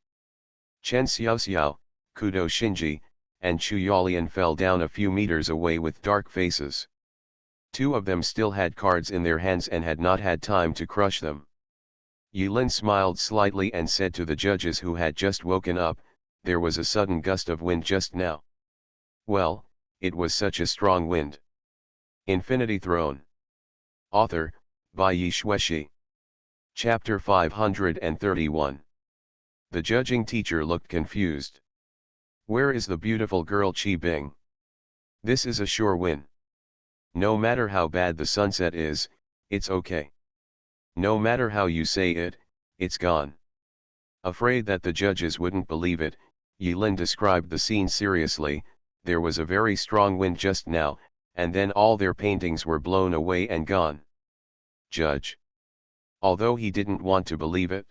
Chen Xiaoxiao, Kudo Shinji, and Chu Yalian fell down a few meters away with dark faces. 2 of them still had cards in their hands and had not had time to crush them. Yulin smiled slightly and said to the judges who had just woken up, "There was a sudden gust of wind just now." Well, it was such a strong wind. Infinity Throne. Author, by Yi Shueshi. Chapter 531. The judging teacher looked confused. Where is the beautiful girl Qi Bing? This is a sure win. No matter how bad the sunset is, it's okay. No matter how you say it, it's gone. Afraid that the judges wouldn't believe it, Yilin described the scene seriously. There was a very strong wind just now, and then all their paintings were blown away and gone. Judge. Although he didn't want to believe it.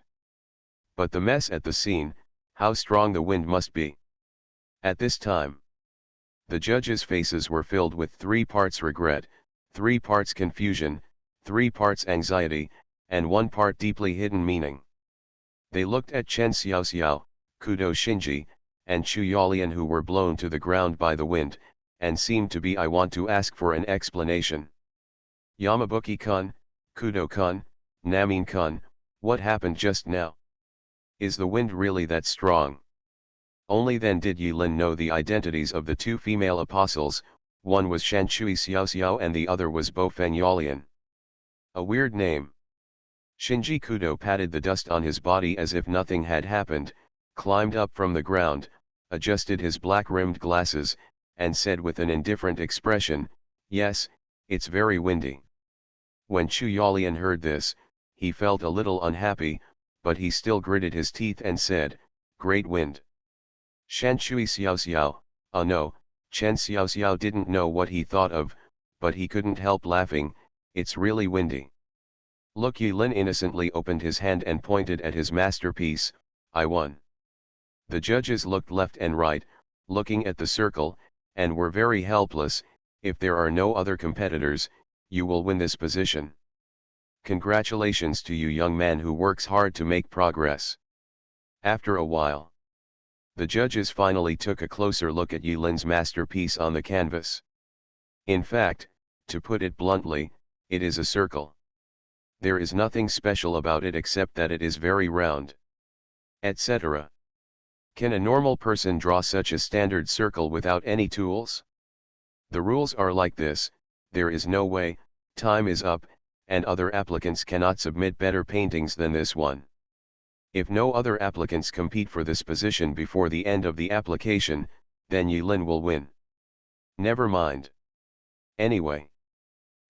But the mess at the scene, how strong the wind must be. At this time, the judges' faces were filled with 3 parts regret, 3 parts confusion, 3 parts anxiety, and 1 part deeply hidden meaning. They looked at Chen Xiaoxiao, Kudo Shinji, and Chu Yalian, who were blown to the ground by the wind, and seemed to be I want to ask for an explanation. Yamabuki-kun, Kudo-kun, Namin-kun, what happened just now? Is the wind really that strong? Only then did Yilin know the identities of the 2 female apostles. One was Shanchui Xiaoxiao and the other was Bo Feng Yalian. A weird name. Shinji Kudo patted the dust on his body as if nothing had happened, climbed up from the ground, adjusted his black-rimmed glasses, and said with an indifferent expression, "Yes, it's very windy." When Chu Yalian heard this, he felt a little unhappy, but he still gritted his teeth and said, "Great wind." Shanchui Xiaoxiao, no, Chen Xiaoxiao didn't know what he thought of, but he couldn't help laughing. "It's really windy." Look, Yilin innocently opened his hand and pointed at his masterpiece. "I won." The judges looked left and right, looking at the circle, and were very helpless. "If there are no other competitors, you will win this position. Congratulations to you, young man who works hard to make progress." After a while, the judges finally took a closer look at Yilin's masterpiece on the canvas. In fact, to put it bluntly, it is a circle. There is nothing special about it except that it is very round, etc. Can a normal person draw such a standard circle without any tools? The rules are like this: there is no way, time is up, and other applicants cannot submit better paintings than this one. If no other applicants compete for this position before the end of the application, then Yilin will win. Never mind. Anyway,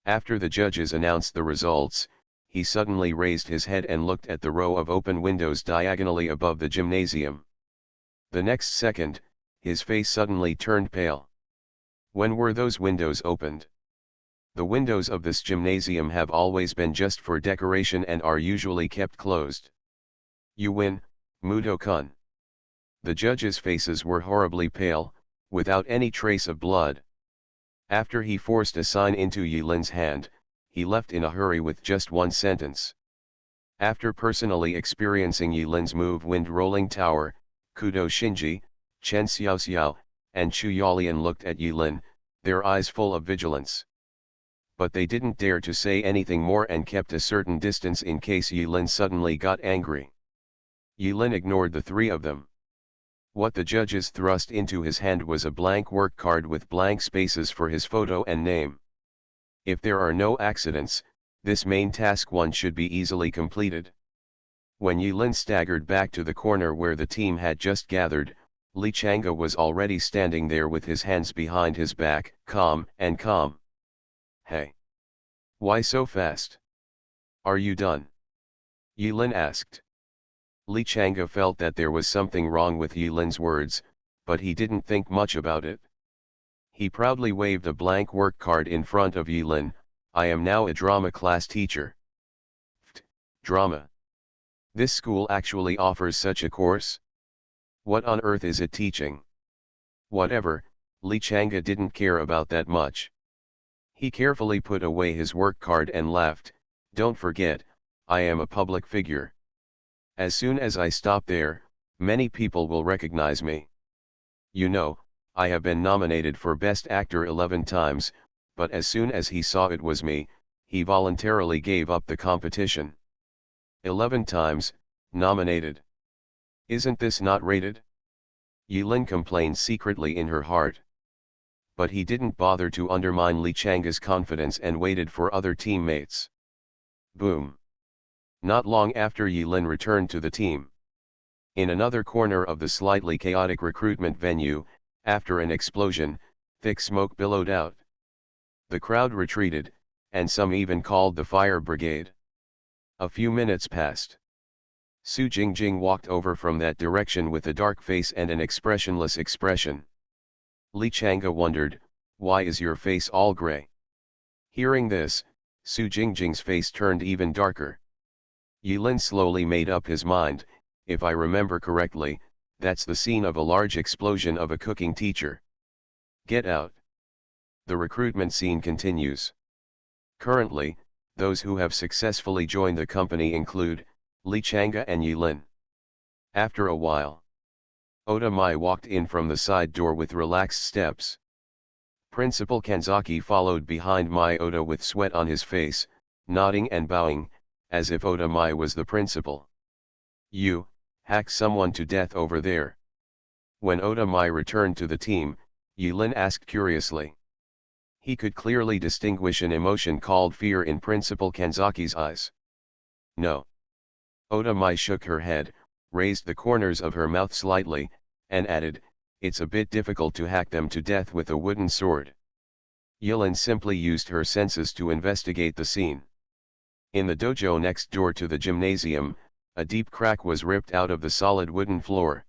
after the judges announced the results, he suddenly raised his head and looked at the row of open windows diagonally above the gymnasium. The next second, his face suddenly turned pale. When were those windows opened? The windows of this gymnasium have always been just for decoration and are usually kept closed. You win, Muto-kun. The judges' faces were horribly pale, without any trace of blood. After he forced a sign into Yilin's hand, he left in a hurry with just 1 sentence. After personally experiencing Yilin's move Wind Rolling Tower, Kudo Shinji, Chen Xiaoxiao, and Chu Yalian looked at Yilin, their eyes full of vigilance. But they didn't dare to say anything more and kept a certain distance in case Yilin suddenly got angry. Yilin ignored the 3 of them. What the judges thrust into his hand was a blank work card with blank spaces for his photo and name. If there are no accidents, this main task 1 should be easily completed. When Yilin staggered back to the corner where the team had just gathered, Li Chang'e was already standing there with his hands behind his back, calm and calm. "Hey! Why so fast? Are you done?" Yilin asked. Li Chang'e felt that there was something wrong with Yilin's words, but he didn't think much about it. He proudly waved a blank work card in front of Yilin. I am now a drama class teacher. Drama. This school actually offers such a course? What on earth is it teaching? Whatever, Li Chang'e didn't care about that much. He carefully put away his work card and laughed. Don't forget, I am a public figure. As soon as I stop there, many people will recognize me. You know, I have been nominated for Best Actor 11 times, but as soon as he saw it was me, he voluntarily gave up the competition. 11 times, nominated. Isn't this not rated? Yilin complained secretly in her heart. But he didn't bother to undermine Li Chang'e's confidence and waited for other teammates. Boom. Not long after Yilin returned to the team. In another corner of the slightly chaotic recruitment venue, after an explosion, thick smoke billowed out. The crowd retreated, and some even called the fire brigade. A few minutes passed. Su Jingjing walked over from that direction with a dark face and an expressionless expression. Li Chang'e wondered, why is your face all gray? Hearing this, Su Jingjing's face turned even darker. Yilin slowly made up his mind, if I remember correctly, that's the scene of a large explosion of a cooking teacher. Get out. The recruitment scene continues. Currently, those who have successfully joined the company include Li Chang'e and Yilin. After a while, Oda Mai walked in from the side door with relaxed steps. Principal Kanzaki followed behind Mai Oda with sweat on his face, nodding and bowing, as if Oda Mai was the principal. You, hack someone to death over there. When Oda Mai returned to the team, Yilin asked curiously. He could clearly distinguish an emotion called fear in Principal Kanzaki's eyes. No. Oda Mai shook her head, raised the corners of her mouth slightly, and added, it's a bit difficult to hack them to death with a wooden sword. Yilin simply used her senses to investigate the scene. In the dojo next door to the gymnasium, a deep crack was ripped out of the solid wooden floor.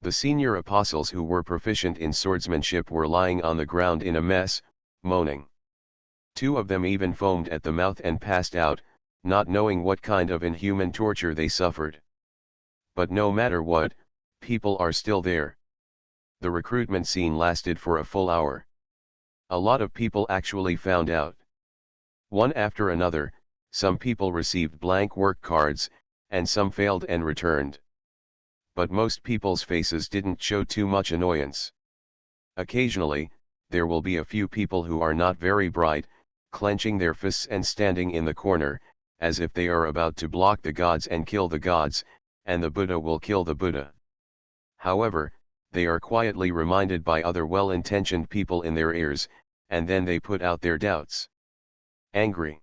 The senior apostles who were proficient in swordsmanship were lying on the ground in a mess, moaning. 2 of them even foamed at the mouth and passed out, not knowing what kind of inhuman torture they suffered. But no matter what, people are still there. The recruitment scene lasted for a full hour. A lot of people actually found out. One after another, some people received blank work cards, and some failed and returned. But most people's faces didn't show too much annoyance. Occasionally, there will be a few people who are not very bright, clenching their fists and standing in the corner, as if they are about to block the gods and kill the gods, and the Buddha will kill the Buddha. However, they are quietly reminded by other well-intentioned people in their ears, and then they put out their doubts. Angry.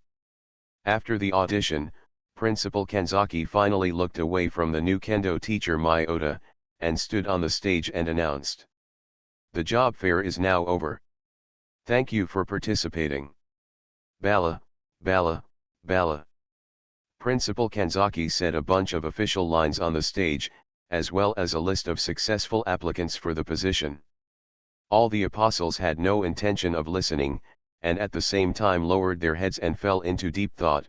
After the audition, Principal Kanzaki finally looked away from the new kendo teacher Mai Oda, and stood on the stage and announced. The job fair is now over. Thank you for participating. Bala, Bala, Bala. Principal Kanzaki said a bunch of official lines on the stage, as well as a list of successful applicants for the position. All the apostles had no intention of listening, and at the same time lowered their heads and fell into deep thought.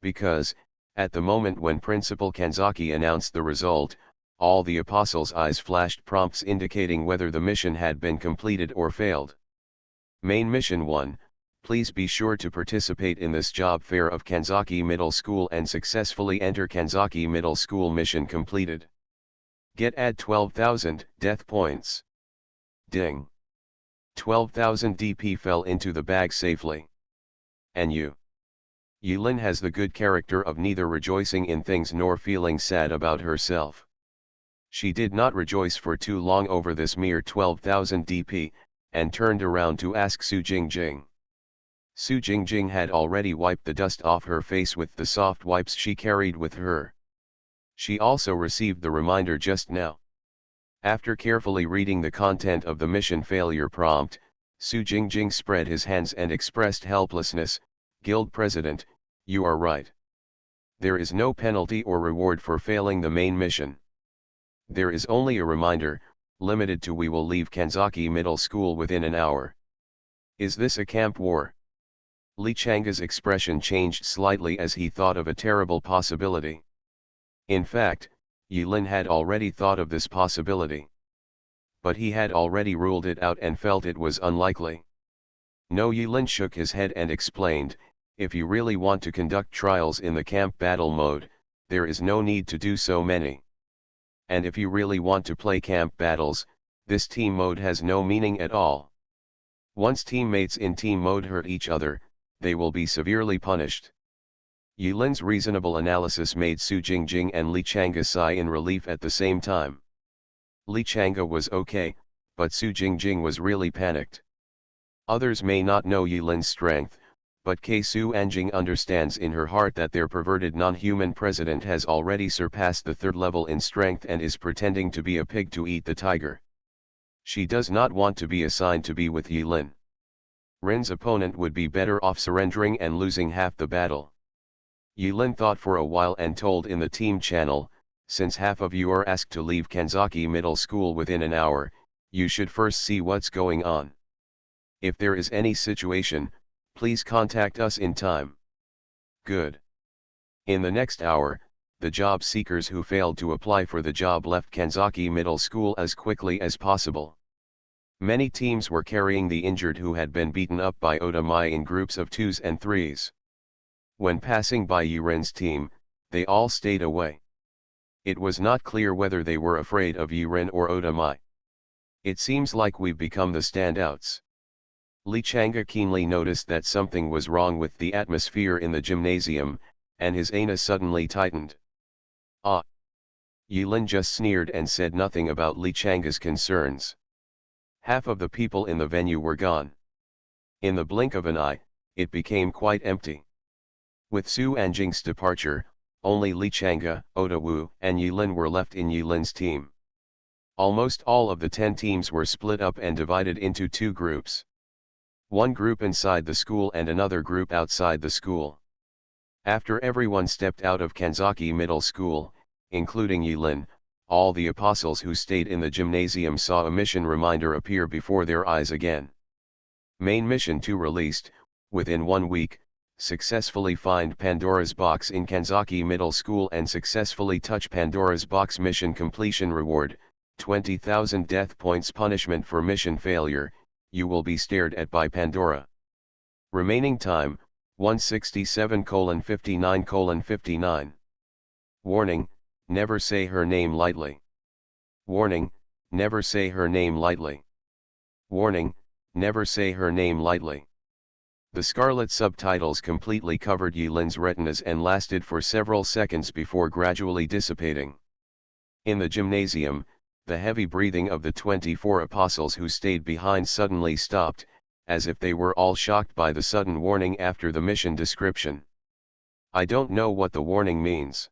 Because, at the moment when Principal Kanzaki announced the result, all the apostles' eyes flashed prompts indicating whether the mission had been completed or failed. Main Mission 1, please be sure to participate in this job fair of Kanzaki Middle School and successfully enter Kanzaki Middle School. Mission completed. Add 12,000 death points. Ding. 12,000 DP fell into the bag safely. And you? Yilin has the good character of neither rejoicing in things nor feeling sad about herself. She did not rejoice for too long over this mere 12,000 DP, and turned around to ask Su Jingjing. Su Jingjing had already wiped the dust off her face with the soft wipes she carried with her. She also received the reminder just now. After carefully reading the content of the mission failure prompt, Su Jingjing spread his hands and expressed helplessness. Guild President, you are right. There is no penalty or reward for failing the main mission. There is only a reminder, limited to we will leave Kanzaki Middle School within an hour. Is this a camp war? Li Changa's expression changed slightly as he thought of a terrible possibility. In fact, Yulin had already thought of this possibility. But he had already ruled it out and felt it was unlikely. No, Yulin shook his head and explained, if you really want to conduct trials in the camp battle mode, there is no need to do so many. And if you really want to play camp battles, this team mode has no meaning at all. Once teammates in team mode hurt each other, they will be severely punished. Yulin's reasonable analysis made Su Jingjing and Li Changa sigh in relief at the same time. Li Changa was okay, but Su Jingjing was really panicked. Others may not know Yulin's strength, but Su Anjing understands in her heart that their perverted non-human president has already surpassed the third level in strength and is pretending to be a pig to eat the tiger. She does not want to be assigned to be with Yulin. Ren's opponent would be better off surrendering and losing half the battle. Yulin thought for a while and told in the team channel, since half of you are asked to leave Kanzaki Middle School within an hour, you should first see what's going on. If there is any situation, please contact us in time. Good. In the next hour, the job seekers who failed to apply for the job left Kanzaki Middle School as quickly as possible. Many teams were carrying the injured who had been beaten up by Otamai in groups of 2s and 3s. When passing by Yuren's team, they all stayed away. It was not clear whether they were afraid of Yuren or Otamai. It seems like we've become the standouts. Li Changa keenly noticed that something was wrong with the atmosphere in the gymnasium, and his anus suddenly tightened. Ah! Yulin just sneered and said nothing about Li Changa's concerns. Half of the people in the venue were gone. In the blink of an eye, it became quite empty. With Su Anjing's departure, only Li Changa, Otawu, and Yulin were left in Yulin's team. Almost all of the 10 teams were split up and divided into 2 groups. One group inside the school and another group outside the school. After everyone stepped out of Kanzaki Middle School, including Yulin, all the apostles who stayed in the gymnasium saw a mission reminder appear before their eyes again. Main Mission 2 released, within 1 week, successfully find Pandora's box in Kanzaki Middle School and successfully touch Pandora's box. Mission completion reward, 20,000 death points. Punishment for mission failure, you will be stared at by Pandora. Remaining time, 167:59:59. Warning, never say her name lightly. Warning, never say her name lightly. Warning, never say her name lightly. The scarlet subtitles completely covered Yulin's retinas and lasted for several seconds before gradually dissipating. In the gymnasium, the heavy breathing of the 24 apostles who stayed behind suddenly stopped, as if they were all shocked by the sudden warning after the mission description. I don't know what the warning means.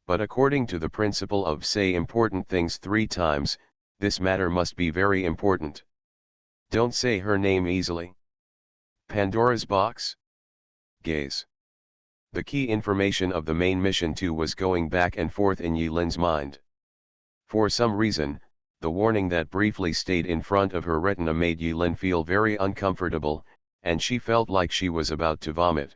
But according to the principle of say important things 3 times, this matter must be very important. Don't say her name easily. Pandora's box? Gaze. The key information of the main mission 2 was going back and forth in Yulin's mind. For some reason, the warning that briefly stayed in front of her retina made Yulin feel very uncomfortable, and she felt like she was about to vomit.